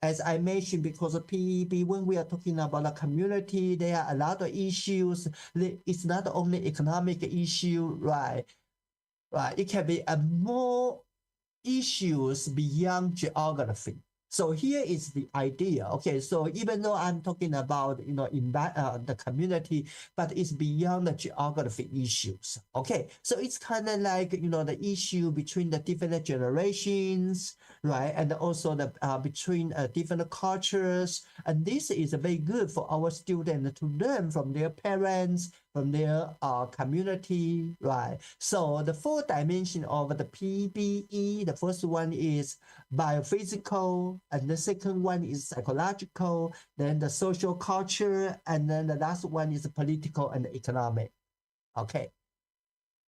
As I mentioned, because of PEB, when we are talking about a community, there are a lot of issues. It's not only economic issue, right? Right, it can be a more issues beyond geography. So here is the idea. Okay, so even though I'm talking about the community, but it's beyond the geography issues. Okay, so it's kind of like the issue between the different generations, right, and also the between different cultures. And this is very good for our students to learn from their parents, from their community, right? So the 4 dimensions of the PBE, the first one is biophysical, and the second one is psychological, then the social culture, and then the last one is political and economic. Okay.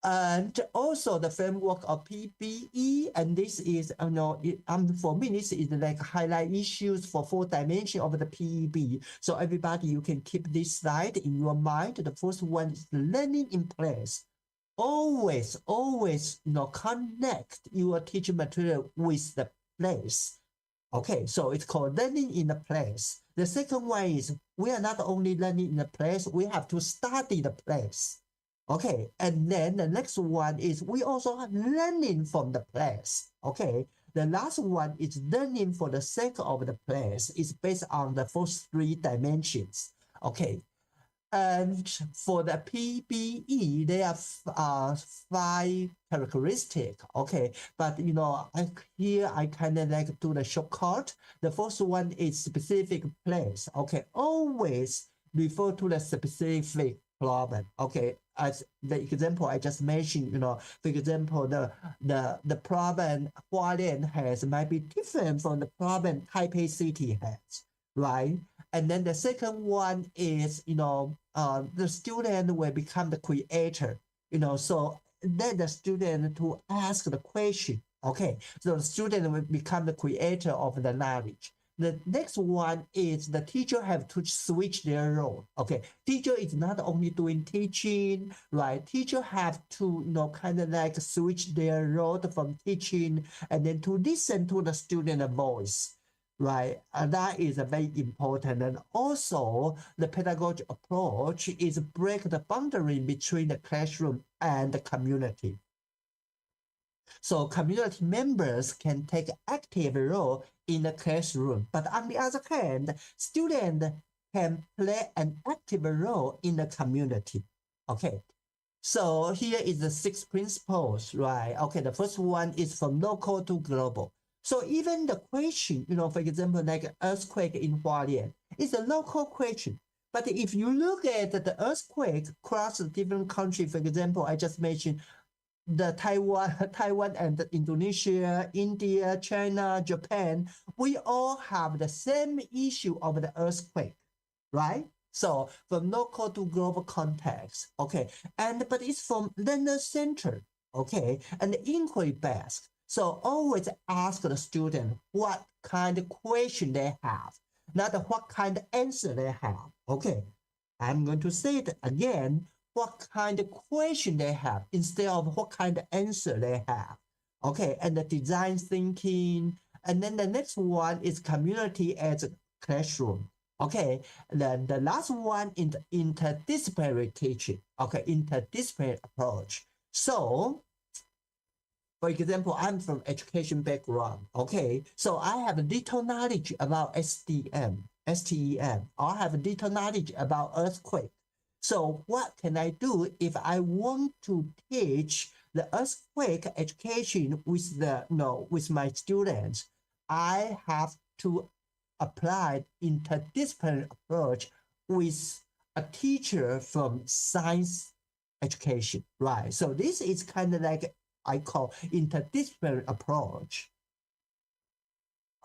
And also the framework of PBE, and this is, for me, this is like highlight issues for 4 dimensions of the PEB. So everybody, you can keep this slide in your mind. The first one is learning in place. Always, connect your teaching material with the place. Okay, so it's called learning in a place. The second one is we are not only learning in a place, we have to study the place. Okay, and then the next one is we also are learning from the place. Okay, the last one is learning for the sake of the place. It's based on the first 3 dimensions. Okay, and for the PBE, there are 5 characteristics. Okay, but here I kind of like do the shortcut. The first one is specific place. Okay, always refer to the specific problem. Okay, as the example I just mentioned, for example, the problem Hualien has might be different from the problem Taipei City has, right? And then the second one is, the student will become the creator, so let the student to ask the question. Okay, so the student will become the creator of the knowledge. The next one is the teacher have to switch their role. Okay, teacher is not only doing teaching, right? Teacher have to, kind of like switch their role from teaching and then to listen to the student voice, right? And that is very important. And also the pedagogy approach is break the boundary between the classroom and the community. So community members can take active role in the classroom, but on the other hand, students can play an active role in the community. Okay, so here is the 6 principles, right? Okay, the first one is from local to global. So even the question, for example, like earthquake in Hualien, is a local question. But if you look at the earthquake across different countries, for example, I just mentioned the Taiwan and Indonesia, India, China, Japan, we all have the same issue of the earthquake, right? So from local to global context, okay, but it's from learner center, okay, and inquiry based. So always ask the student what kind of question they have, not what kind of answer they have. Okay, I'm going to say it again. What kind of question they have instead of what kind of answer they have. Okay, and the design thinking. And then the next one is community as a classroom. Okay, then the last one is interdisciplinary teaching. Okay, interdisciplinary approach. So, for example, I'm from education background. Okay, so I have little knowledge about STEM. I have little knowledge about earthquake. So what can I do if I want to teach the earthquake education with with my students? I have to apply interdisciplinary approach with a teacher from science education, right? So this is kind of like I call interdisciplinary approach.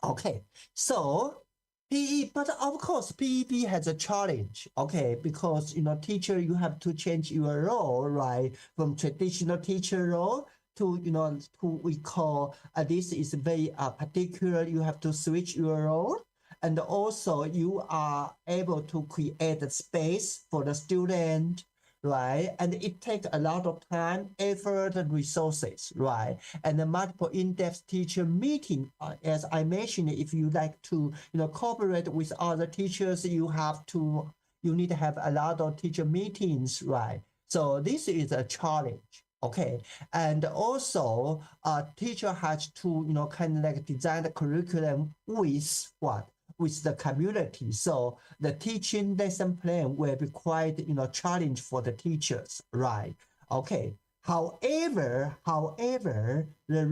Okay, so PE, but of course, PEP has a challenge, okay, because, teacher, you have to change your role, right, from traditional teacher role to, to we call, this is very particular, you have to switch your role, and also you are able to create a space for the student, right? And it takes a lot of time, effort, and resources, right? And the multiple in-depth teacher meeting, as I mentioned, if you like to, cooperate with other teachers, you need to have a lot of teacher meetings, right? So this is a challenge, okay? And also, a teacher has to, kind of like design the curriculum with what? With the community. So the teaching lesson plan will be quite, challenge for the teachers, right? Okay. However, the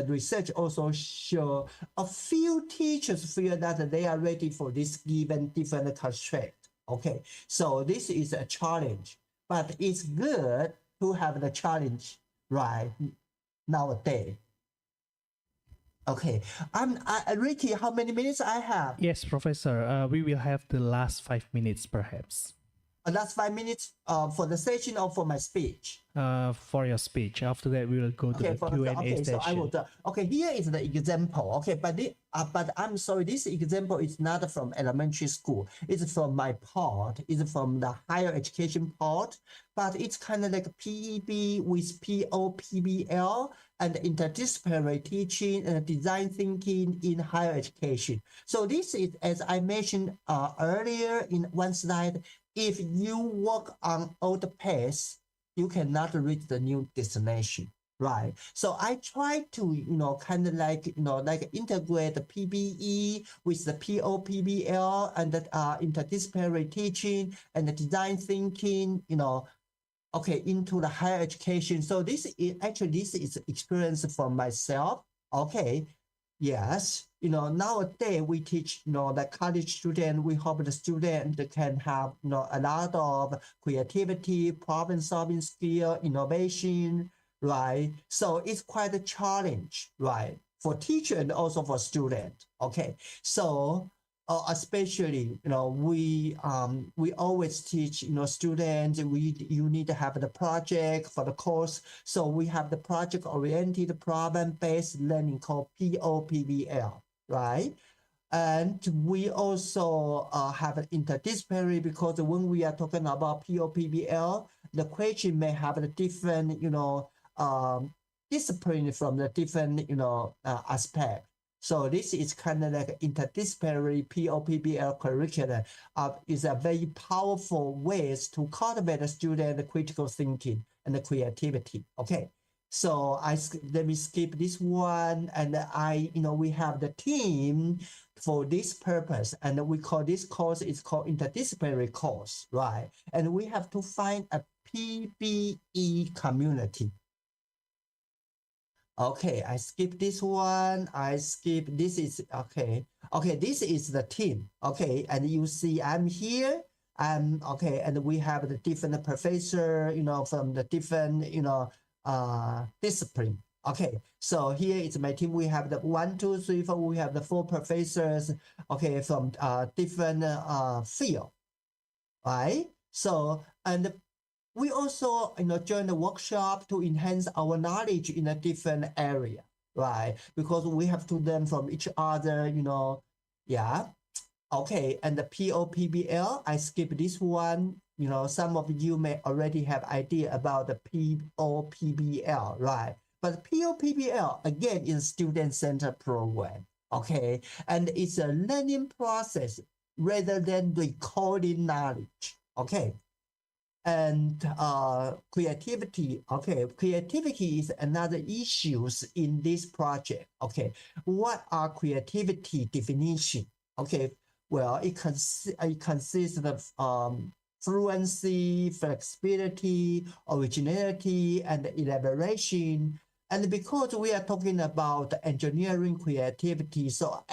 research also show a few teachers feel that they are ready for this given different constraint. Okay. So this is a challenge, but it's good to have the challenge, right? Nowadays. Okay, Ricky, how many minutes I have? Yes, Professor. We will have the last 5 minutes, perhaps. Last 5 minutes for the session or for my speech? For your speech. After that, we will go to the Q&A session. So I will. Okay, here is the example. Okay, but I'm sorry, this example is not from elementary school. It's from my part. It's from the higher education part. But it's kind of like PEB with POPBL and interdisciplinary teaching and design thinking in higher education. So this is, as I mentioned earlier in one slide, if you walk on old path, you cannot reach the new destination, right? So I try to, kind of like, like integrate the PBE with the POPBL and the interdisciplinary teaching and the design thinking, okay, into the higher education. So this is experience from myself. Okay, yes, nowadays we teach, the college student, we hope the student can have, a lot of creativity, problem solving skill, innovation, right? So it's quite a challenge, right? For teacher and also for student. Okay, so especially, we always teach, students, you need to have the project for the course. So we have the project-oriented problem-based learning called POPBL, right? And we also have an interdisciplinary, because when we are talking about POPBL, the question may have a different, discipline from the different, aspect. So this is kind of like interdisciplinary POPBL curriculum. Is a very powerful ways to cultivate the student critical thinking and the creativity. Okay. So let me skip this one, and we have the team for this purpose, and we call this course is called interdisciplinary course, right? And we have to find a PBE community. Okay, I skip this one. This is okay. Okay, this is the team. Okay, and you see I'm here. Okay, and we have the different professor, from the different, discipline. Okay, so here is my team. We have the 1, 2, 3, 4. We have the 4 professors. Okay, from different field, right? So and we also join the workshop to enhance our knowledge in a different area, right? Because we have to learn from each other. Yeah. Okay, and the POPBL, I skip this one. Some of you may already have idea about the POPBL, right? But POPBL, again, is student-centered program, okay? And it's a learning process rather than recording knowledge, okay? And creativity, okay? Creativity is another issue in this project, okay? What are creativity definition? Okay, well, it consists of fluency, flexibility, originality, and elaboration. And because we are talking about engineering creativity, so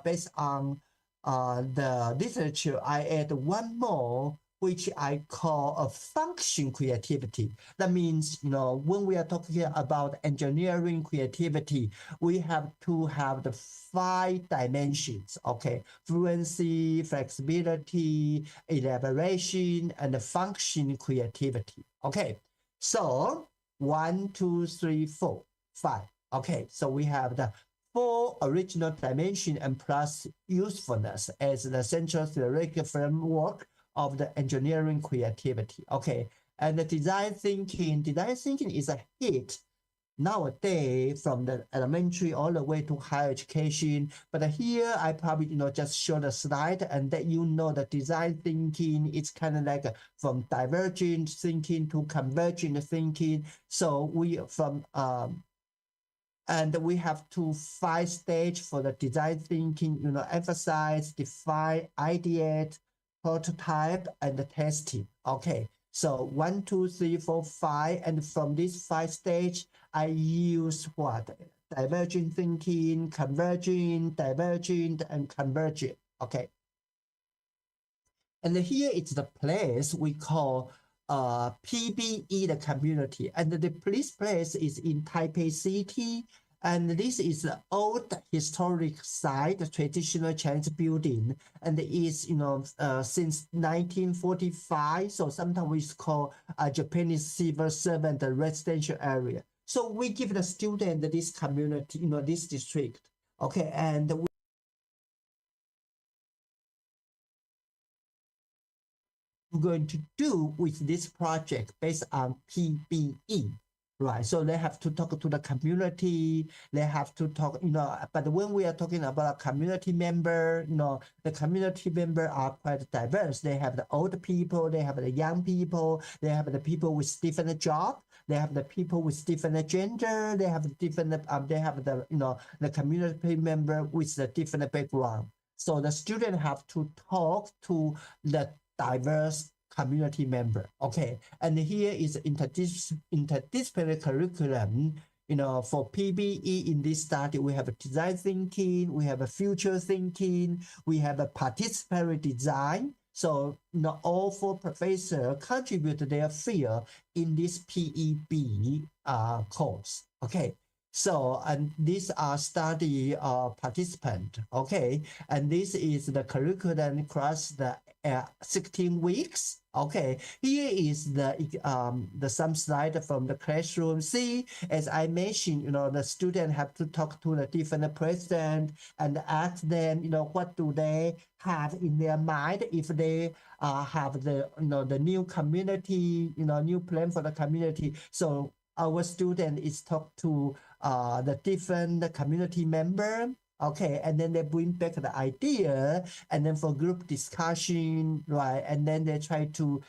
based on the literature, I add one more, which I call a function creativity. That means, when we are talking about engineering creativity, we have to have the 5 dimensions, okay? Fluency, flexibility, elaboration, and the function creativity, okay? So 1, 2, 3, 4, 5. Okay, so we have the 4 original dimension and plus usefulness as the central theoretical framework of the engineering creativity. Okay, and the design thinking is a hit nowadays from the elementary all the way to higher education. But here I probably just show the slide and that the design thinking is kind of like from divergent thinking to convergent thinking. So we and we have to 5 stage for the design thinking, emphasize, define, ideate, prototype, and the testing. Okay, so 1, 2, 3, 4, 5, and from this 5 stage, I use what? Divergent thinking, convergent, divergent, and convergent. Okay. And here is the place we call PBE, the community. And this place is in Taipei City. And this is the old historic site, the traditional Chinese building. And it is, since 1945. So sometimes we call a Japanese civil servant residential area. So we give the student this community, this district. Okay, and we're going to do with this project based on PBE. Right, so they have to talk to the community, they have to talk, but when we are talking about a community member, the community member are quite diverse. They have the old people, they have the young people, they have the people with different job, they have the people with different gender, they have different, they have the, the community member with a different background. So the student have to talk to the diverse community member. Okay, and here is interdisciplinary curriculum. For PBE in this study, we have a design thinking, we have a future thinking, we have a participatory design. So all 4 professors contribute their field in this PEB course. Okay, So, and these are study participant, okay? And this is the curriculum across the 16 weeks, okay? Here is the some slide from the classroom. See, as I mentioned, the student have to talk to the different president and ask them, what do they have in their mind if they have the new community, new plan for the community. So our student is talk to the different community member, okay, and then they bring back the idea, and then for group discussion, right, and then they try to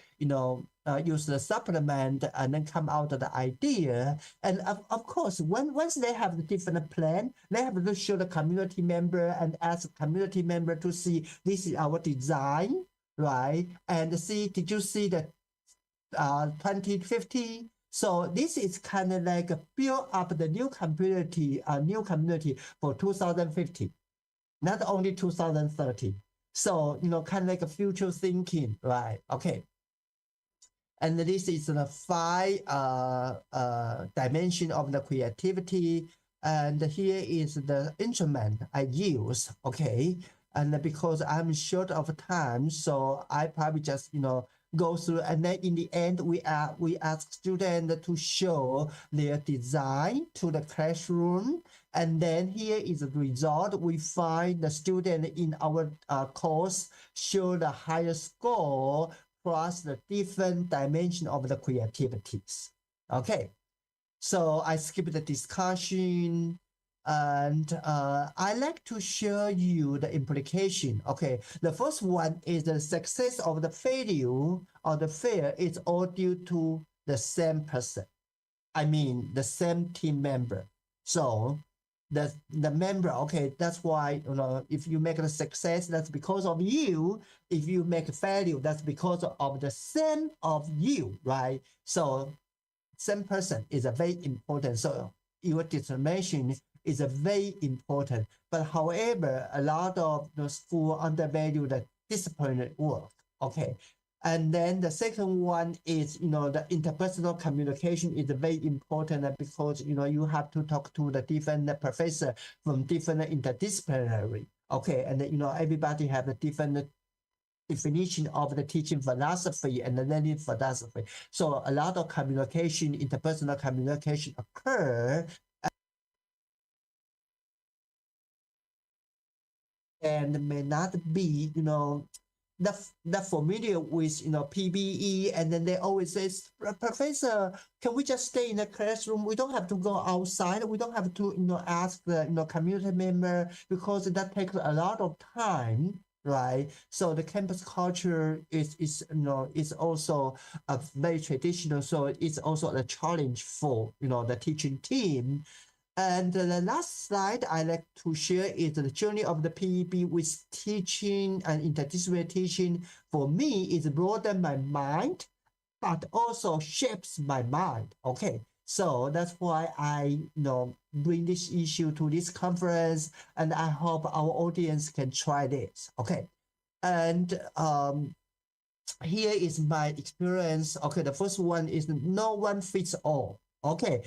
use the supplement and then come out of the idea. And of course, once they have the different plan, they have to show the community member and ask the community member to see this is our design, right, and see, did you see the 2050? So this is kind of like build up the new community for 2050, not only 2030. So, kind of like a future thinking, right? Okay. And this is the 5 dimension of the creativity. And here is the instrument I use, okay? And because I'm short of time, so I probably just, go through, and then in the end we ask students to show their design to the classroom, and then here is the result. We find the student in our course show the highest score across the different dimension of the creativities. Okay, so I skip the discussion. And I like to show you the implication. Okay, the first one is the success of the failure or the fail is all due to the same person. I mean, the same team member. So the member, okay, that's why, if you make a success, that's because of you. If you make a failure, that's because of the same of you, right? So same person is a very important. So your determination is a very important. But however, a lot of the school undervalue the disciplinary work. Okay. And then the second one is, the interpersonal communication is very important because, you have to talk to the different professor from different interdisciplinary. Okay. And, everybody have a different definition of the teaching philosophy and the learning philosophy. So a lot of communication, interpersonal communication occur, and may not be, that familiar with, PBE, and then they always say, Professor, can we just stay in the classroom? We don't have to go outside. We don't have to, ask the, community member, because that takes a lot of time, right? So the campus culture is also very traditional. So it's also a challenge for, the teaching team. And the last slide I like to share is the journey of the PEB with teaching and interdisciplinary teaching. For me, it's broadened my mind, but also shapes my mind. Okay, so that's why I bring this issue to this conference, and I hope our audience can try this. Okay, and here is my experience. Okay, the first one is no one fits all. Okay.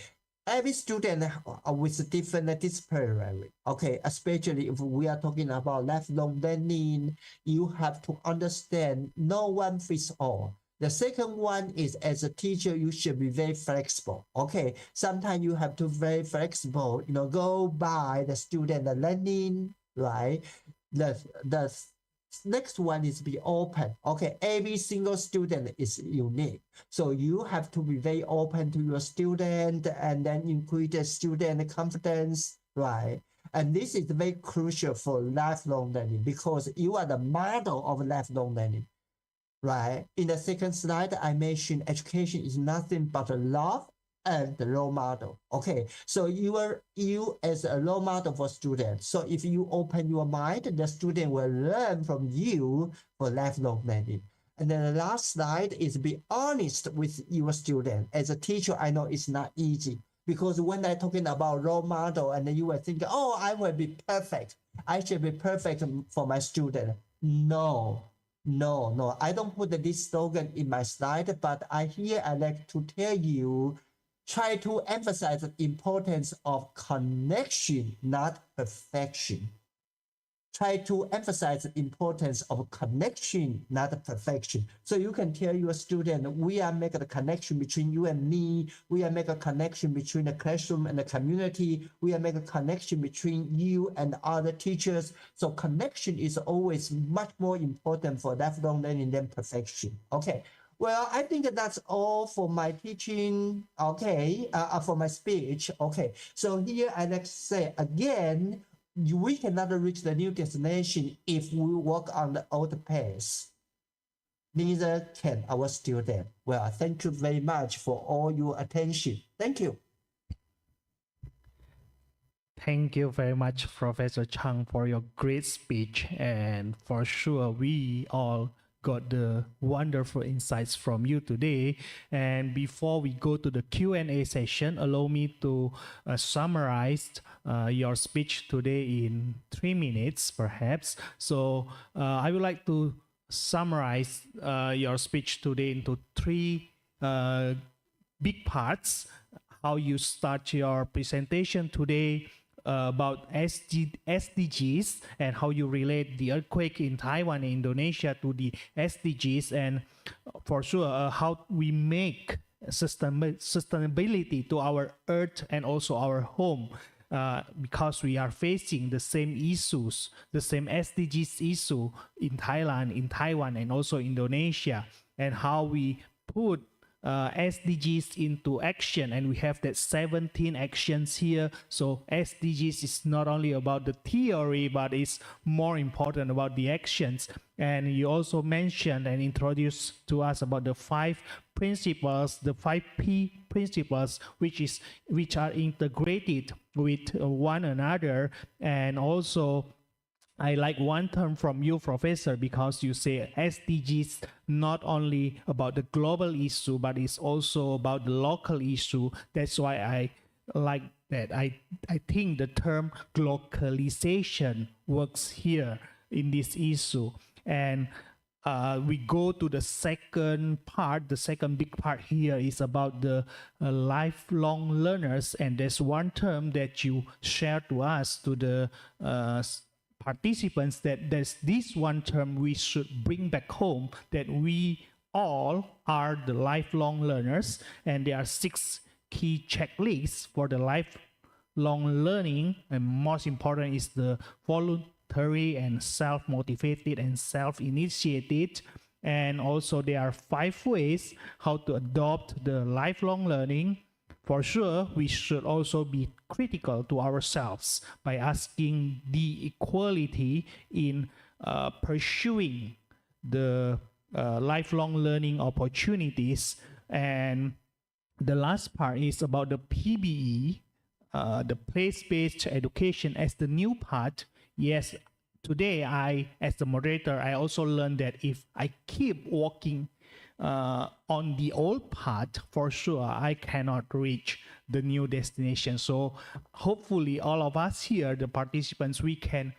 Every student with different disciplinary, okay, especially if we are talking about lifelong learning, you have to understand no one fits all. The second one is, as a teacher, you should be very flexible, okay? Sometimes you have to be very flexible, go by the student learning, right? The next one is be open. Okay, every single student is unique. So you have to be very open to your student and then increase the student confidence, right? And this is very crucial for lifelong learning because you are the model of lifelong learning, right? In the second slide, I mentioned education is nothing but love and the role model. Okay, so you as a role model for students. So if you open your mind, the student will learn from you for lifelong learning. And then the last slide is be honest with your student. As a teacher, I know it's not easy because when I'm talking about role model and then you will think, oh, I will be perfect. I should be perfect for my student. No, I don't put this slogan in my slide, but I like to tell you try to emphasize the importance of connection, not perfection. Try to emphasize the importance of connection, not perfection. So you can tell your student, we are making a connection between you and me. We are making a connection between the classroom and the community. We are making a connection between you and other teachers. So connection is always much more important for lifelong learning than perfection. Okay. Well, I think that's all for my teaching. Okay, for my speech. Okay. So here I like to say again, we cannot reach the new destination if we walk on the old path. Neither can our student. Well, thank you very much for all your attention. Thank you. Thank you very much, Professor Chang, for your great speech. And for sure, we all got the wonderful insights from you today. And before we go to the Q&A session, allow me to summarize your speech today in 3 minutes, perhaps. So I would like to summarize your speech today into 3 big parts. How you start your presentation today, about SDGs and how you relate the earthquake in Taiwan and Indonesia to the SDGs, and for sure how we make sustainability to our earth and also our home, because we are facing the same issues, the same SDGs issue in Thailand, in Taiwan, and also Indonesia, and how we put SDGs into action. And we have that 17 actions here. So SDGs is not only about the theory, but it's more important about the actions. And you also mentioned and introduced to us about the 5 principles, the 5 P principles, which are integrated with one another. And also I like one term from you, Professor, because you say SDGs not only about the global issue, but it's also about the local issue. That's why I like that. I think the term globalization works here in this issue. And we go to the second part. The second big part here is about the lifelong learners. And there's one term that you shared to us, to the participants, that there's this one term we should bring back home, that we all are the lifelong learners, and there are 6 key checklists for the lifelong learning, and most important is the voluntary and self-motivated and self-initiated. And also there are 5 ways how to adopt the lifelong learning. For sure, we should also be critical to ourselves by asking the equality in pursuing the lifelong learning opportunities. And the last part is about the PBE, the place-based education as the new path. Yes, today as the moderator, I also learned that if I keep walking on the old path, for sure I cannot reach the new destination. So hopefully all of us here, the participants, we can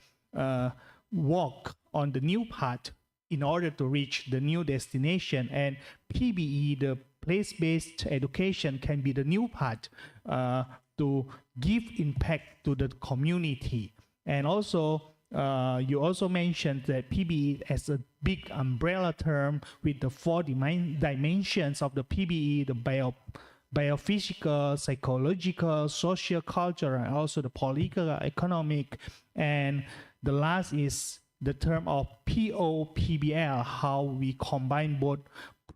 walk on the new path in order to reach the new destination. And PBE, the place-based education, can be the new path to give impact to the community. And also you also mentioned that PBE as a big umbrella term with the 4 dimensions of the PBE, the biophysical, psychological, social, cultural, and also the political, economic. And the last is the term of POPBL, how we combine both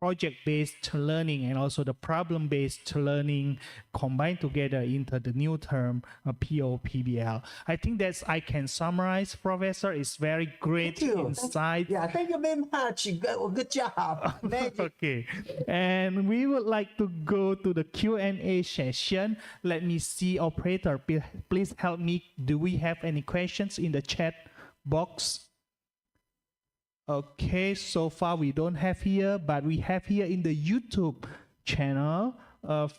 project-based learning and also the problem-based learning combined together into the new term POPBL. I think that's I can summarize, Professor. It's very great insight. Yeah, thank you very much. Good job. Okay, and we would like to go to the Q&A session. Let me see, operator, please help me. Do we have any questions in the chat box? Okay, so far we don't have here, but we have here in the YouTube channel.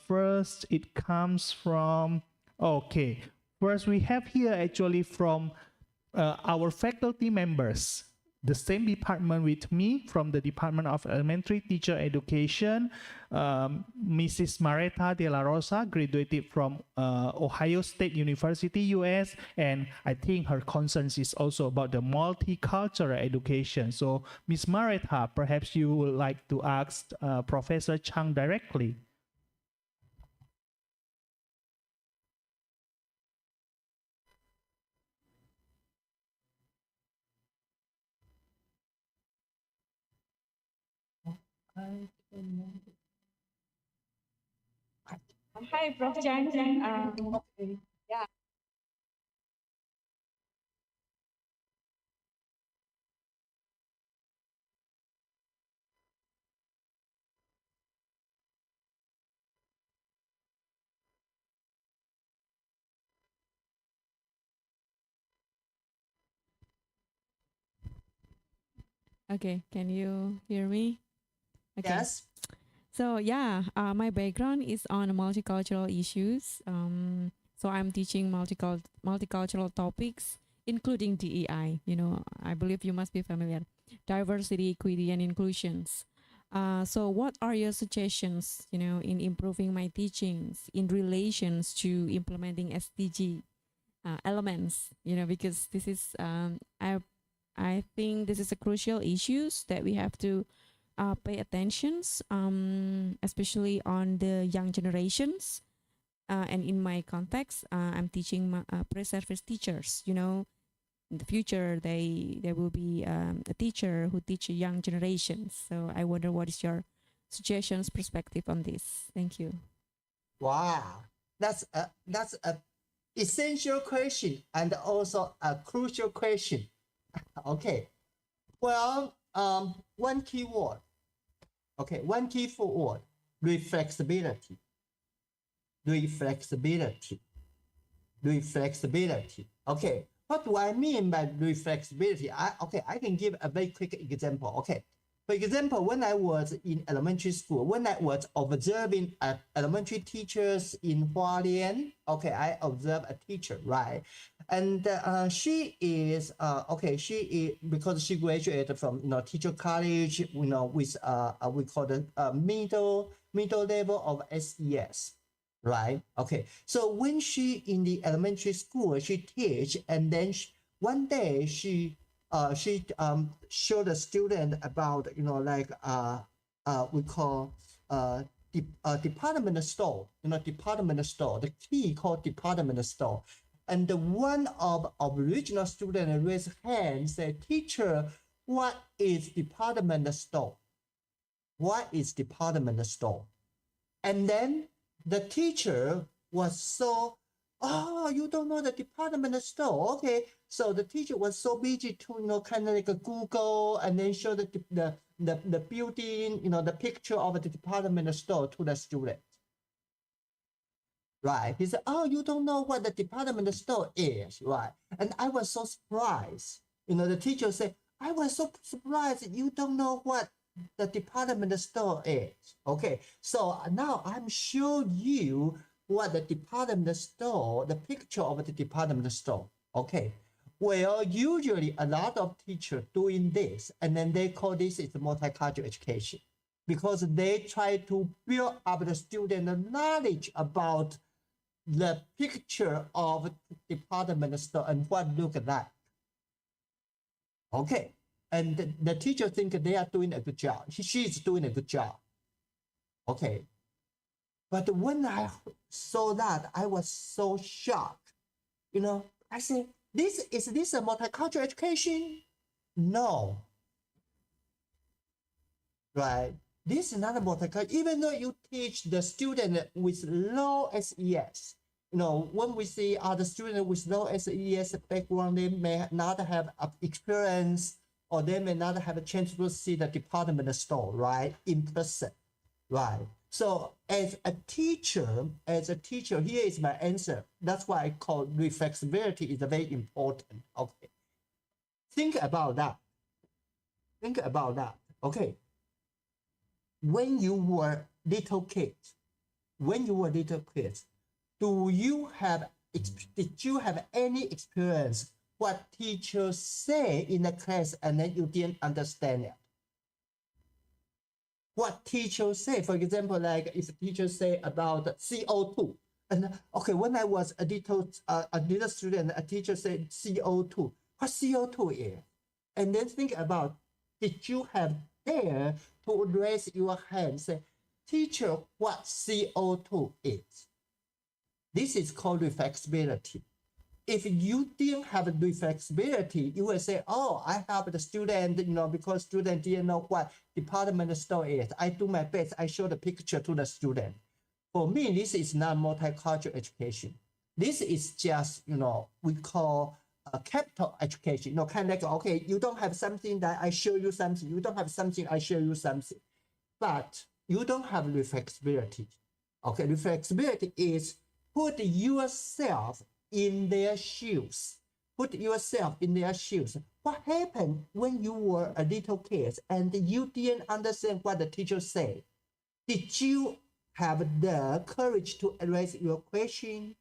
First, it comes from, okay, first we have here actually from our faculty members. the same department with me from the Department of Elementary Teacher Education. Mrs. Mareta de la Rosa graduated from Ohio State University, US, and I think her concerns is also about the multicultural education. So, Ms. Mareta, perhaps you would like to ask Professor Chang directly. Hi, Prof. Chang. Okay. Yeah. Okay, can you hear me? Okay. Yes. So yeah, my background is on multicultural issues. So I'm teaching multicultural topics, including DEI. You know, I believe you must be familiar. Diversity, equity, and inclusions. So what are your suggestions, you know, in improving my teachings in relations to implementing SDG elements? You know, because this is I think this is a crucial issues that we have to pay attentions, especially on the young generations. And in my context, I'm teaching pre-service teachers. You know, in the future, they will be a teacher who teach young generations. So I wonder what is your suggestions, perspective on this? Thank you. Wow, that's a essential question and also a crucial question. Okay, well, one key word. Okay, one key word: reflexibility. Reflexibility. Reflexibility. Okay, what do I mean by reflexibility? I can give a very quick example. Okay, for example, when I was in elementary school, when I was observing elementary teachers in Hualien, okay, I observed a teacher, right? And she is because she graduated from teacher college, with we call it middle level of SES, right? Okay, so when she in the elementary school, she teach, and then one day she showed the student about we call department store, department store, the key called department store. And the one of original student raised hand, said, "Teacher, what is department store? What is department store?" And then the teacher was so, "Oh, you don't know the department store? Okay." So the teacher was so busy to kind of like a Google and then show the building, the picture of the department store to the student. Right. He said, "Oh, you don't know what the department store is," right? And I was so surprised. The teacher said, "I was so surprised you don't know what the department store is." Okay, so now I'm showing you what the department store, the picture of the department store. Okay, well, usually a lot of teachers doing this, and then they call this is multicultural education, because they try to build up the student knowledge about the picture of the department store and what look like. Okay, and the teacher think they are doing a good job. She's doing a good job. Okay, but when I saw that, I was so shocked. I said, is this a multicultural education? No. Right. This is not a multicultural. Even though you teach the student with low SES, when we see other students with low SES background, they may not have experience, or they may not have a chance to see the department store, right, in person, right? So as a teacher, here is my answer. That's why I call reflexibility is very important. Okay. Think about that. Okay. When you were little kids, did you have any experience what teachers say in the class and then you didn't understand it. What teachers say, for example, like if a teacher say about CO2, and okay, when I was a little student, a teacher said CO2. What CO2 is? And then think about, did you have dare to raise your hand and say, teacher, what CO2 is? This is called reflexibility. If you didn't have reflexibility, you will say, oh, I help the student, because student didn't know what department store is. I do my best. I show the picture to the student. For me, this is not multicultural education. This is just, we call capital education. Kind of like, okay, you don't have something that I show you something. You don't have something, I show you something. But you don't have reflexibility. Okay, reflexibility is put yourself in their shoes. Put yourself in their shoes. What happened when you were a little kid and you didn't understand what the teacher said? Did you have the courage to raise your question?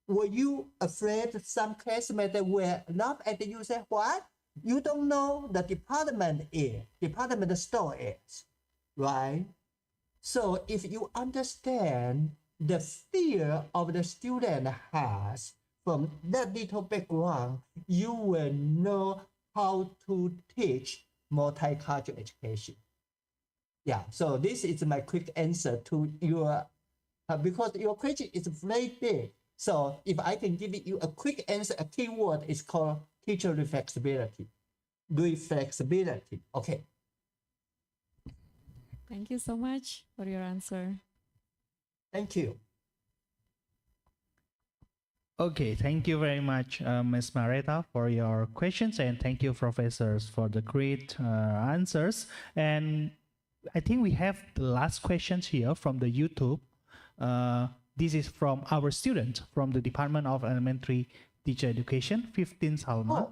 Were you afraid some classmates will laugh at you, say, what? You don't know the department store is, right? So if you understand the fear of the student has from that little background, you will know how to teach multicultural education. Yeah, so this is my quick answer to your, because your question is very big. So if I can give you a quick answer, a key word is called teacher reflexibility. Reflexibility, okay. Thank you so much for your answer. Thank you. Okay, thank you very much, Ms. Mareta, for your questions, and thank you, professors, for the great answers. And I think we have the last questions here from the YouTube. This is from our student from the Department of Elementary Teacher Education, 15 Salma. Oh,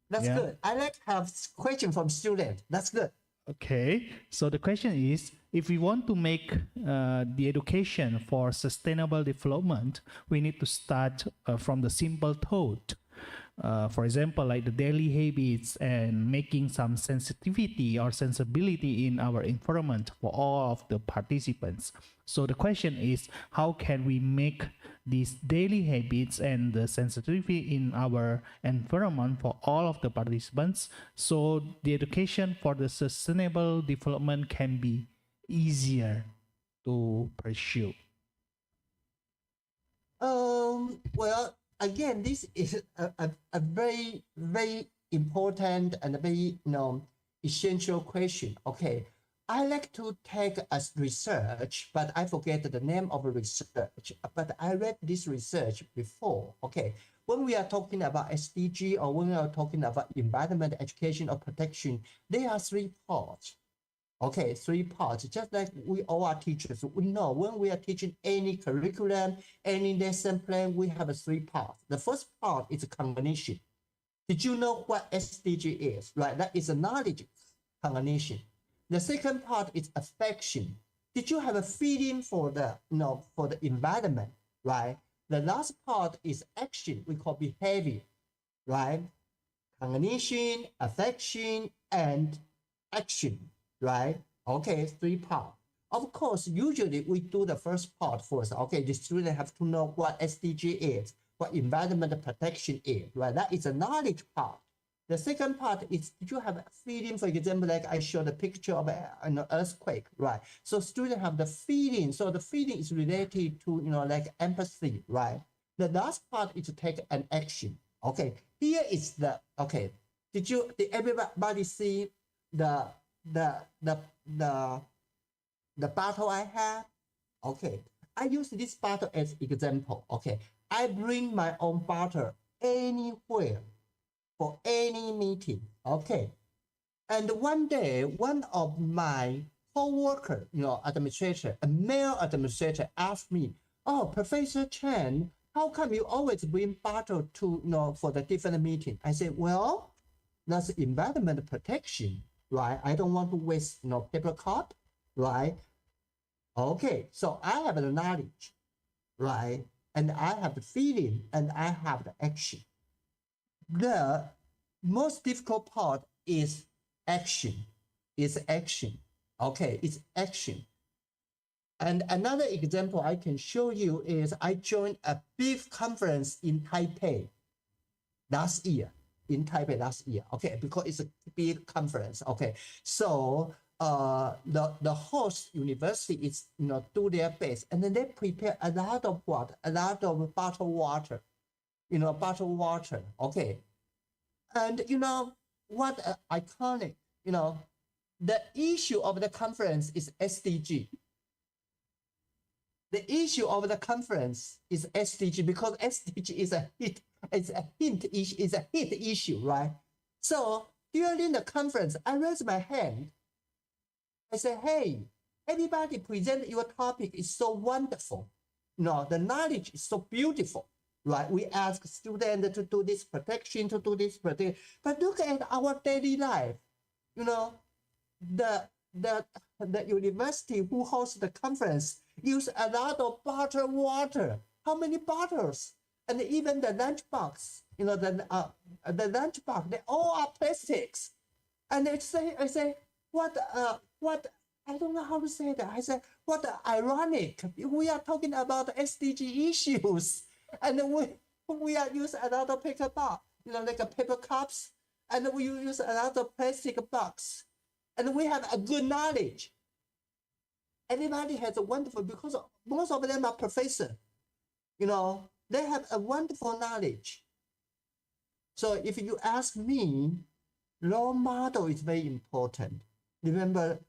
that's good. I like to have question from student. That's good. Okay, so the question is, if we want to make the education for sustainable development, we need to start from the simple thought. For example, like the daily habits and making some sensitivity or sensibility in our environment for all of the participants. So the question is, how can we make these daily habits and the sensitivity in our environment for all of the participants so the education for the sustainable development can be easier to pursue? Well, again, this is a very, very important and a very, essential question. Okay, I like to take as research, but I forget the name of the research. But I read this research before. Okay, when we are talking about SDG or when we are talking about environment, education, or protection, there are three parts. Okay, three parts. Just like we all are teachers, we know when we are teaching any curriculum, any lesson plan, we have three parts. The first part is cognition. Did you know what SDG is? Right, that is a knowledge cognition. The second part is affection. Did you have a feeling for the, for the environment? Right. The last part is action. We call behavior. Right. Cognition, affection, and action. Right? Okay, three parts. Of course, usually we do the first part first. Okay, the student have to know what SDG is, what environment protection is, right? That is a knowledge part. The second part is, did you have a feeling, for example, like I showed a picture of an earthquake, right? So students have the feeling. So the feeling is related to, like empathy, right? The last part is to take an action. Okay, here is the, okay, did everybody see the bottle I have? Okay, I use this bottle as example. Okay, I bring my own bottle anywhere for any meeting. Okay, and one day one of my co-worker, administrator, a male administrator, asked me, "Oh, Professor Chen, how come you always bring bottle to for the different meeting?" I said, "Well, that's environment protection. Right, I don't want to waste paper cup, right? Okay, so I have the knowledge, right? And I have the feeling and I have the action. the most difficult part is action. It's action. Okay, it's action. And another example I can show you is I joined a big conference in Taipei last year. Okay, because it's a big conference. Okay, so the host university is do their best, and then they prepare a lot of what, a lot of bottled water, bottled water. Okay, and what iconic, the issue of the conference is SDG. The issue of the conference is SDG because SDG is a hit issue, right? So during the conference, I raised my hand. I said, hey, everybody present your topic is so wonderful. The knowledge is so beautiful, right? We ask students to do this protection, but look at our daily life. The university who hosts the conference use a lot of bottled water. How many bottles? And even the lunchbox, the lunchbox, they all are plastics. And I say, what, I don't know how to say that. I said, what ironic. We are talking about SDG issues. And we are use a lot of paper box, like a paper cups. And we use a lot of plastic box. And we have a good knowledge. Everybody has a wonderful, because most of them are professors. They have a wonderful knowledge. So if you ask me, role model is very important. Remember,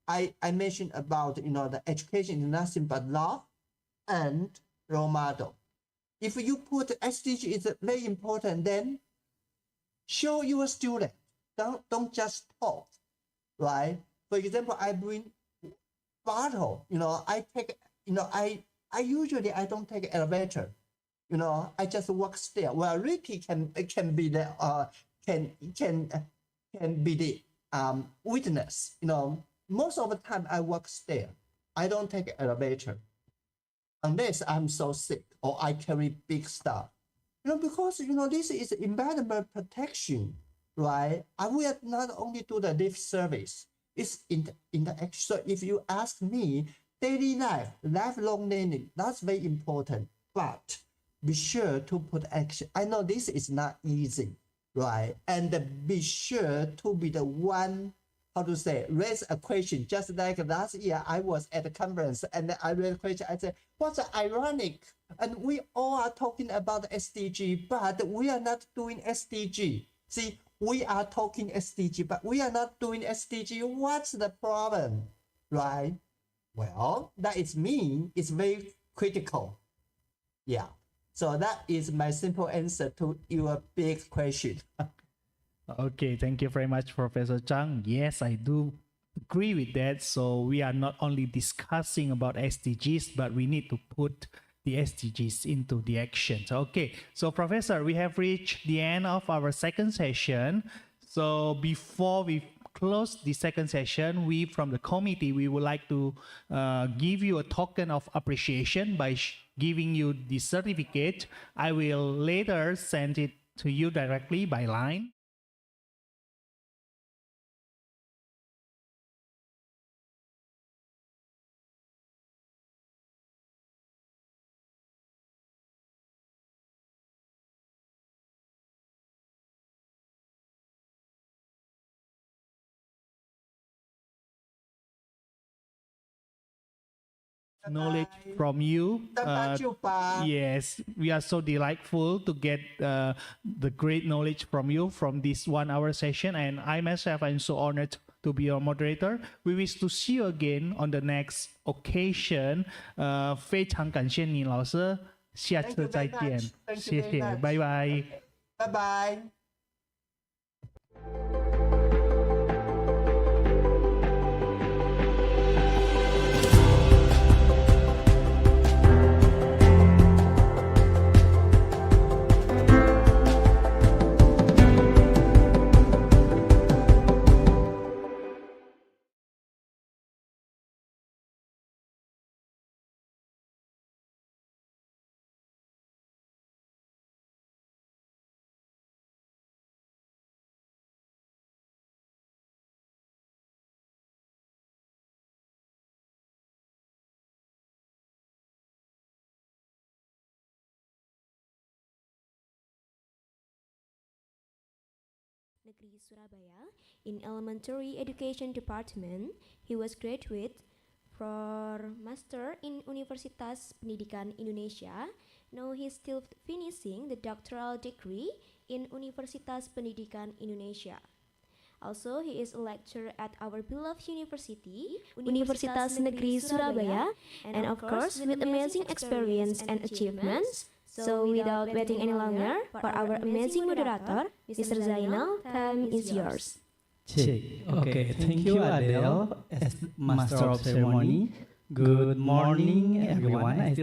I mentioned about, the education is nothing but love and role model. If you put SDG is very important, then show your student. Don't just talk, right? For example, I bring bottle, I take, I usually I don't take elevator, I just walk stair. Well, Ricky can be the can be the witness. Most of the time I walk stair. I don't take elevator unless I'm so sick or I carry big stuff. Because this is environment protection, right? I will not only do the lift service. It's in the action. So if you ask me, daily life, lifelong learning, that's very important. But be sure to put action. I know this is not easy, right? And be sure to be the one, raise a question. Just like last year, I was at a conference and I raised a question. I said, what's ironic? And we all are talking about SDG, but we are not doing SDG. See, we are talking SDG, but we are not doing SDG. What's the problem, right? Well, that is me. It's very critical. Yeah. So that is my simple answer to your big question. Okay, thank you very much, Professor Chang. Yes, I do agree with that. So we are not only discussing about SDGs, but we need to put the SDGs into the actions. Okay, so Professor, we have reached the end of our second session. So before we close the second session, we from the committee, we would like to give you a token of appreciation by giving you the certificate. I will later send it to you directly by line. Knowledge from you. Yes, we are so delightful to get the great knowledge from you from this 1 hour session, and I myself am so honored to be your moderator. We wish to see you again on the next occasion. 非常感谢你老师，下次再见，谢谢，拜拜，拜拜。Negeri Surabaya in Elementary Education Department. He was graduate for Master in Universitas Pendidikan Indonesia. Now he's still finishing the doctoral degree in Universitas Pendidikan Indonesia. Also, he is a lecturer at our beloved university, Universitas Negeri Surabaya, and of course with amazing experience and achievements. So without waiting any longer, for our amazing moderator, Mr. Zainal, time is yours. Okay, thank you Adele as Master of Ceremony. Good morning everyone. I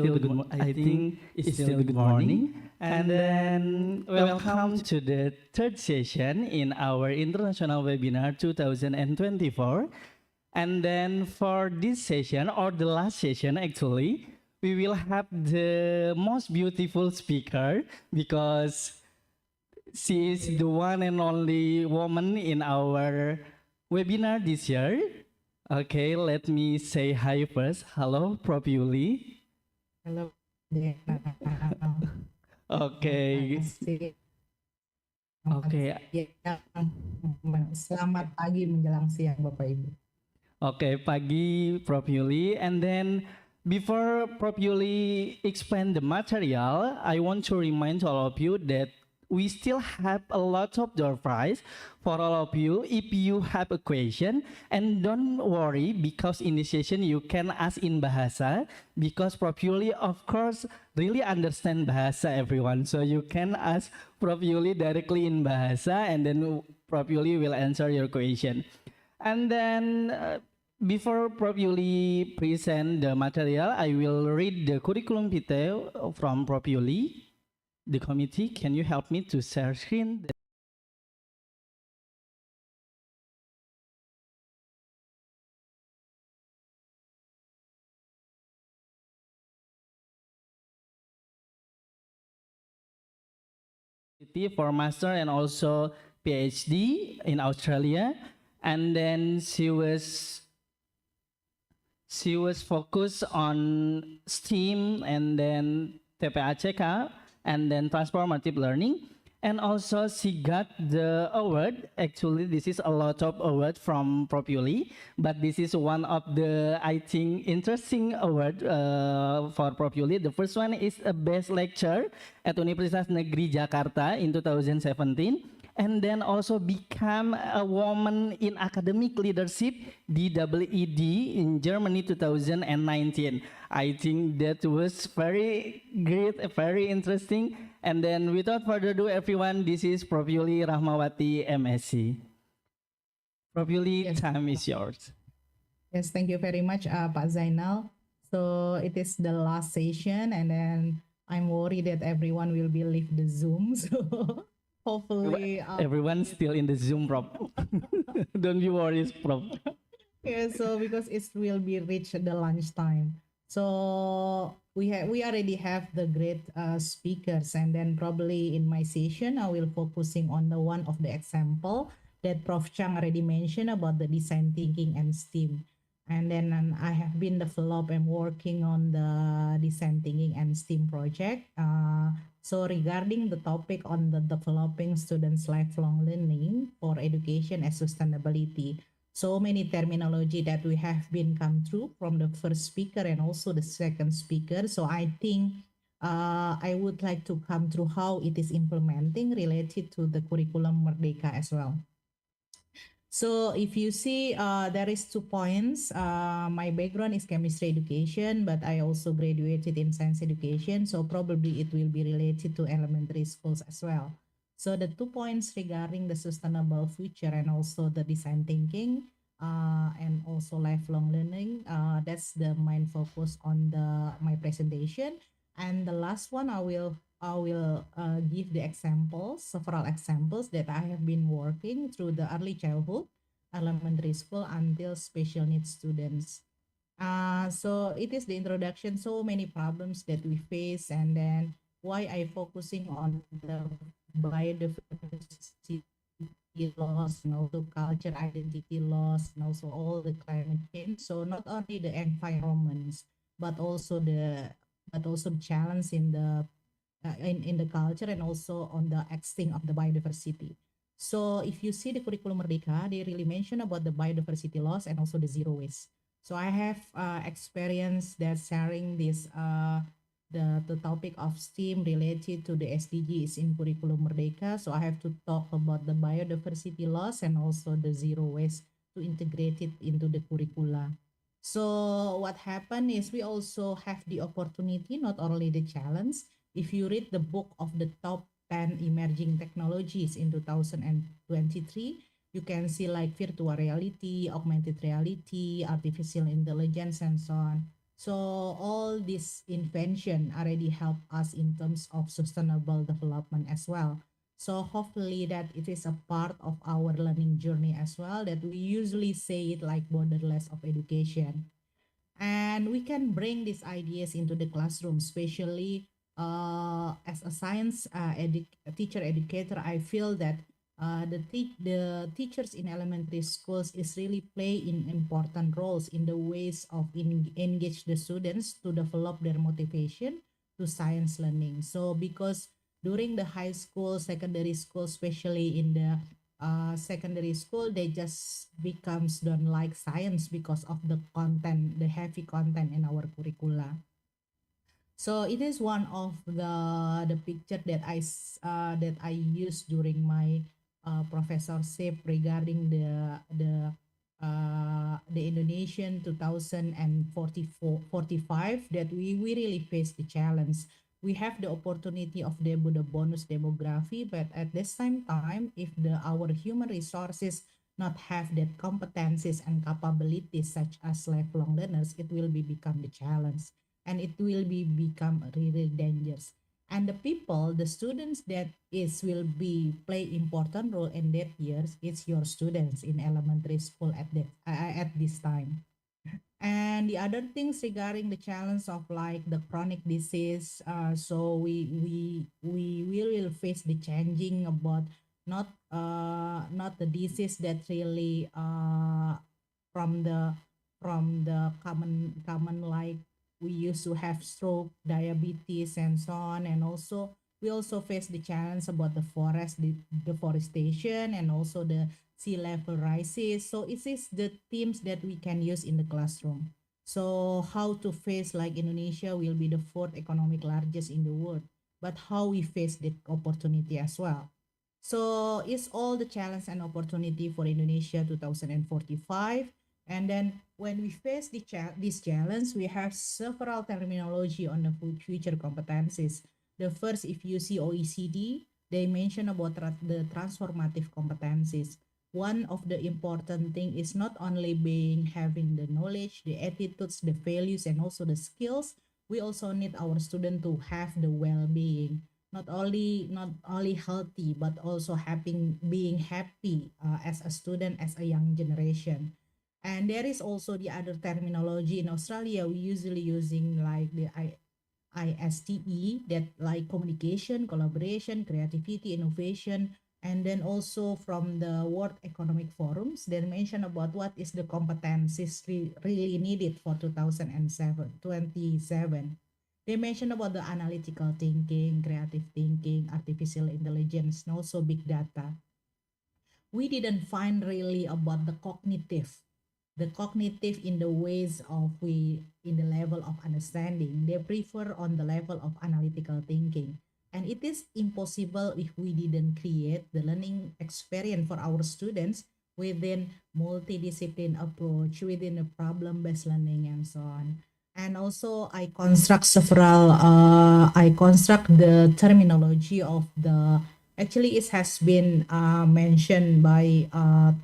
think it's still good morning. And then welcome to the third session in our International Webinar 2024. And then for this session, or the last session actually, we will have the most beautiful speaker because she is the one and only woman in our webinar this year. Okay, let me say hi first. Hello, Prof. Yuli. Hello. Okay. Okay. Selamat pagi menjelang siang Bapak Ibu. Okay, pagi Prof. Yuli. And then before Prof. Yuli explain the material, I want to remind all of you that we still have a lot of door prize for all of you if you have a question. And don't worry, because in this session you can ask in Bahasa, because Prof. Yuli of course really understand Bahasa everyone. So you can ask Prof. Yuli directly in Bahasa and then Prof. Yuli will answer your question. And then before Prof. Yuli present the material, I will read the curriculum vitae from Prof. Yuli. The committee, can you help me to share screen? For master and also PhD in Australia, and then she was focused on STEAM and then TPACK and then transformative learning. And also she got the award. Actually, this is a lot of award from Prof. Yuli, but this is one of the, I think, interesting award for Prof. Yuli. The first one is a best lecturer at Universitas Negeri Jakarta in 2017. And then also become a woman in academic leadership, DWED, in Germany 2019. I think that was very great, very interesting. And then without further ado, everyone, this is Prof. Yuli Rahmawati, MSc. Prof. Yuli, yes. Time is yours. Yes, thank you very much, Pak Zainal. So it is the last session, and then I'm worried that everyone will be leave the Zoom. So hopefully everyone's still in the Zoom, Prof. Don't be worried, Prof. Yeah, so because it will be reached the lunchtime. So we already have the great speakers, and then probably in my session I will focusing on the one of the example that Prof. Chang already mentioned about the design thinking and STEAM. And then I have been developed and working on the design thinking and STEAM project. So regarding the topic on the developing students' lifelong learning for education and sustainability, so many terminology that we have been come through from the first speaker and also the second speaker. So I think I would like to come through how it is implementing related to the curriculum Merdeka as well. So if you see, there is 2 points. My background is chemistry education, but I also graduated in science education. So probably it will be related to elementary schools as well. So the 2 points regarding the sustainable future and also the design thinking and also lifelong learning, that's the main focus on my presentation. And the last one, I will give the examples, several examples that I have been working through the early childhood, elementary school until special needs students. So it is the introduction, so many problems that we face, and then why I focusing on the biodiversity loss and also culture identity loss and also all the climate change. So not only the environments, but also the challenge in the culture and also on the extinct of the biodiversity. So if you see the curriculum Merdeka, they really mention about the biodiversity loss and also the zero waste. So I have experience that sharing this the topic of STEAM related to the SDGs in curriculum Merdeka. So I have to talk about the biodiversity loss and also the zero waste to integrate it into the curricula. So what happened is we also have the opportunity, not only the challenge. If you read the book of the top 10 emerging technologies in 2023, you can see like virtual reality, augmented reality, artificial intelligence, and so on. So all this invention already help us in terms of sustainable development as well. So hopefully that it is a part of our learning journey as well, that we usually say it like borderless of education. And we can bring these ideas into the classroom, especially as a science teacher educator. I feel that the teachers in elementary schools is really playing important roles in the ways of engage the students to develop their motivation to science learning. So because during the high school, secondary school, especially in the secondary school, they just becomes don't like science because of the content, the heavy content in our curricula. So it is one of the picture that I used during my professorship regarding the Indonesian 2045, that we really face the challenge. We have the opportunity of the bonus demography, but at the same time, if our human resources not have that competencies and capabilities such as lifelong learners, it will become the challenge, and it will become really dangerous. And the people, the students that will play important role in that years, it's your students in elementary school at this time. And the other things regarding the challenge of like the chronic disease, so we will face the changing about not the disease that really from the common like we used to have stroke, diabetes, and so on. And also we also face the challenge about the deforestation, and also the sea level rises. So it is the themes that we can use in the classroom. So how to face like Indonesia will be the fourth economic largest in the world, but how we face the opportunity as well. So it's all the challenge and opportunity for Indonesia 2045. And then when we face this challenge, we have several terminology on the future competencies. The first, if you see OECD, they mention about the transformative competencies. One of the important thing is not only having the knowledge, the attitudes, the values, and also the skills. We also need our student to have the well-being, not only healthy, but also being happy as a student, as a young generation. And there is also the other terminology in Australia. We usually using like the ISTE, that like communication, collaboration, creativity, innovation. And then also from the World Economic Forums, they mention about what is the competencies really needed for 2027. They mention about the analytical thinking, creative thinking, artificial intelligence, and also big data. We didn't find really about the cognitive in the ways of in the level of understanding. They prefer on the level of analytical thinking. And it is impossible if we didn't create the learning experience for our students within multidiscipline approach, within a problem-based learning, and so on. And also I construct the terminology of actually it has been mentioned by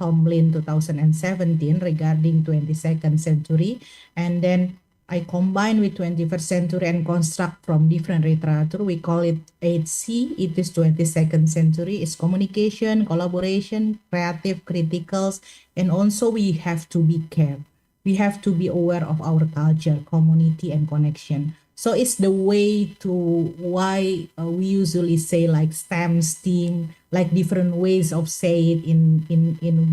Tom Lin 2017 regarding 22nd century. And then I combine with 21st century and construct from different literature. We call it 8C. It is 22nd century. It's communication, collaboration, creative, criticals, and also we have to be care. We have to be aware of our culture, community, and connection. So it's the way to why we usually say like STEM, STEAM, like different ways of say it in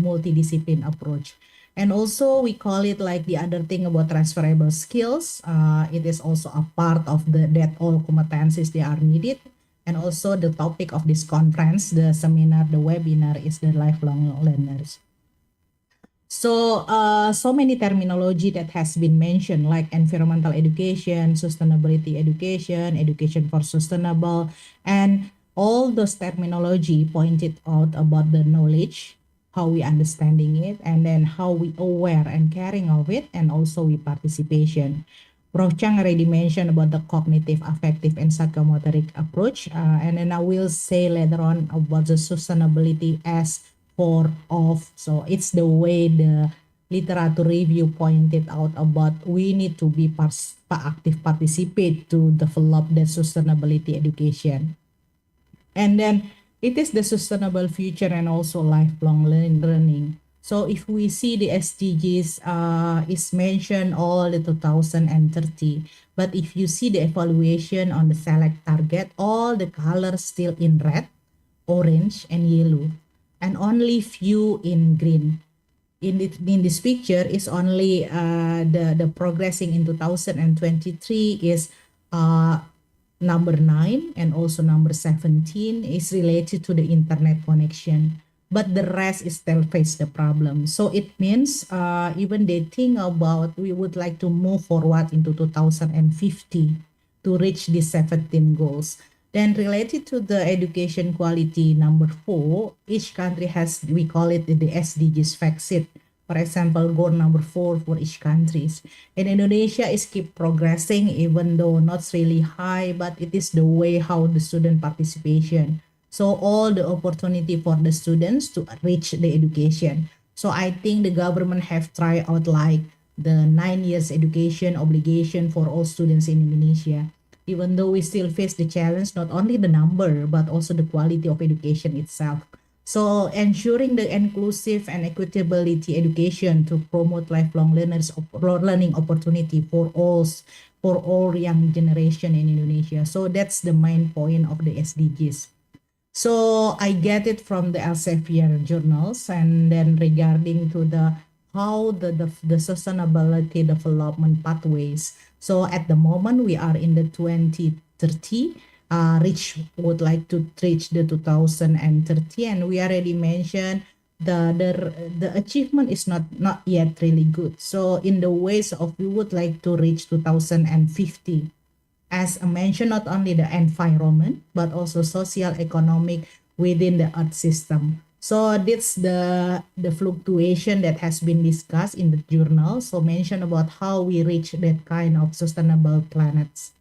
multidiscipline approach. And also we call it like the other thing about transferable skills. It is also a part of that all competencies they are needed. And also the topic of this conference, the seminar, the webinar is the lifelong learners. So, so many terminology that has been mentioned, like environmental education, sustainability education, education for sustainable, and all those terminology pointed out about the knowledge, how we understanding it, and then how we aware and caring of it, and also we participation. Prof. Chang already mentioned about the cognitive, affective, and psychomotoric approach, and then I will say later on about the sustainability as for of. So it's the way the literature review pointed out about we need to be active participate to develop the sustainability education. And then it is the sustainable future and also lifelong learning. So if we see the SDGs is mentioned all the 2030, but if you see the evaluation on the select target, all the colors still in red, orange, and yellow, and only few in green. In this picture is only the progressing in 2023 is number 9 and also number 17 is related to the internet connection. But the rest is still face the problem. So it means even they think about we would like to move forward into 2050 to reach the 17 goals. Then related to the education quality number 4, each country has, we call it the SDGs fact sheet. For example, goal number 4 for each countries. And Indonesia is keep progressing even though not really high, but it is the way how the student participation. So all the opportunity for the students to reach the education. So I think the government have tried out like the 9 years education obligation for all students in Indonesia. Even though we still face the challenge, not only the number, but also the quality of education itself. So ensuring the inclusive and equitability education to promote lifelong learning opportunity for all young generation in Indonesia. So that's the main point of the SDGs. So I get it from the Elsevier journals, and then regarding to the how the sustainability development pathways. So at the moment we are in the 2030, would like to reach the 2030, and we already mentioned the achievement is not yet really good. So in the ways of we would like to reach 2050. As I mentioned, not only the environment, but also social, economic within the earth system. So that's the fluctuation that has been discussed in the journal. So mention about how we reach that kind of sustainable planets.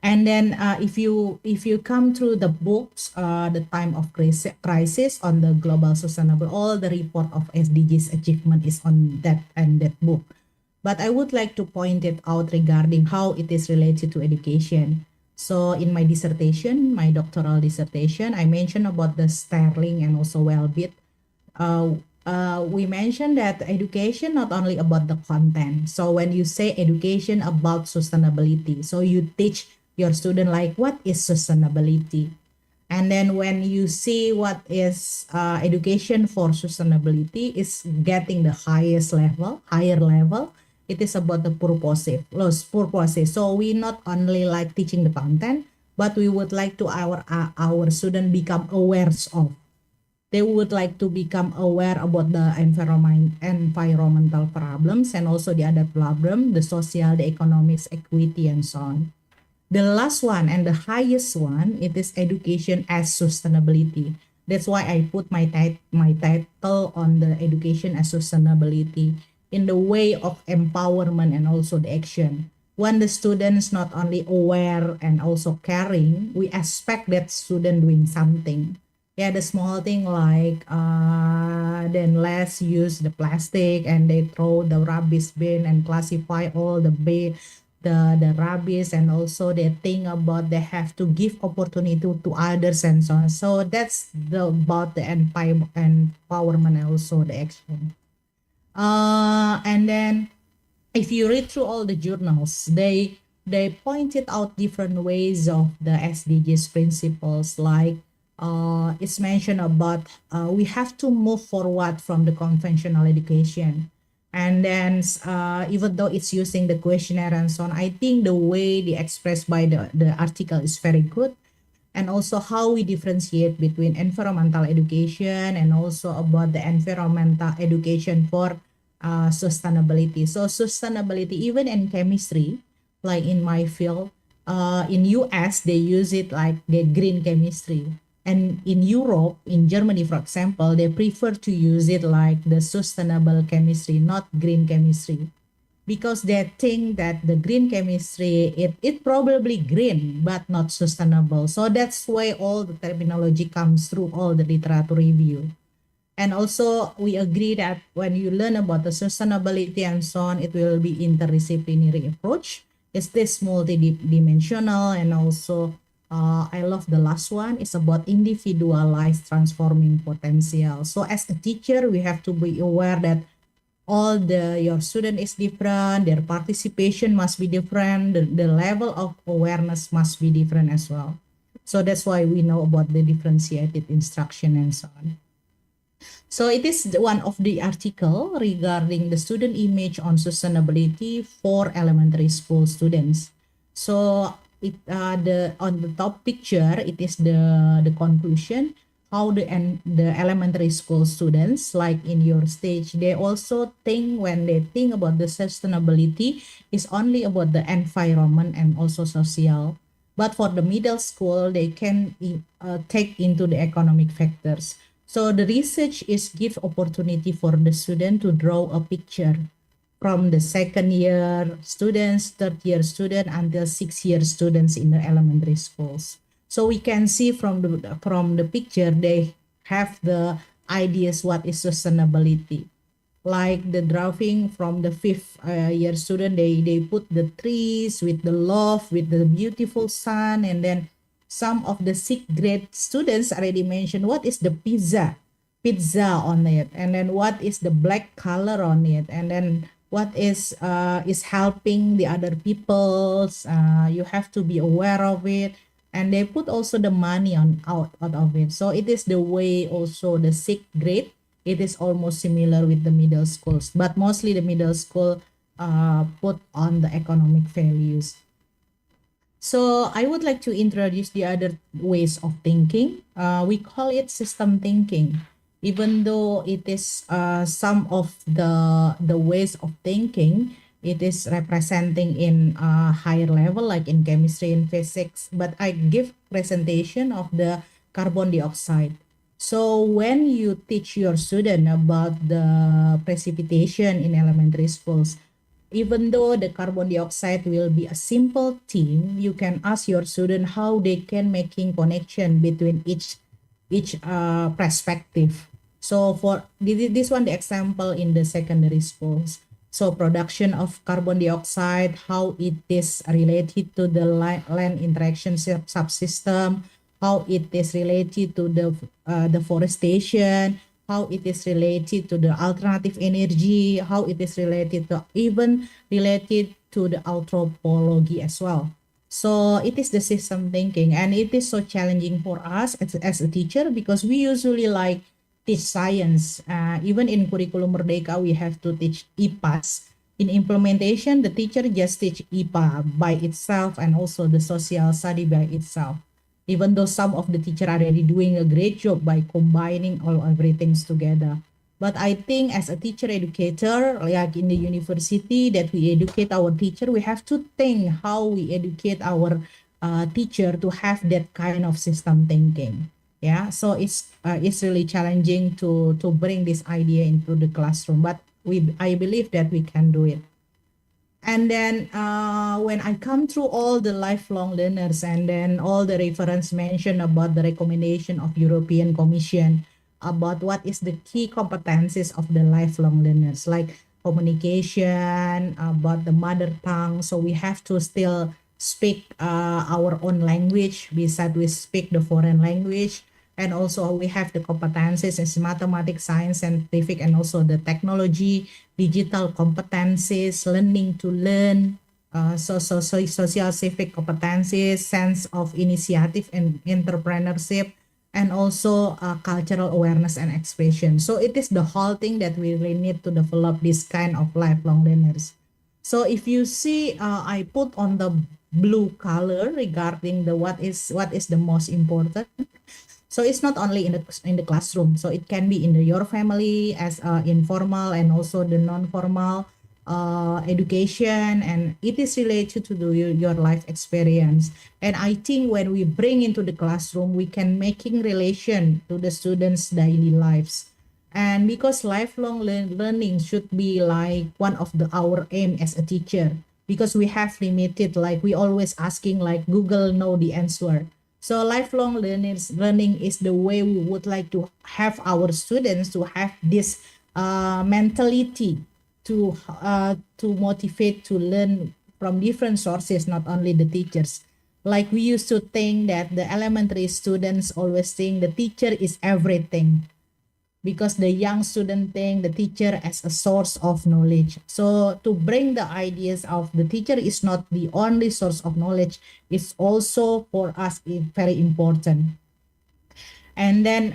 And then if you come through the books, the time of crisis on the global sustainable, all the report of SDGs achievement is on that book. But I would like to point it out regarding how it is related to education. So in my dissertation, my doctoral dissertation, I mentioned about the Sterling and also Welbit. We mentioned that education not only about the content. So when you say education about sustainability, so you teach your student like what is sustainability. And then when you see what is education for sustainability is getting the higher level, it is about the purposes. So we not only like teaching the content, but we would like to our student become aware of. They would like to become aware about the environmental problems and also the other problem, the social, the economics, equity, and so on. The last one and the highest one, it is education as sustainability. That's why I put my title on the education as sustainability in the way of empowerment and also the action. When the students not only aware and also caring, we expect that student doing something. Yeah, the small thing like then less use the plastic and they throw the rubbish bin and classify all the rubbish, and also they think about they have to give opportunity to others and so on. So that's about the empowerment and also the action. And then if you read through all the journals, they pointed out different ways of the SDGs principles, like it's mentioned about we have to move forward from the conventional education. And then even though it's using the questionnaire and so on, I think the way they expressed by the article is very good. and also how we differentiate between environmental education and also about the environmental education for sustainability. So sustainability, even in chemistry, like in my field, in US they use it like the green chemistry, and in Europe, in Germany for example, they prefer to use it like the sustainable chemistry, not green chemistry, because they think that the green chemistry it probably green but not sustainable. So that's why all the terminology comes through all the literature review. And also we agree that when you learn about the sustainability and so on, it will be interdisciplinary approach. It's this multidimensional, and also I love the last one. It's about individualized transforming potential. So as a teacher, we have to be aware that all your student is different, their participation must be different, the level of awareness must be different as well. So that's why we know about the differentiated instruction and so on. So it is one of the article regarding the student image on sustainability for elementary school students. So it on the top picture, it is the conclusion how the elementary school students, like in your stage, they also think, when they think about the sustainability, is only about the environment and also social. But for the middle school, they can take into the economic factors. So the research is give opportunity for the student to draw a picture from the second year students, third year student, until 6-year students in the elementary schools. So we can see from the picture, they have the ideas what is sustainability. Like the drawing from the 5th year student, they put the trees with the love, with the beautiful sun, and then some of the 6th grade students already mentioned what is the pizza on it, and then what is the black color on it, and then what is helping the other peoples. You have to be aware of it, and they put also the money out of it. So it is the way also the 6th grade. It is almost similar with the middle schools, but mostly the middle school put on the economic values. So I would like to introduce the other ways of thinking. We call it system thinking. Even though it is some of the ways of thinking, it is representing in a higher level, like in chemistry and physics. But I give presentation of the carbon dioxide. So when you teach your student about the precipitation in elementary schools, even though the carbon dioxide will be a simple thing, you can ask your student how they can making connection between each perspective. So for this one, the example in the secondary schools. So production of carbon dioxide, how it is related to the land interaction subsystem, how it is related to the deforestation, how it is related to the alternative energy, how it is related to the anthropology as well. So it is the system thinking, and it is so challenging for us as a teacher, because we usually like teach science. Even in Curriculum Merdeka, we have to teach IPAS. In implementation, the teacher just teach IPA by itself and also the social study by itself. Even though some of the teacher are already doing a great job by combining everything together. But I think as a teacher educator, like in the university that we educate our teacher, we have to think how we educate our teacher to have that kind of system thinking. Yeah, so it's really challenging to bring this idea into the classroom, but I believe that we can do it. And then when I come through all the lifelong learners and then all the reference mentioned about the recommendation of European Commission about what is the key competencies of the lifelong learners, like communication, about the mother tongue. So we have to still speak our own language, besides we speak the foreign language. And also we have the competencies in mathematics, science, scientific, and also the technology, digital competencies, learning to learn, social civic competencies, sense of initiative and entrepreneurship, and also cultural awareness and expression. So it is the whole thing that we really need to develop this kind of lifelong learners. So if you see, I put on the blue color regarding the what is the most important. So it's not only in the classroom. So it can be in your family as informal and also the non-formal education, and it is related to your life experience. And I think when we bring into the classroom, we can making relation to the students' daily lives. And because lifelong learning should be like one of our aim as a teacher, because we have limited, like we always asking like Google know the answer. So lifelong learning is the way we would like to have our students to have this mentality to motivate to learn from different sources, not only the teachers. Like we used to think that the elementary students always think the teacher is everything, because the young student think the teacher as a source of knowledge. So to bring the ideas of the teacher is not the only source of knowledge, it's also for us very important. And then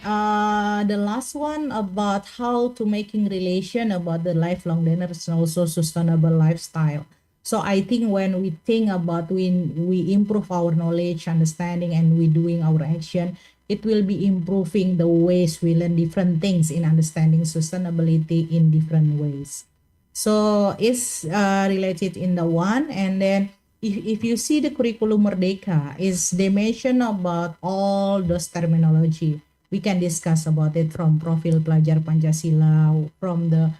the last one about how to making relation about the lifelong learners and also sustainable lifestyle. So I think when we think about we improve our knowledge, understanding, and we doing our action, it will be improving the ways we learn different things in understanding sustainability in different ways. So it's related in the one. And then if you see the curriculum Merdeka, is they mention about all those terminology. We can discuss about it from profil pelajar Pancasila, from the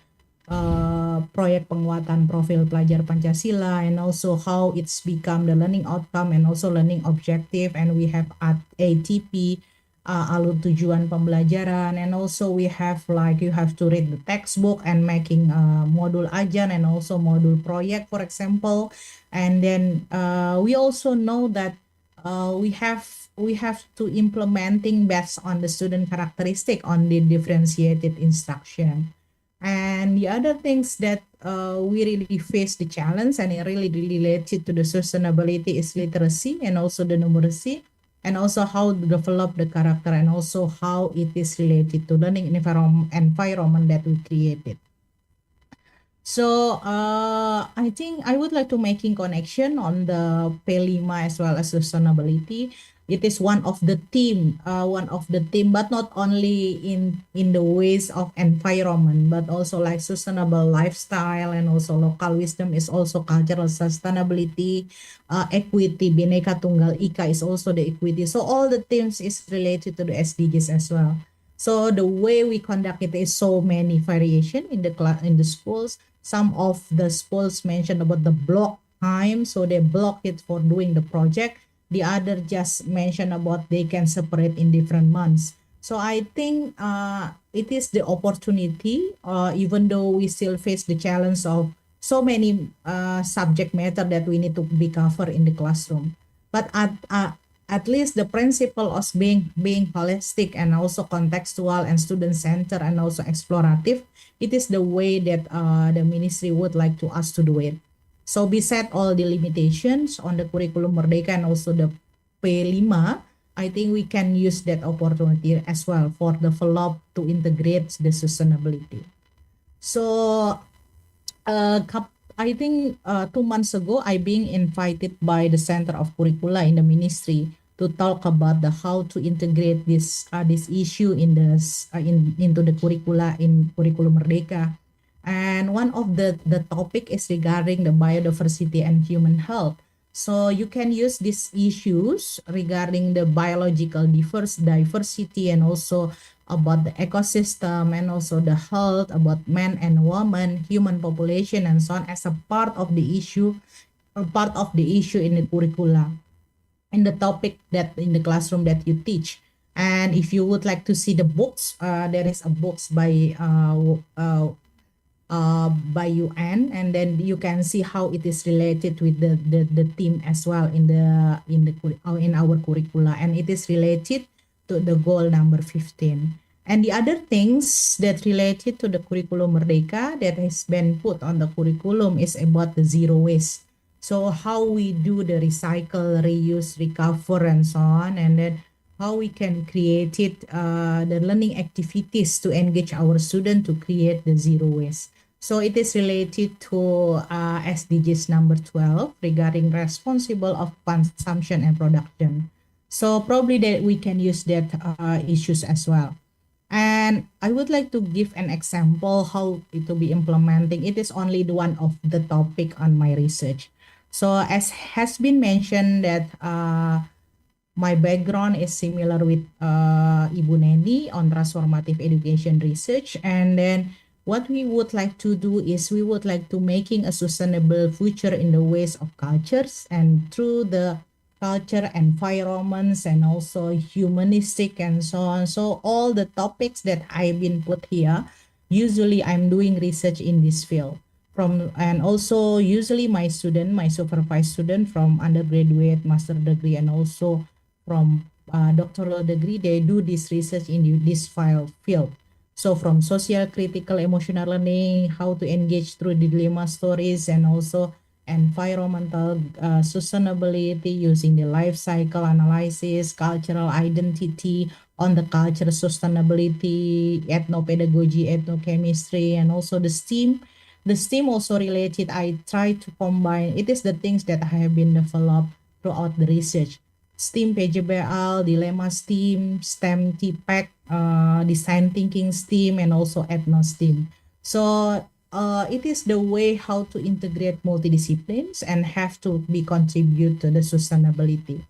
proyek penguatan profil pelajar Pancasila, and also how it's become the learning outcome and also learning objective. And we have at ATP, alur tujuan pembelajaran, and also we have like you have to read the textbook and making modul ajan and also modul proyek, for example. And then we also know that we have to implementing based on the student characteristic on the differentiated instruction. And the other things that we really face the challenge and it really related to the sustainability is literacy and also the numeracy, and also how to develop the character, and also how it is related to learning environment that we created. So I think I would like to making connection on the P5 as well as sustainability. It is one of the theme, but not only in the ways of environment, but also like sustainable lifestyle, and also local wisdom is also cultural sustainability, equity, Bhinneka Tunggal Ika is also the equity. So all the themes is related to the SDGs as well. So the way we conduct it is so many variation in the schools. Some of the schools mentioned about the block time, so they block it for doing the project. The other just mentioned about they can separate in different months. So I think it is the opportunity, even though we still face the challenge of so many subject matter that we need to be covered in the classroom. But at least the principle of being holistic and also contextual and student-centered and also explorative, it is the way that the ministry would like to us to do it. So beside all the limitations on the curriculum Merdeka and also the P5, I think we can use that opportunity as well for develop to integrate the sustainability. So I think 2 months ago, I being invited by the Center of Curricula in the ministry to talk about the how to integrate this issue in into the curricula in Curriculum Merdeka. And one of the topic is regarding the biodiversity and human health. So you can use these issues regarding the biological diversity and also about the ecosystem and also the health about man and woman, human population, and so on as a part of the issue in the curricula, in the topic that in the classroom that you teach. And if you would like to see the books, there is a books by UN, and then you can see how it is related with the theme as well in our curricula, and it is related to the goal number 15. And the other things that related to the Curriculum Merdeka that has been put on the curriculum is about the zero waste. So how we do the recycle, reuse, recover, and so on, and then how we can create it, the learning activities to engage our student to create the zero waste. So it is related to SDGs number 12 regarding responsible of consumption and production. So probably that we can use that issues as well. And I would like to give an example how it will be implementing. It is only the one of the topic on my research. So as has been mentioned that my background is similar with Ibu Neni on transformative education research. And then what we would like to do is we would like to making a sustainable future in the ways of cultures and through the culture, environments, and also humanistic and so on. So all the topics that I've been put here, usually I'm doing research in this field. And also usually my supervised student from undergraduate, master degree, and also from doctoral degree, they do this research in this field. So from social, critical, emotional learning, how to engage through the dilemma stories, and also environmental sustainability using the life cycle analysis, cultural identity on the culture sustainability, ethnopedagogy, ethnochemistry, and also the STEAM. The STEAM also related, I try to combine, it is the things that have been developed throughout the research. STEAM PJBL, Dilemma STEAM, STEM TPAC, Design Thinking STEAM, and also Ethno STEAM. So it is the way how to integrate multidisciplines and have to be contribute to the sustainability.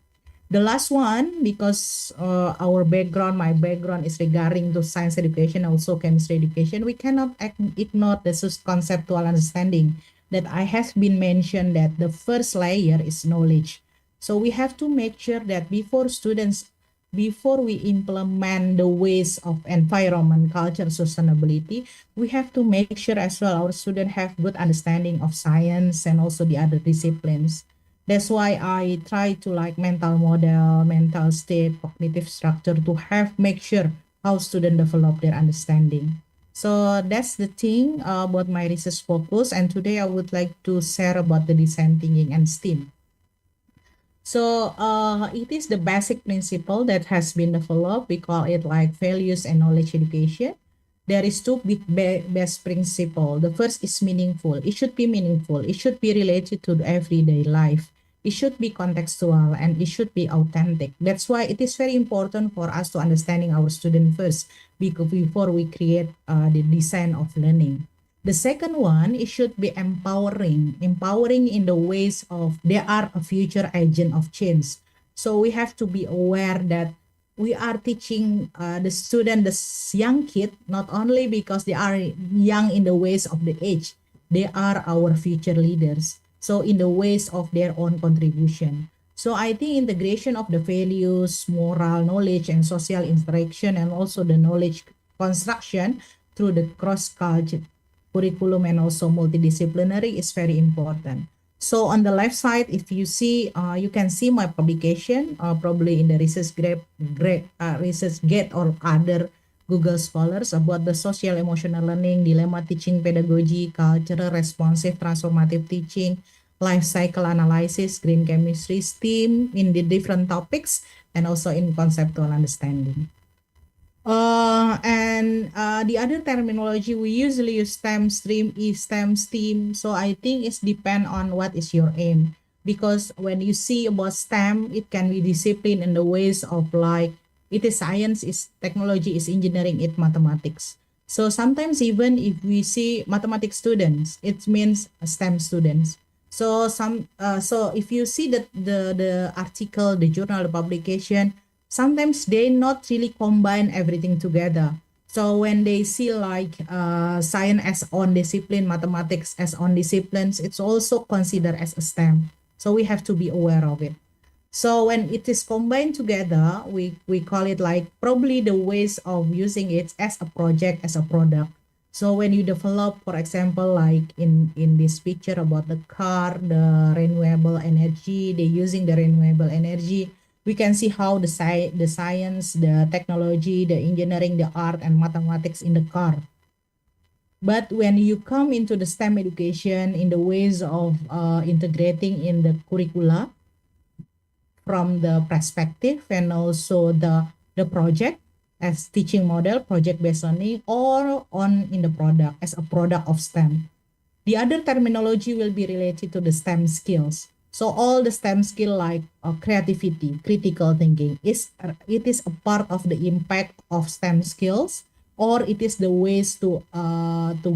The last one, because my background is regarding to science education, also chemistry education, we cannot ignore the conceptual understanding that I has been mentioned that the first layer is knowledge. So we have to make sure that before we implement the ways of environment, culture, sustainability, we have to make sure as well our students have good understanding of science and also the other disciplines. That's why I try to like mental model, mental state, cognitive structure to make sure how students develop their understanding. So that's the thing about my research focus. And today I would like to share about the design thinking and STEAM. So it is the basic principle that has been developed. We call it like values and knowledge education. There is two best principle. The first is meaningful. It should be meaningful. It should be related to the everyday life. It should be contextual and it should be authentic. That's why it is very important for us to understanding our student first before we create the design of learning. The second one, it should be empowering in the ways of they are a future agent of change. So we have to be aware that we are teaching the student, the young kid, not only because they are young in the ways of the age, they are our future leaders. So in the ways of their own contribution. So I think integration of the values, moral, knowledge, and social interaction, and also the knowledge construction through the cross-culture curriculum and also multidisciplinary is very important. So on the left side, if you see, you can see my publication, probably in the ResearchGate or other Google Scholars about the social emotional learning, dilemma teaching pedagogy, cultural responsive transformative teaching, life cycle analysis, green chemistry, STEAM in the different topics, and also in conceptual understanding. The other terminology we usually use STEM, STEAM, STEM, STEAM. So I think it's depend on what is your aim. Because when you see about STEM, it can be discipline in the ways of like, it is science, is technology, is engineering, it mathematics. So sometimes even if we see mathematics students, it means STEM students. So if you see the article, the journal, the publication, sometimes they not really combine everything together. So when they see like science as own discipline, mathematics as own disciplines, it's also considered as a STEM. So we have to be aware of it. So when it is combined together, we call it like probably the ways of using it as a project, as a product. So when you develop, for example, like in this picture about the car, the renewable energy, they using the renewable energy, we can see how the science, the technology, the engineering, the art, and mathematics in the car. But when you come into the STEM education in the ways of integrating in the curricula from the perspective and also the project, as teaching model, project-based learning, or on in the product as a product of STEM. The other terminology will be related to the STEM skills. So all the STEM skill like creativity, critical thinking, it is a part of the impact of STEM skills, or it is the ways to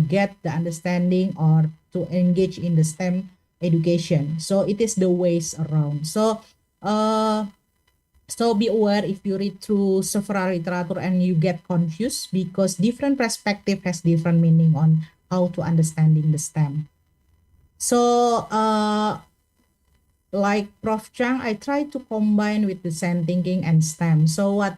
get the understanding or to engage in the STEM education. So it is the ways around. So be aware if you read through several literature and you get confused, because different perspective has different meaning on how to understanding the STEM. So like Prof. Chang, I try to combine with design thinking and STEM. So what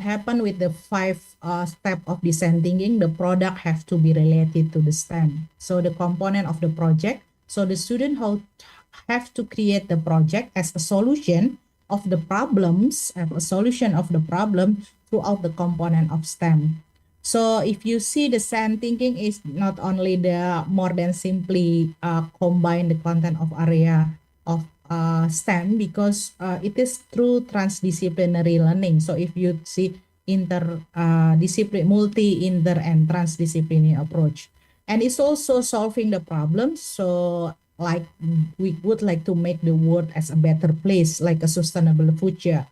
happened with the 5 step of design thinking, the product have to be related to the STEM. So the component of the project, so the student have to create the project as a solution of the problems, a solution of the problem throughout the component of STEM. So if you see, the design thinking is not only the more than simply combine the content of area of STEM, because it is through transdisciplinary learning. So if you see multi, inter, and transdisciplinary approach, and it's also solving the problems. So like we would like to make the world as a better place, like a sustainable future.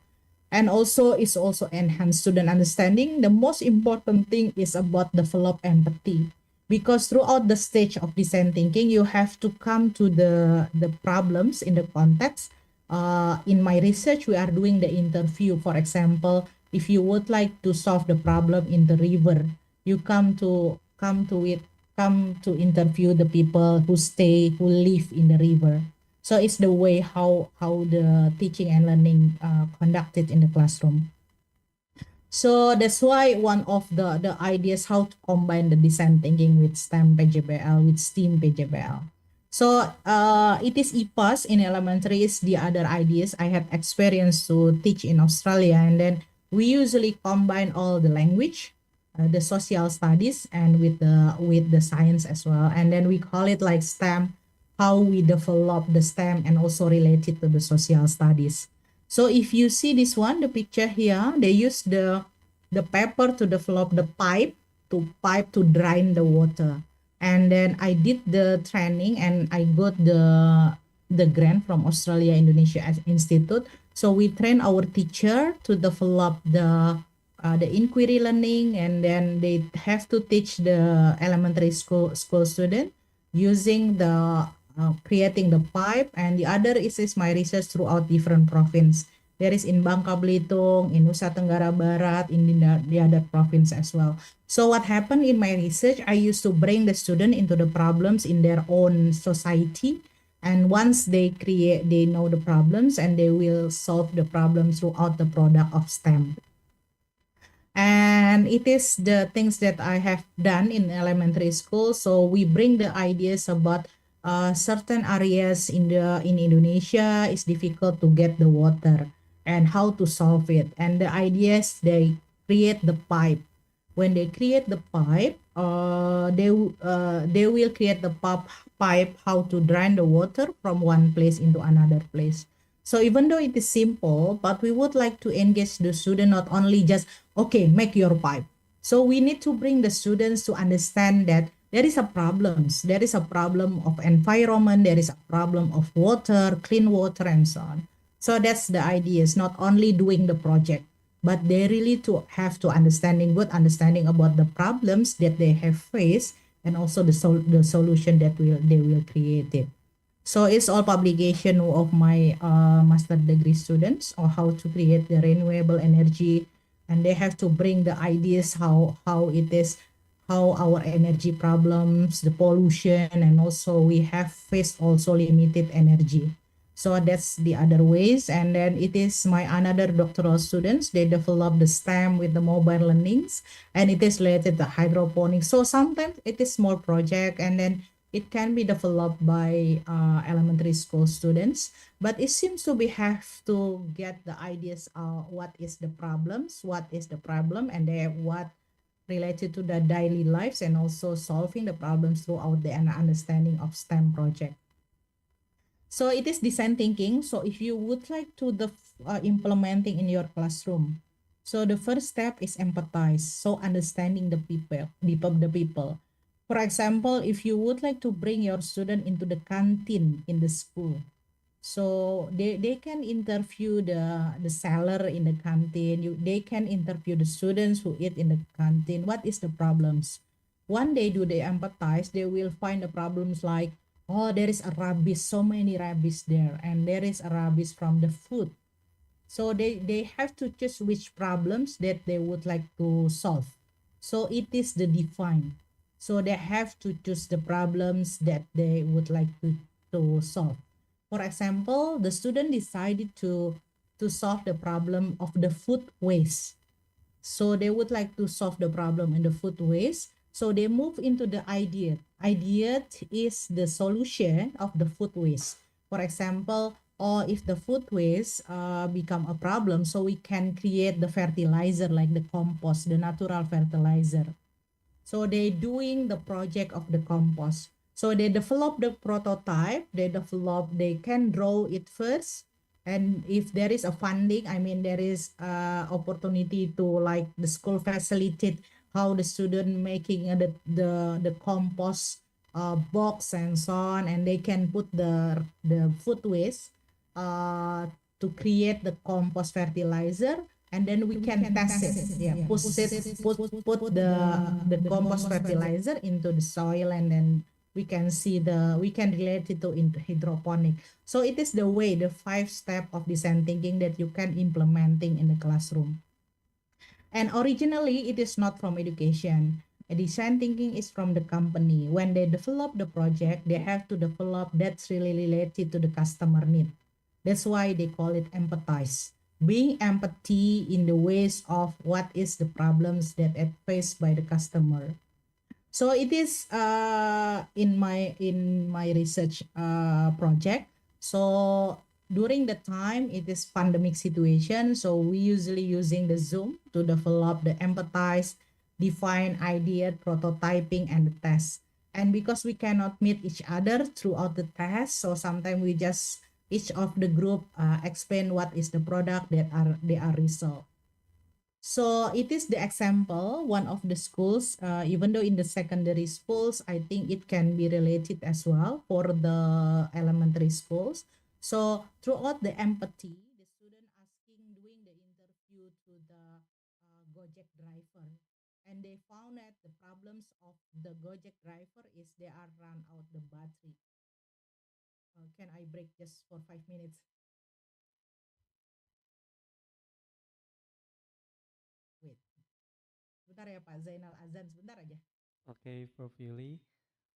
And also it's also enhance student understanding. The most important thing is about develop empathy, because throughout the stage of design thinking, you have to come to the problems in the context. In my research, we are doing the interview. For example, if you would like to solve the problem in the river, you come to interview the people who live in the river. So it's the way how the teaching and learning conducted in the classroom. So that's why one of the ideas how to combine the design thinking with STEM PJBL, with STEAM PJBL. So it is IPAS in elementary is the other ideas I had experience to teach in Australia, and then we usually combine all the language, the social studies, and with the science as well, and then we call it like STEM, how we develop the STEM and also related to the social studies. So if you see this one, the picture here, they use the paper to develop the pipe to drain the water. And then I did the training and I got the grant from Australia Indonesia Institute. So we train our teacher to develop the inquiry learning, and then they have to teach the elementary school student using the creating the pipe. And the other is my research throughout different province. There is in Bangka Belitung, in Nusa Tenggara Barat, in the other province as well. So what happened in my research, I used to bring the student into the problems in their own society. And once they know the problems, and they will solve the problems throughout the product of STEM. And it is the things that I have done in elementary school. So we bring the ideas about certain areas in Indonesia is difficult to get the water and how to solve it. And the ideas, they create the pipe. When they create the pipe, they will create the pipe how to drain the water from one place into another place. So even though it is simple, but we would like to engage the student, not only just, okay, make your pipe. So we need to bring the students to understand that there is a problem. There is a problem of environment. There is a problem of water, clean water, and so on. So that's the idea. It's not only doing the project, but they really have good understanding about the problems that they have faced, and also the solution that they will create it. So it's all publication of my master degree students on how to create the renewable energy, and they have to bring the ideas how our energy problems, the pollution, and also we have faced also limited energy. So that's the other ways. And then it is my another doctoral students, they develop the STEM with the mobile learnings, and it is related to hydroponics. So sometimes it is small project, and then it can be developed by elementary school students, but it seems to be have to get the ideas what is the problem, and then what related to the daily lives, and also solving the problems throughout the understanding of STEM project. So it is design thinking. So if you would like to implementing in your classroom, So the first step is empathize. So understanding the people. For example, if you would like to bring your student into the canteen in the school, so they can interview the seller in the canteen. They can interview the students who eat in the canteen. What is the problems? One day do they empathize, they will find the problems like, oh, there is a rubbish, so many rubbish there, and there is a rubbish from the food. So they have to choose which problems that they would like to solve. So it is the define. So they have to choose the problems that they would like to solve. For example, the student decided to solve the problem of the food waste. So they would like to solve the problem in the food waste. So they move into the idea. Idea is the solution of the food waste. For example, or if the food waste become a problem, so we can create the fertilizer like the compost, the natural fertilizer. So they doing the project of the compost. So they develop the prototype, they can draw it first. And if there is a funding, I mean, there is opportunity to like the school facilitate how the student making the compost box and so on, and they can put the food waste to create the compost fertilizer, and then we can test it. Yeah, put the compost fertilizer into the soil, and then we can relate it to into hydroponic. So it is the way, the 5 step of design thinking that you can implementing in the classroom. And originally it is not from education. Design thinking is from the company. When they develop the project, they have to develop that's really related to the customer need. That's why they call it empathize. Being empathy in the ways of what is the problems that are faced by the customer. So it is in my research project. So during the time it is pandemic situation, so we usually using the Zoom to develop the empathize, define idea, prototyping, and the test. And because we cannot meet each other throughout the test, so sometimes we just each of the group explain what is the product that they are resolved. So it is the example, one of the schools, even though in the secondary schools, I think it can be related as well for the elementary schools. So throughout the empathy, the student doing the interview to the Gojek driver, and they found that the problems of the Gojek driver is they are run out the battery. Can I break just for 5 minutes? Wait. Sebentar ya Pak Zainal Azan, sebentar aja. Okay, Prof. Yuli.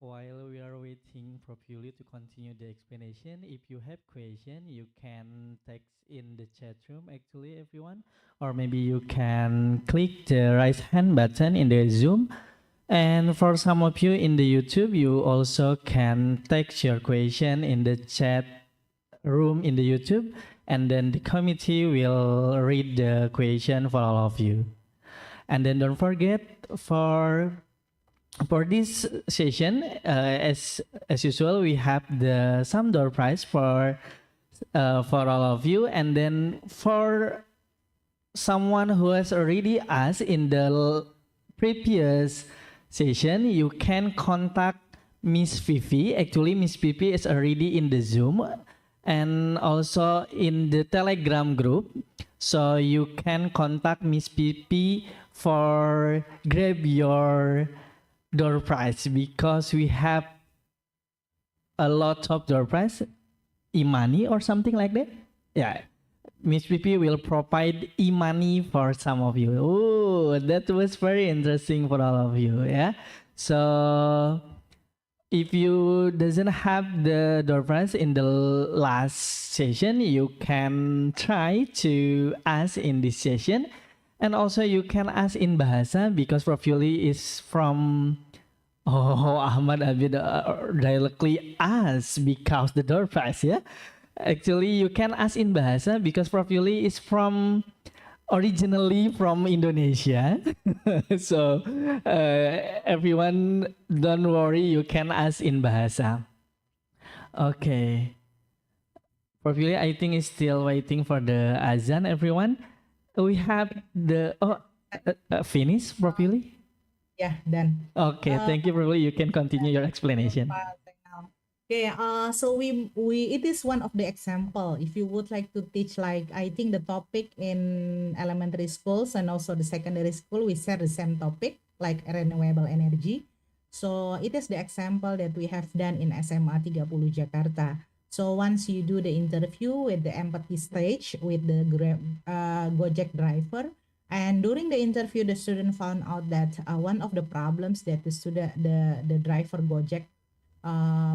While we are waiting Prof. Yuli to continue the explanation, if you have question, you can text in the chat room actually, everyone. Or maybe you can click the raise hand button in the Zoom. And for some of you in the YouTube, you also can text your question in the chat room in the YouTube. And then the committee will read the question for all of you. And then don't forget for this session, as usual, we have the some door prize for all of you. And then for someone who has already asked in the previous session, you can contact Miss Vivi. Actually, Miss Vivi is already in the Zoom and also in the Telegram group. So you can contact Miss Vivi for grab your door prize, because we have a lot of door prize, e-money or something like that. Yeah, Miss Vivi will provide e-money for some of you. Oh, that was very interesting for all of you. Yeah, so if you doesn't have the door prize in the last session, you can try to ask in this session. And also you can ask in Bahasa, because Prof. Yuli is from Ahmad Abid directly asked because the door prize, yeah. Actually, you can ask in Bahasa because Prof. Yuli is originally from Indonesia. So everyone, don't worry, you can ask in Bahasa. Okay. Prof. Yuli, I think is still waiting for the azan, everyone. we have the finish properly. Yeah, done. Okay, thank you. Probably you can continue your explanation. Okay, so it is one of the example. If you would like to teach, like, I think the topic in elementary schools and also the secondary school, we share the same topic, like renewable energy. So it is the example that we have done in SMA 30 Jakarta. So once you do the interview with the empathy stage with the Gojek driver, and during the interview, the student found out that one of the problems that the driver Gojek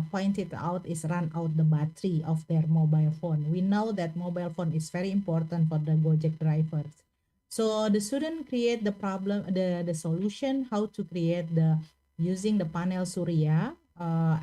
pointed out is run out the battery of their mobile phone. We know that mobile phone is very important for the Gojek drivers. So the student create the problem, the solution, how to create the using the panel surya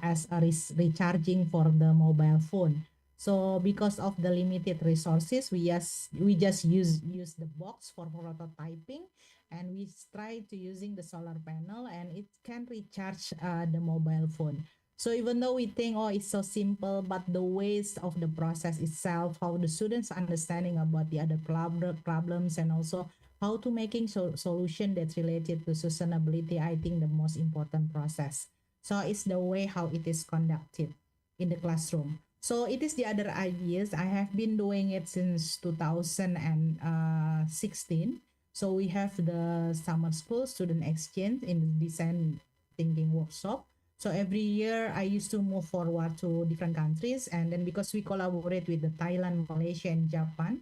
as a recharging for the mobile phone. So because of the limited resources, we just use the box for prototyping, and we try to using the solar panel, and it can recharge the mobile phone. So even though we think, oh, it's so simple, but the ways of the process itself, how the students understanding about the other problems, and also how to making solution that's related to sustainability, I think the most important process. So it's the way how it is conducted in the classroom. So it is the other ideas. I have been doing it since 2016. So we have the summer school student exchange in the design thinking workshop. So every year I used to move forward to different countries, and then because we collaborate with the Thailand, Malaysia, and Japan.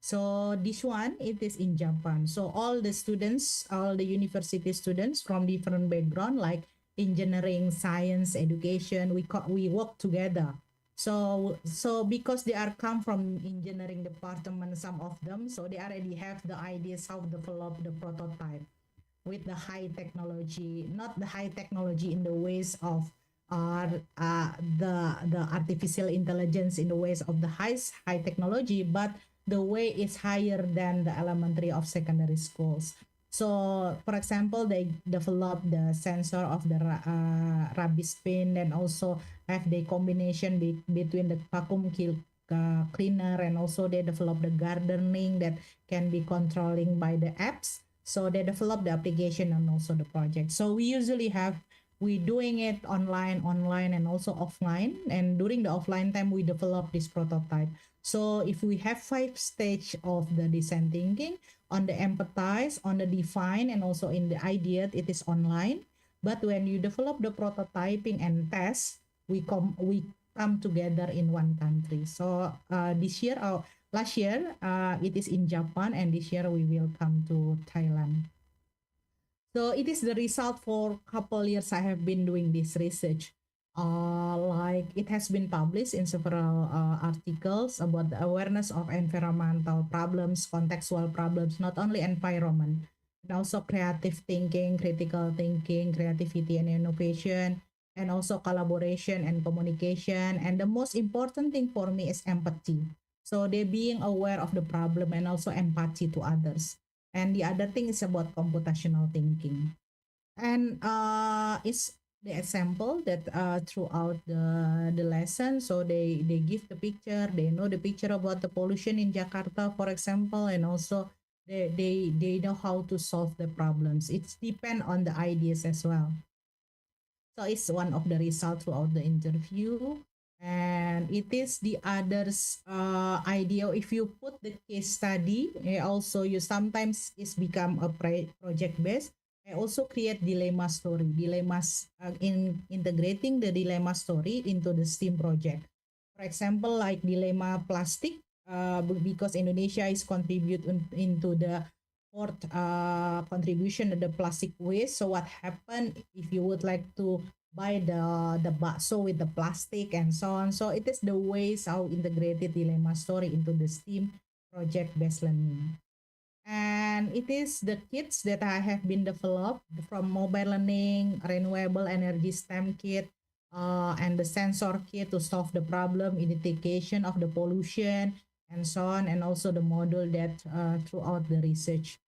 So this one, it is in Japan. So all the students, all the university students from different background, like engineering, science, education, we work together. So because they are come from engineering department, some of them, so they already have the ideas how to develop the prototype with the high technology, not the high technology in the ways of the artificial intelligence in the ways of the high technology, but the way is higher than the elementary of secondary schools. So, for example, they develop the sensor of the rubbish bin, and also have the combination between the vacuum cleaner, and also they develop the gardening that can be controlling by the apps. So they develop the application and also the project. So we usually we doing it online, and also offline. And during the offline time, we develop this prototype. So if we have 5 stage of the design thinking, on the empathize, on the define, and also in the idea, it is online. But when you develop the prototyping and test, we come together in one country. So last year, it is in Japan, and this year we will come to Thailand. So it is the result for couple years I have been doing this research. Like it has been published in several articles about the awareness of environmental problems, contextual problems, not only environment, but also creative thinking, critical thinking, creativity and innovation, and also collaboration and communication. And the most important thing for me is empathy. So they being aware of the problem and also empathy to others. And the other thing is about computational thinking. And it's the example that throughout the lesson, so they give the picture, they know the picture about the pollution in Jakarta, for example, and also they know how to solve the problems. It's depend on the ideas as well. So it's one of the results throughout the interview. And it is the others idea. If you put the case study, also you sometimes it's become a project based. I also create dilemmas in integrating the dilemma story into the STEAM project. For example, like dilemma plastic, because Indonesia is contribute into the fourth contribution of the plastic waste. So what happened if you would like to buy the bakso with the plastic and so on? So it is the ways how integrated dilemma story into the STEAM project based learning. And it is the kits that I have been developed from mobile learning, renewable energy STEM kit, and the sensor kit to solve the problem, identification of the pollution, and so on, and also the model that throughout the research.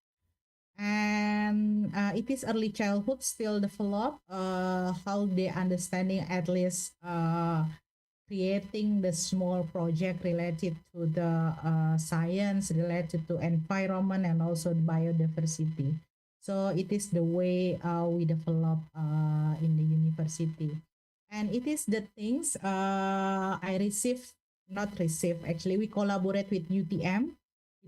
And it is early childhood still develop how they understanding at least creating the small project related to the science, related to environment and also biodiversity. So it is the way we develop in the university. And it is the things I receive, not receive, actually we collaborate with UTM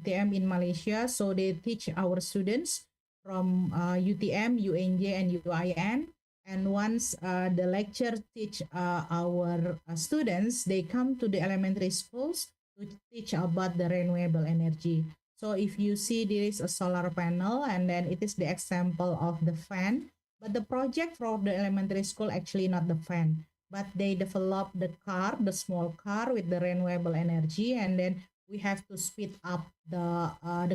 in Malaysia. So they teach our students from UTM, UNJ and UIN. And once the lecture teach our students, they come to the elementary schools to teach about the renewable energy. So if you see there is a solar panel and then it is the example of the fan, but the project for the elementary school actually not the fan, but they develop the car, the small car with the renewable energy, and then we have to speed up the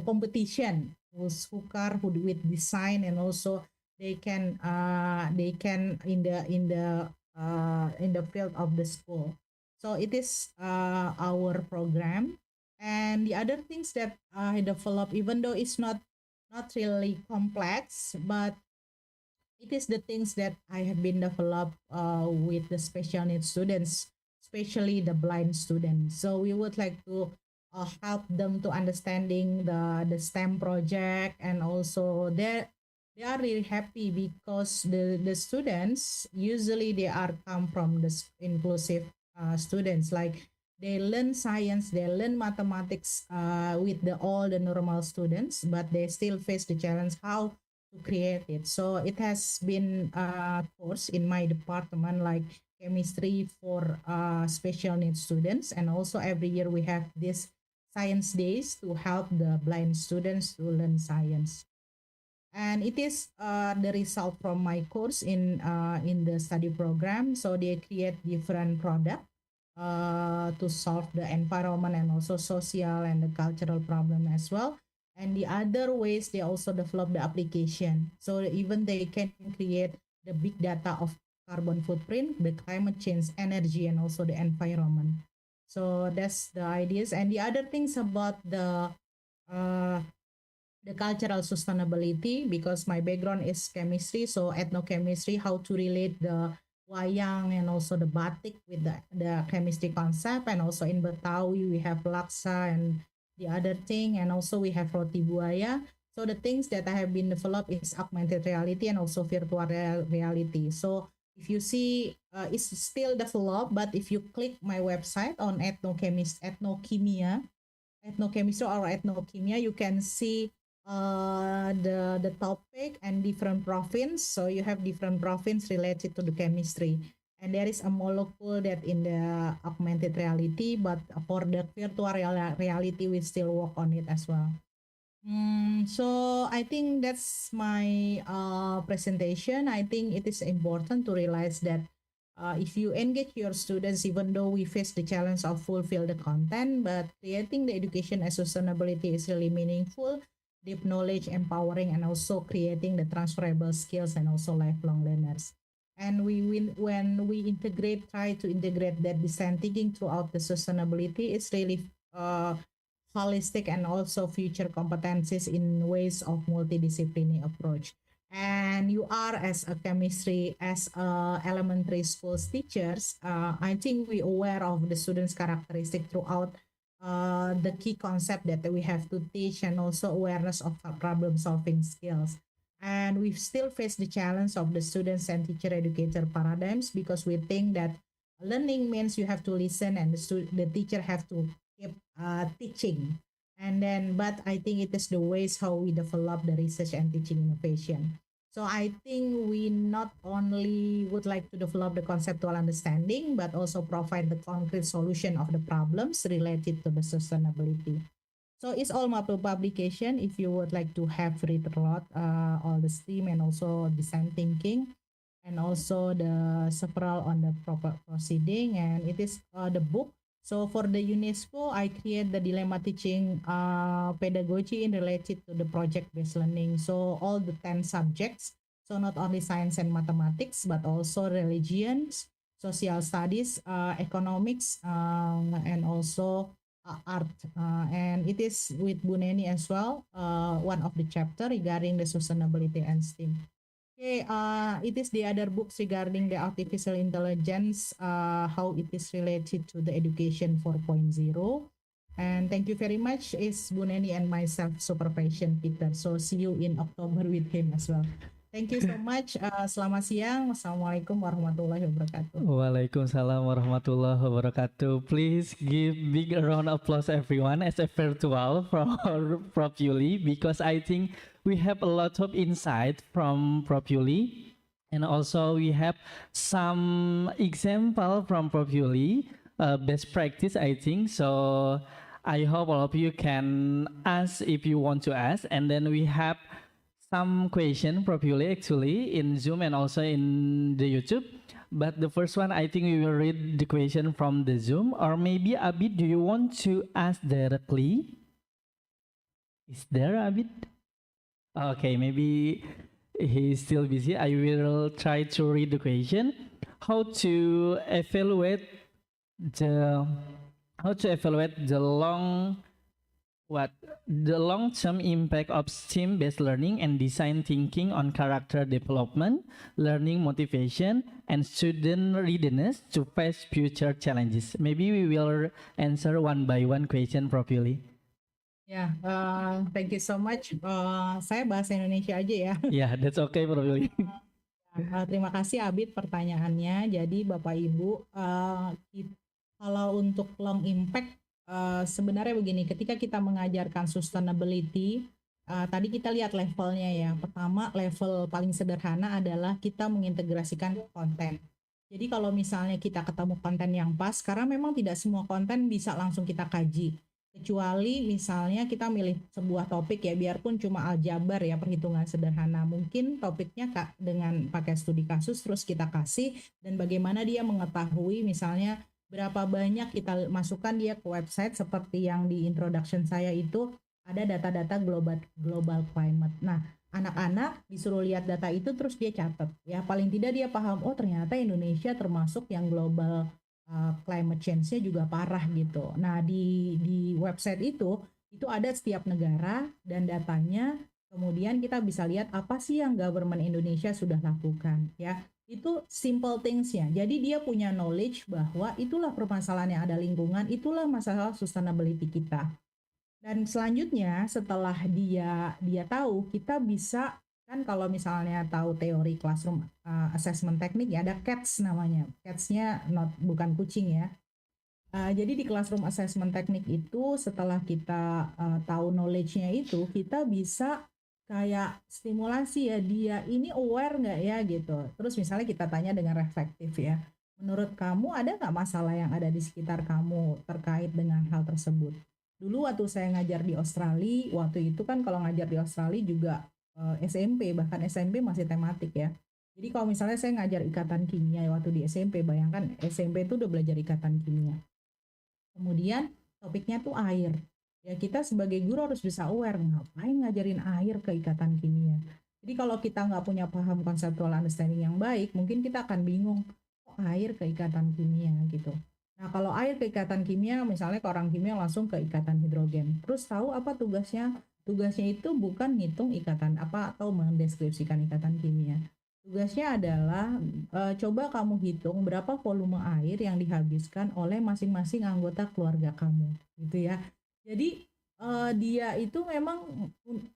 competition who car who with design, and also they can in the field of the school. So it is our program. And the other things that I develop, even though it's not really complex, but it is the things that I have been developed with the special needs students, especially the blind students. So we would like to help them to understanding the STEM project, and also they are really happy because the students usually they are come from the inclusive students, like they learn science, they learn mathematics with all the normal students, but they still face the challenge how to create it. So it has been a course in my department, like chemistry for special needs students, and also every year we have this science days to help the blind students to learn science. And it is the result from my course in the study program. So they create different product to solve the environment and also social and the cultural problem as well. And the other ways they also develop the application. So even they can create the big data of carbon footprint, the climate change, energy, and also the environment. So that's the ideas. And the other things about the cultural sustainability, because my background is chemistry, so ethnochemistry, how to relate the wayang and also the batik with the chemistry concept. And also in Betawi we have laksa and the other thing, and also we have roti buaya. So the things that I have been developed is augmented reality and also virtual reality. So if you see, it's still developed, but if you click my website on ethnochemistry or ethnochemia, you can see the topic and different province. So you have different province related to the chemistry, and there is a molecule that in the augmented reality, but for the virtual reality we still work on it as well. So I think that's my presentation. I think it is important to realize that if you engage your students, even though we face the challenge of fulfill the content, but creating the education as sustainability is really meaningful, deep knowledge, empowering, and also creating the transferable skills and also lifelong learners. And when we try to integrate that design thinking throughout the sustainability, it's really holistic and also future competencies in ways of multidisciplinary approach. And you are as a chemistry, as elementary schools teachers, I think we aware of the students' characteristic throughout the key concept that we have to teach, and also awareness of problem solving skills. And we still face the challenge of the students and teacher educator paradigms, because we think that learning means you have to listen and the teacher have to keep teaching. And then, but I think it is the ways how we develop the research and teaching innovation. So I think we not only would like to develop the conceptual understanding, but also provide the concrete solution of the problems related to the sustainability. So it's all my publication. If you would like to have read a lot, all the STEAM and also design thinking, and also the several on the proper proceeding, and it is the book. So for the UNESCO, I create the dilemma teaching pedagogy in related to the project-based learning. So all the 10 subjects, so not only science and mathematics, but also religions, social studies, economics, and also art. And it is with Bu Neni as well, one of the chapter regarding the sustainability and STEAM. Okay, it is the other books regarding the artificial intelligence, how it is related to the education 4.0. And thank you very much. It's Bu Neni and myself, supervision Peter. So see you in October with him as well. Thank you so much. Selamat siang. Wassalamualaikum warahmatullahi wabarakatuh. Waalaikumsalam warahmatullahi wabarakatuh. Please give big round of applause everyone as a virtual for Prof. Yuli, because I think we have a lot of insight from Prof. Yuli, and also we have some example from Prof. Yuli, best practice I think. So I hope all of you can ask if you want to ask, and then we have some question Prof. Yuli actually in Zoom and also in the YouTube. But the first one, I think we will read the question from the Zoom. Or maybe Abid, do you want to ask directly? Is there Abid? Okay, maybe he's still busy. I will try to read the question. How to evaluate the long-term impact of STEAM-based learning and design thinking on character development, learning motivation, and student readiness to face future challenges. Maybe we will answer one by one question properly. Ya, thank you so much. Saya bahasa Indonesia aja ya. Yeah, that's okay probably. Terima kasih Abid pertanyaannya. Jadi Bapak Ibu, kalau untuk long impact, sebenarnya begini, ketika kita mengajarkan sustainability, tadi kita lihat levelnya ya. Pertama, level paling sederhana adalah kita mengintegrasikan konten. Jadi kalau misalnya kita ketemu konten yang pas, karena memang tidak semua konten bisa langsung kita kaji. Kecuali misalnya kita milih sebuah topik ya, biarpun cuma aljabar ya, perhitungan sederhana. Mungkin topiknya dengan pakai studi kasus terus kita kasih, dan bagaimana dia mengetahui misalnya berapa banyak kita masukkan dia ke website seperti yang di introduction saya itu ada data-data global climate. Nah, anak-anak disuruh lihat data itu terus dia catat. Ya, paling tidak dia paham, oh ternyata Indonesia termasuk yang global climate change-nya juga parah gitu. Nah, di website itu ada setiap negara dan datanya. Kemudian kita bisa lihat apa sih yang government Indonesia sudah lakukan ya. Itu simple things-nya. Jadi dia punya knowledge bahwa itulah permasalahan yang ada lingkungan, itulah masalah sustainability kita. Dan selanjutnya setelah dia tahu, kita bisa kan kalau misalnya tahu teori classroom assessment technique ya, ada CATS namanya. CATS-nya bukan kucing ya. Jadi di classroom assessment technique itu setelah kita tahu knowledge-nya itu, kita bisa kayak stimulasi ya, dia ini aware nggak ya gitu. Terus misalnya kita tanya dengan reflektif ya, menurut kamu ada nggak masalah yang ada di sekitar kamu terkait dengan hal tersebut? Dulu waktu saya ngajar di Australia, waktu itu kan kalau ngajar di Australia juga SMP, bahkan SMP masih tematik ya. Jadi kalau misalnya saya ngajar ikatan kimia waktu di SMP, bayangkan SMP itu udah belajar ikatan kimia. Kemudian topiknya tuh air. Ya kita sebagai guru harus bisa aware, ngapain ngajarin air ke ikatan kimia. Jadi kalau kita nggak punya paham conceptual understanding yang baik, mungkin kita akan bingung, kok air ke ikatan kimia gitu. Nah kalau air ke ikatan kimia, misalnya ke orang kimia langsung ke ikatan hidrogen. Terus tahu apa tugasnya? Tugasnya itu bukan ngitung ikatan apa atau mendeskripsikan ikatan kimia. Tugasnya adalah coba kamu hitung berapa volume air yang dihabiskan oleh masing-masing anggota keluarga kamu, gitu ya. Jadi dia itu memang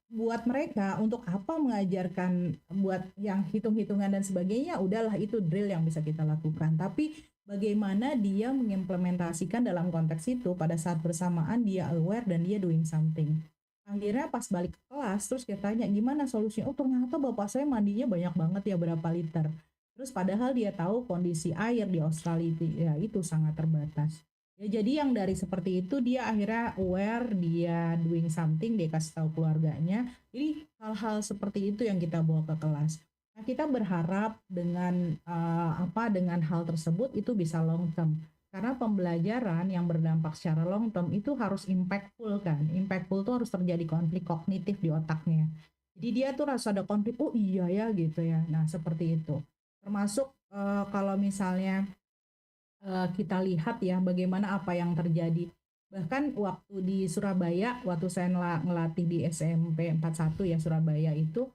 buat mereka untuk apa mengajarkan buat yang hitung-hitungan dan sebagainya, udahlah itu drill yang bisa kita lakukan. Tapi bagaimana dia mengimplementasikan dalam konteks itu pada saat bersamaan dia aware dan dia doing something. Akhirnya pas balik ke kelas terus dia tanya gimana solusinya, oh ternyata bapak saya mandinya banyak banget ya, berapa liter. Terus padahal dia tahu kondisi air di Australia itu sangat terbatas. Ya, jadi yang dari seperti itu dia akhirnya aware, dia doing something, dia kasih tahu keluarganya. Jadi hal-hal seperti itu yang kita bawa ke kelas. Nah, kita berharap dengan dengan hal tersebut itu bisa long term. Karena pembelajaran yang berdampak secara long term itu harus impactful kan. Impactful itu harus terjadi konflik kognitif di otaknya. Jadi dia tuh rasa ada konflik, oh iya ya gitu ya. Nah seperti itu. Termasuk kalau misalnya kita lihat ya bagaimana apa yang terjadi. Bahkan waktu di Surabaya, waktu saya ngelatih di SMP 41 ya Surabaya itu,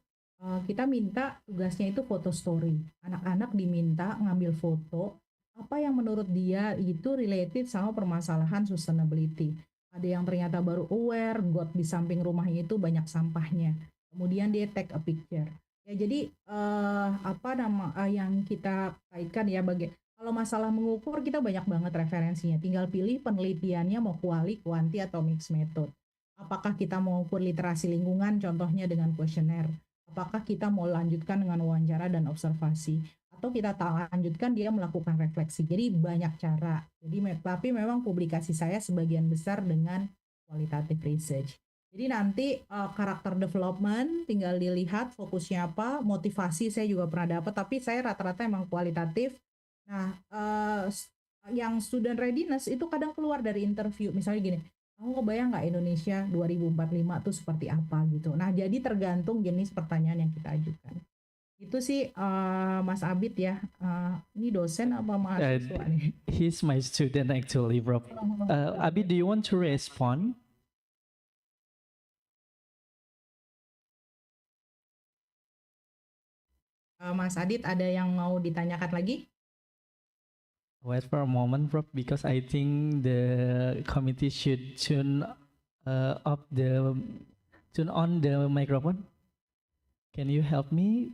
kita minta tugasnya itu foto story. Anak-anak diminta ngambil foto apa yang menurut dia itu related sama permasalahan sustainability. Ada yang ternyata baru aware, got di samping rumahnya itu banyak sampahnya. Kemudian dia take a picture. Ya jadi yang kita kaitkan ya kalau masalah mengukur kita banyak banget referensinya. Tinggal pilih penelitiannya mau kuanti atau mixed method. Apakah kita mau ukur literasi lingkungan contohnya dengan kuesioner? Apakah kita mau lanjutkan dengan wawancara dan observasi? Atau kita lanjutkan dia melakukan refleksi. Jadi banyak cara. Tapi memang publikasi saya sebagian besar dengan qualitative research. Jadi nanti karakter development tinggal dilihat fokusnya apa, motivasi saya juga pernah dapat, tapi saya rata-rata emang kualitatif. Nah, yang student readiness itu kadang keluar dari interview. Misalnya gini, kamu kebayang nggak Indonesia 2045 tuh seperti apa gitu. Nah, jadi tergantung jenis pertanyaan yang kita ajukan. Itu sih Mas Abid ya. Ini dosen apa mahasiswa nih? He's my student actually, bro. Abid, do you want to respond? Mas Adit, ada yang mau ditanyakan lagi? Wait for a moment, bro, because I think the committee should tune on the microphone. Can you help me,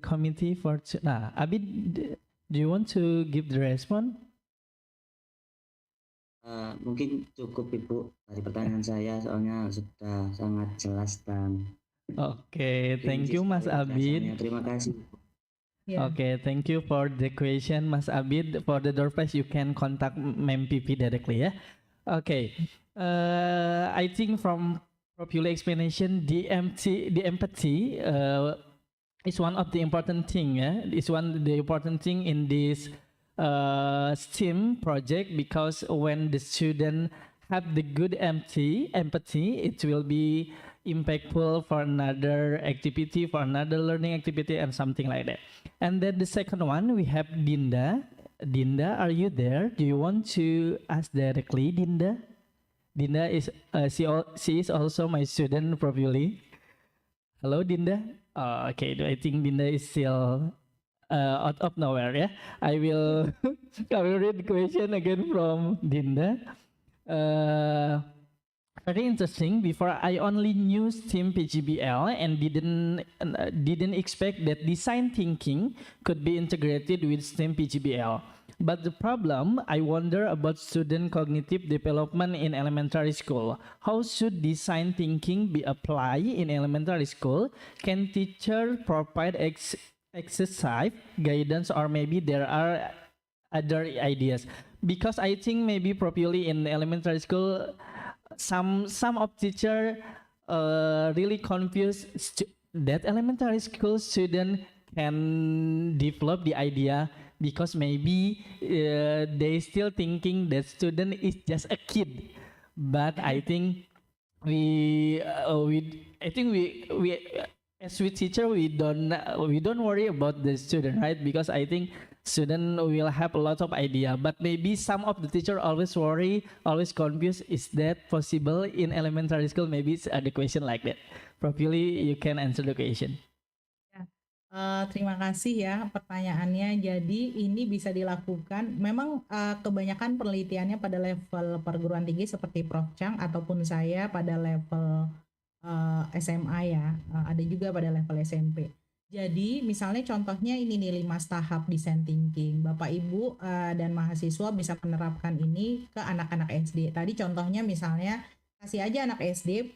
committee for? Nah, Abid, do you want to give the response? Mungkin cukup Ibu dari pertanyaan saya, soalnya sudah sangat jelas dan. Oke, thank you Mas Abid. Terima kasih. Yeah. Okay, thank you for the question, Mas Abid. For the door prize, you can contact Mem PP directly, ya. Okay, I think from Prof. explanation, the empathy is one of the important thing. It's one of the important thing in this STEAM project, because when the student have the good empathy, it will be impactful for another activity, for another learning activity, and something like that. And then the second one, we have Dinda. Dinda, are you there? Do you want to ask directly, Dinda? Dinda is she is also my student, probably. Hello, Dinda. Okay, I think Dinda is still out of nowhere. Yeah, I will read the question again from Dinda. Very interesting. Before, I only knew STEAM PGBL and didn't expect that design thinking could be integrated with STEAM PGBL. But the problem, I wonder about student cognitive development in elementary school. How should design thinking be applied in elementary school? Can teacher provide exercise, guidance, or maybe there are other ideas? Because I think maybe probably in elementary school, some of teacher really confused that elementary school student can develop the idea, because maybe they still thinking that student is just a kid. But I think we as with teacher, we don't worry about the student, right? Because I think student will have a lot of idea, but maybe some of the teacher always worry, always confused. Is that possible in elementary school? Maybe it's the question like that. Probably you can answer the question. Terima kasih ya pertanyaannya. Jadi ini bisa dilakukan. Memang kebanyakan penelitiannya pada level perguruan tinggi seperti Prof. Chang ataupun saya pada level SMA ya. Ada juga pada level SMP. Jadi misalnya contohnya ini nih 5 tahap design thinking. Bapak Ibu dan mahasiswa bisa menerapkan ini ke anak-anak SD. Tadi contohnya misalnya kasih aja anak SD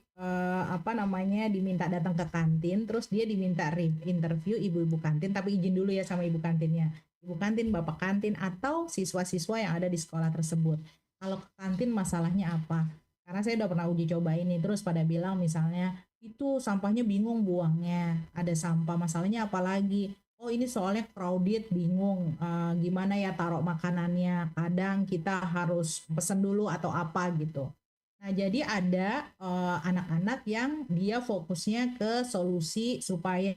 diminta datang ke kantin, terus dia diminta interview ibu-ibu kantin, tapi izin dulu ya sama ibu kantinnya. Ibu kantin, bapak kantin, atau siswa-siswa yang ada di sekolah tersebut. Kalau ke kantin masalahnya apa? Karena saya udah pernah uji coba ini, terus pada bilang misalnya itu sampahnya bingung buangnya, ada sampah, masalahnya apa lagi? Oh ini soalnya crowded, bingung gimana ya taruh makanannya, kadang kita harus pesen dulu atau apa gitu. Nah jadi ada anak-anak yang dia fokusnya ke solusi supaya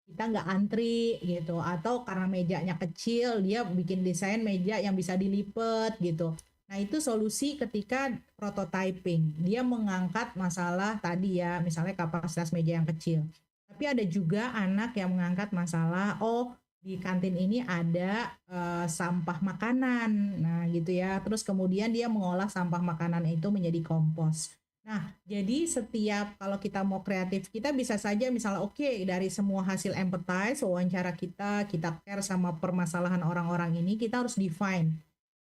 kita nggak antri gitu, atau karena mejanya kecil dia bikin desain meja yang bisa dilipet gitu. Nah itu solusi ketika prototyping, dia mengangkat masalah tadi ya, misalnya kapasitas meja yang kecil. Tapi ada juga anak yang mengangkat masalah, oh di kantin ini ada sampah makanan, nah gitu ya. Terus kemudian dia mengolah sampah makanan itu menjadi kompos. Nah, jadi setiap kalau kita mau kreatif, kita bisa saja misalnya oke, dari semua hasil empathize, wawancara kita care sama permasalahan orang-orang ini, kita harus define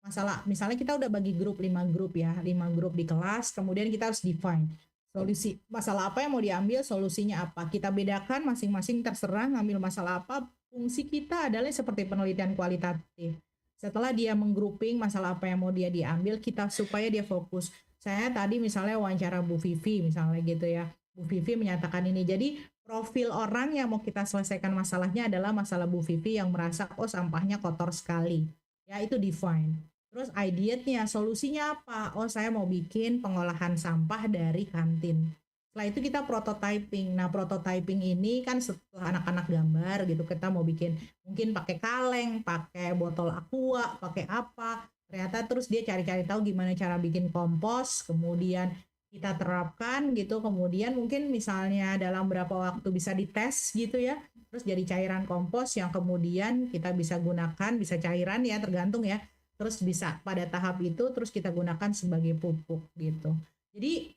masalah. Misalnya kita udah bagi grup 5 grup ya, 5 grup di kelas, kemudian kita harus define solusi masalah apa yang mau diambil, solusinya apa. Kita bedakan masing-masing, terserah ngambil masalah apa. Fungsi kita adalah seperti penelitian kualitatif. Setelah dia menggrouping masalah apa yang mau dia diambil, kita supaya dia fokus. Saya tadi misalnya wawancara Bu Vivi misalnya gitu ya. Bu Vivi menyatakan ini. Jadi profil orang yang mau kita selesaikan masalahnya adalah masalah Bu Vivi yang merasa oh sampahnya kotor sekali. Ya itu define. Terus idenya, solusinya apa? Oh saya mau bikin pengolahan sampah dari kantin. Setelah itu kita prototyping. Nah prototyping ini kan setelah anak-anak gambar gitu, kita mau bikin mungkin pakai kaleng, pakai botol aqua, pakai apa. Ternyata terus dia cari-cari tahu gimana cara bikin kompos, kemudian kita terapkan gitu, kemudian mungkin misalnya dalam berapa waktu bisa dites gitu ya, terus jadi cairan kompos yang kemudian kita bisa gunakan, bisa cairan ya tergantung ya, terus bisa pada tahap itu terus kita gunakan sebagai pupuk gitu. Jadi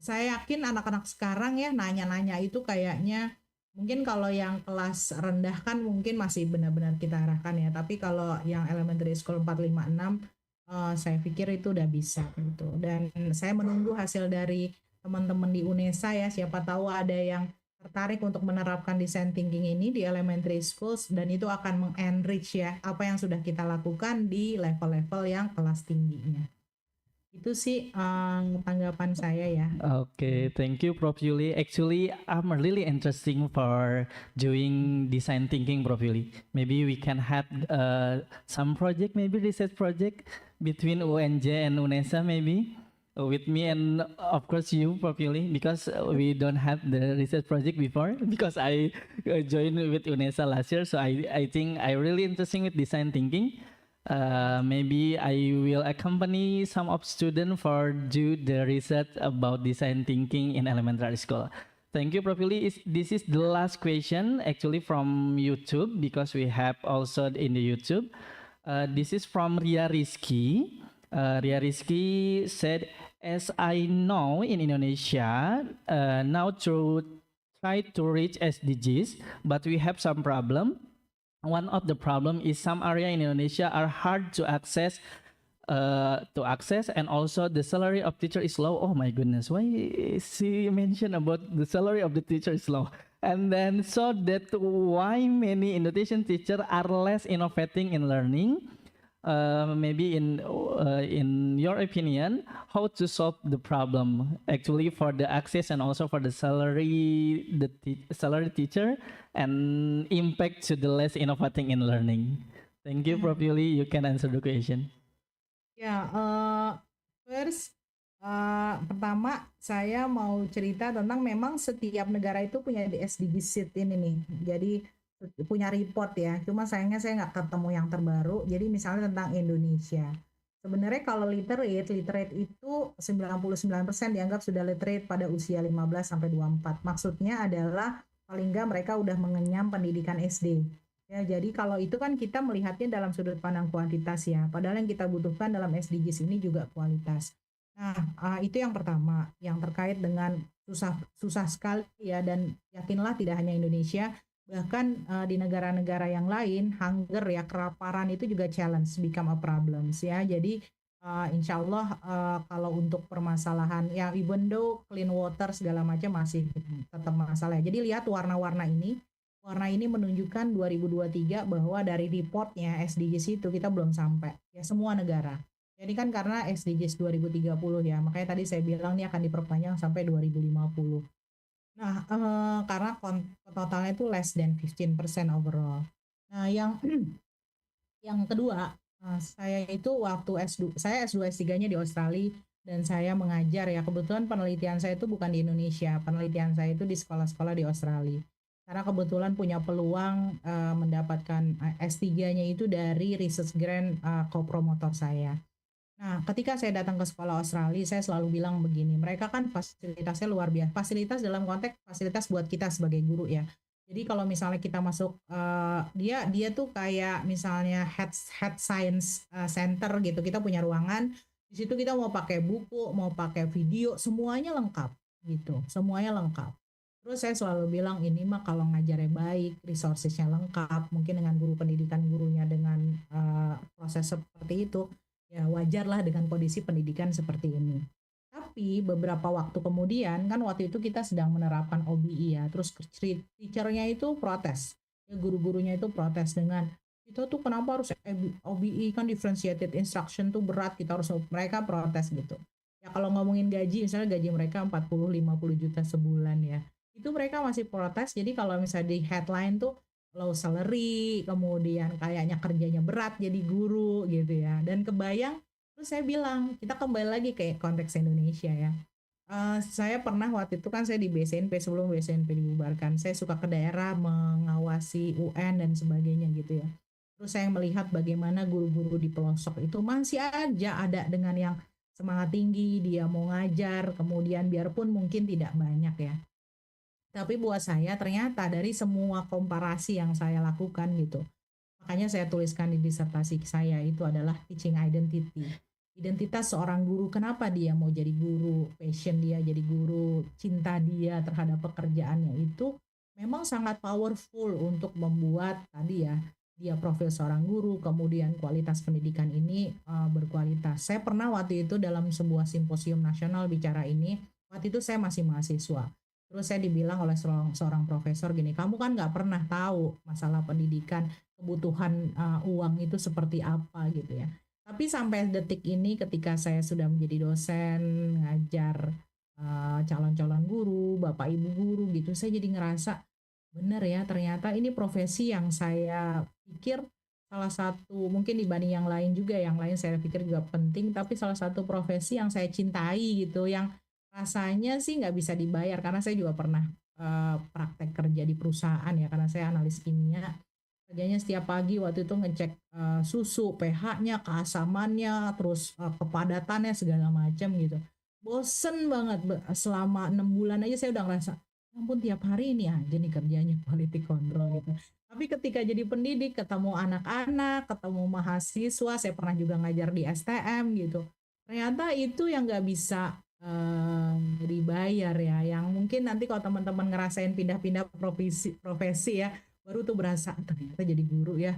saya yakin anak-anak sekarang ya nanya-nanya itu kayaknya mungkin kalau yang kelas rendah kan mungkin masih benar-benar kita arahkan ya. Tapi kalau yang elementary school 4, 5, 6 saya pikir itu udah bisa gitu. Dan saya menunggu hasil dari teman-teman di UNESA ya. Siapa tahu ada yang tertarik untuk menerapkan design thinking ini di elementary schools dan itu akan mengenrich ya apa yang sudah kita lakukan di level-level yang kelas tingginya. Itu sih tanggapan saya ya. Okay, thank you, Prof. Yuli. Actually, I'm really interesting for doing design thinking, Prof. Yuli. Maybe we can have some project, maybe research project between UNJ and UNESA, maybe with me and of course you, Prof. Yuli, because we don't have the research project before. Because I joined with UNESA last year, so I think I really interesting with design thinking. Maybe I will accompany some of students for do the research about design thinking in elementary school. Thank you, Prof. Yuli. This is the last question actually from YouTube because we have also in the YouTube. This is from Ria Rizky. Ria Rizky said, as I know in Indonesia, now to try to reach SDGs, but we have some problem. One of the problem is some area in Indonesia are hard to access, and also the salary of teacher is low. Oh my goodness, why she mentioned about the salary of the teacher is low? And then so that why many Indonesian teachers are less innovating in learning. Maybe in your opinion, how to solve the problem actually for the access and also for the salary, salary teacher and impact to the less innovating in learning. Thank you, Prof. Yuli. You can answer the question. Ya, first pertama saya mau cerita tentang memang setiap negara itu punya di SDG sheet ini nih. Jadi punya report ya, cuma sayangnya saya nggak ketemu yang terbaru. Jadi misalnya tentang Indonesia, sebenarnya kalau literate itu 99% dianggap sudah literate pada usia 15 sampai 24. Maksudnya adalah paling nggak mereka udah mengenyam pendidikan SD. Ya, jadi kalau itu kan kita melihatnya dalam sudut pandang kuantitas ya, padahal yang kita butuhkan dalam SDGs ini juga kualitas. Nah, itu yang pertama, yang terkait dengan susah sekali ya, dan yakinlah tidak hanya Indonesia, bahkan di negara-negara yang lain hunger ya, kelaparan itu juga challenge, become a problems ya. Jadi insya Allah kalau untuk permasalahan ya, even though clean water segala macam masih tetap masalah ya. Jadi lihat warna-warna ini, warna ini menunjukkan 2023 bahwa dari reportnya SDGs itu kita belum sampai ya, semua negara. Jadi kan karena SDGs 2030 ya, makanya tadi saya bilang ini akan diperpanjang sampai 2050. Nah, karena totalnya itu less than 15% overall. Nah, yang kedua, saya itu waktu saya S2 S3-nya di Australia dan saya mengajar ya. Kebetulan penelitian saya itu bukan di Indonesia, penelitian saya itu di sekolah-sekolah di Australia. Karena kebetulan punya peluang mendapatkan S3-nya itu dari research grant co-promotor saya. Nah, ketika saya datang ke sekolah Australia, saya selalu bilang begini, mereka kan fasilitasnya luar biasa. Fasilitas dalam konteks fasilitas buat kita sebagai guru ya. Jadi kalau misalnya kita masuk, dia tuh kayak misalnya head science center gitu. Kita punya ruangan, di situ kita mau pakai buku, mau pakai video, semuanya lengkap gitu. Semuanya lengkap. Terus saya selalu bilang ini mah kalau ngajarnya baik, resourcesnya lengkap, mungkin dengan guru pendidikan gurunya dengan proses seperti itu, ya wajarlah dengan kondisi pendidikan seperti ini. Tapi beberapa waktu kemudian kan waktu itu kita sedang menerapkan OBE ya, terus teachernya itu protes, ya guru-gurunya itu protes dengan kita tuh kenapa harus OBE, kan differentiated instruction tuh berat, kita harus, mereka protes gitu. Ya kalau ngomongin gaji, misalnya gaji mereka 40-50 juta sebulan ya, itu mereka masih protes. Jadi kalau misalnya di headline tuh low salary, kemudian kayaknya kerjanya berat jadi guru gitu ya. Dan kebayang, terus saya bilang, kita kembali lagi ke konteks Indonesia ya. Saya pernah waktu itu kan saya di BSNP, sebelum BSNP dibubarkan, saya suka ke daerah mengawasi UN dan sebagainya gitu ya. Terus saya melihat bagaimana guru-guru di pelosok itu masih aja ada dengan yang semangat tinggi, dia mau ngajar, kemudian biarpun mungkin tidak banyak ya. Tapi buat saya ternyata dari semua komparasi yang saya lakukan gitu, makanya saya tuliskan di disertasi saya itu adalah teaching identity. Identitas seorang guru, kenapa dia mau jadi guru, passion dia jadi guru, cinta dia terhadap pekerjaannya itu memang sangat powerful untuk membuat tadi ya, dia profil seorang guru, kemudian kualitas pendidikan ini berkualitas. Saya pernah waktu itu dalam sebuah simposium nasional bicara ini, waktu itu saya masih mahasiswa. Terus saya dibilang oleh seorang profesor gini, kamu kan nggak pernah tahu masalah pendidikan, kebutuhan uang itu seperti apa gitu ya. Tapi sampai detik ini ketika saya sudah menjadi dosen, ngajar calon-calon guru, bapak ibu guru gitu, saya jadi ngerasa bener ya ternyata ini profesi yang saya pikir salah satu, mungkin dibanding yang lain juga, yang lain saya pikir juga penting, tapi salah satu profesi yang saya cintai gitu, yang rasanya sih nggak bisa dibayar, karena saya juga pernah praktek kerja di perusahaan ya, karena saya analis kimia. Kerjanya setiap pagi waktu itu ngecek susu, pH-nya, keasamannya, terus kepadatannya segala macam gitu. Bosen banget, selama 6 bulan aja saya udah ngerasa, ampun tiap hari ini aja nih kerjanya quality control gitu. Tapi ketika jadi pendidik, ketemu anak-anak, ketemu mahasiswa, saya pernah juga ngajar di STM gitu. Ternyata itu yang nggak bisa dibayar ya, yang mungkin nanti kalau teman-teman ngerasain pindah-pindah profesi ya, baru tuh berasa ternyata jadi guru ya,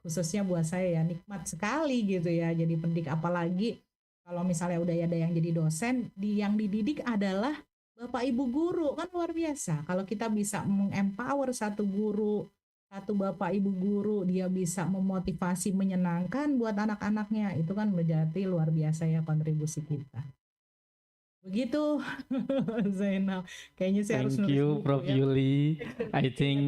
khususnya buat saya ya nikmat sekali gitu ya jadi pendidik. Apalagi kalau misalnya udah ada yang jadi dosen, yang dididik adalah bapak ibu guru, kan luar biasa kalau kita bisa mengempower satu guru, satu bapak ibu guru, dia bisa memotivasi, menyenangkan buat anak-anaknya, itu kan menjadi luar biasa ya kontribusi kita. Begitu Zainal, kayaknya saya harus Thank you, nulis buku Prof. ya. Yuli. I think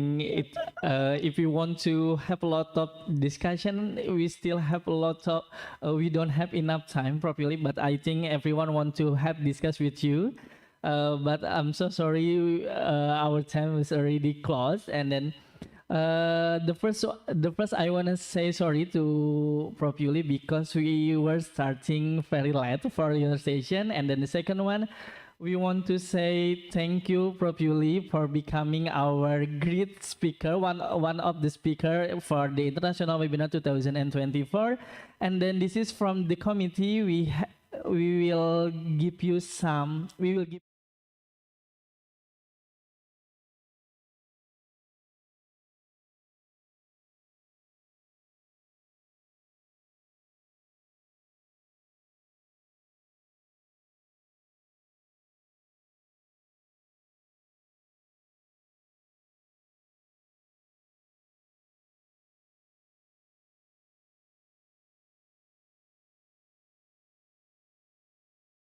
if we want to have a lot of discussion, we still have a lot of, we don't have enough time, Prof. Yuli, but I think everyone want to have discuss with you. But I'm so sorry, our time is already closed, and then the first I want to say sorry to Prof. Yuli because we were starting very late for your session, and then the second one, we want to say thank you, Prof. Yuli, for becoming our great speaker, one of the speaker for the International Webinar 2024. And then this is from the committee. We will give you some. We will give.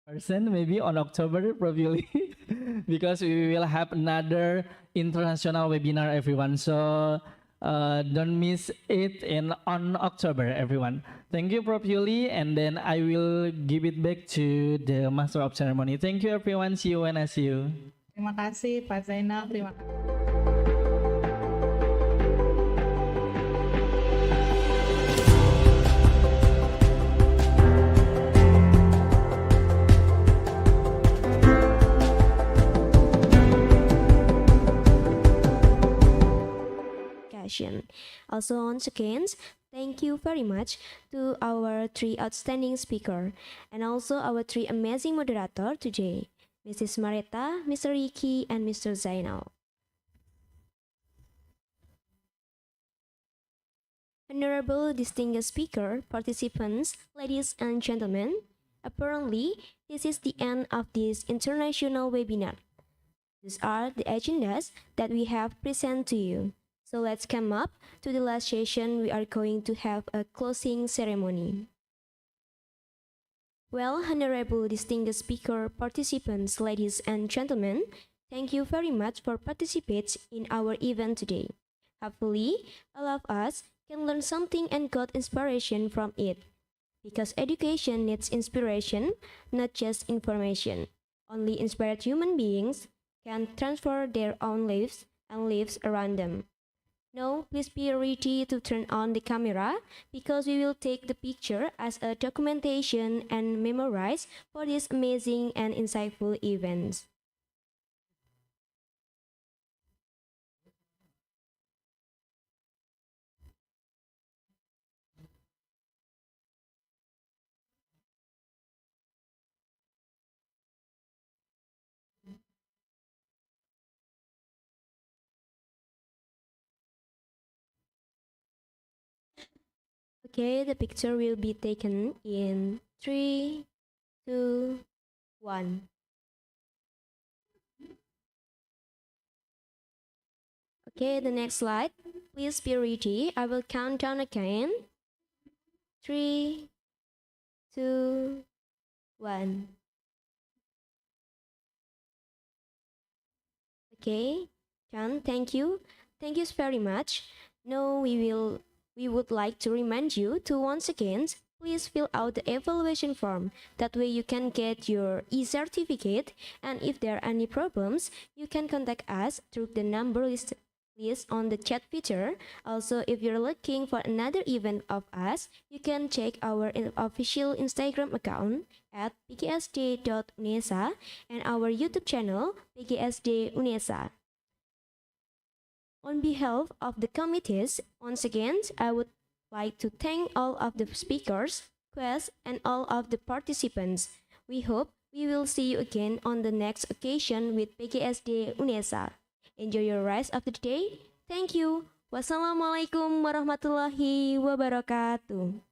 Person maybe on October probably because we will have another international webinar, everyone, so don't miss it on October, everyone. Thank you, Prof. Yuli, and then I will give it back to the Master of Ceremony. Thank you, everyone. See you when I see you. Terima kasih Pak Zainal, terima kasih. Also, once again, thank you very much to our three outstanding speakers and also our three amazing moderators today, Mrs. Marita, Mr. Ricky, and Mr. Zainal. Honorable distinguished speaker, participants, ladies and gentlemen, apparently this is the end of this international webinar. These are the agendas that we have presented to you. So let's come up to the last session. We are going to have a closing ceremony. Well, honorable distinguished speaker, participants, ladies and gentlemen, thank you very much for participating in our event today. Hopefully, all of us can learn something and got inspiration from it. Because education needs inspiration, not just information. Only inspired human beings can transform their own lives and lives around them. Now, please be ready to turn on the camera because we will take the picture as a documentation and memorize for these amazing and insightful events. Okay, the picture will be taken in 3, 2, 1. Okay, the next slide. Please be ready. I will count down again. 3, 2, 1. Okay, John, thank you. Thank you very much. Now we would like to remind you to once again, please fill out the evaluation form. That way you can get your e-certificate, and if there are any problems, you can contact us through the number list on the chat feature. Also, if you're looking for another event of us, you can check our official Instagram account at pgsd.unesa and our YouTube channel PGSD Unesa. On behalf of the committees, once again, I would like to thank all of the speakers, guests, and all of the participants. We hope we will see you again on the next occasion with PGSD Unesa. Enjoy your rest of the day. Thank you. Wassalamualaikum warahmatullahi wabarakatuh.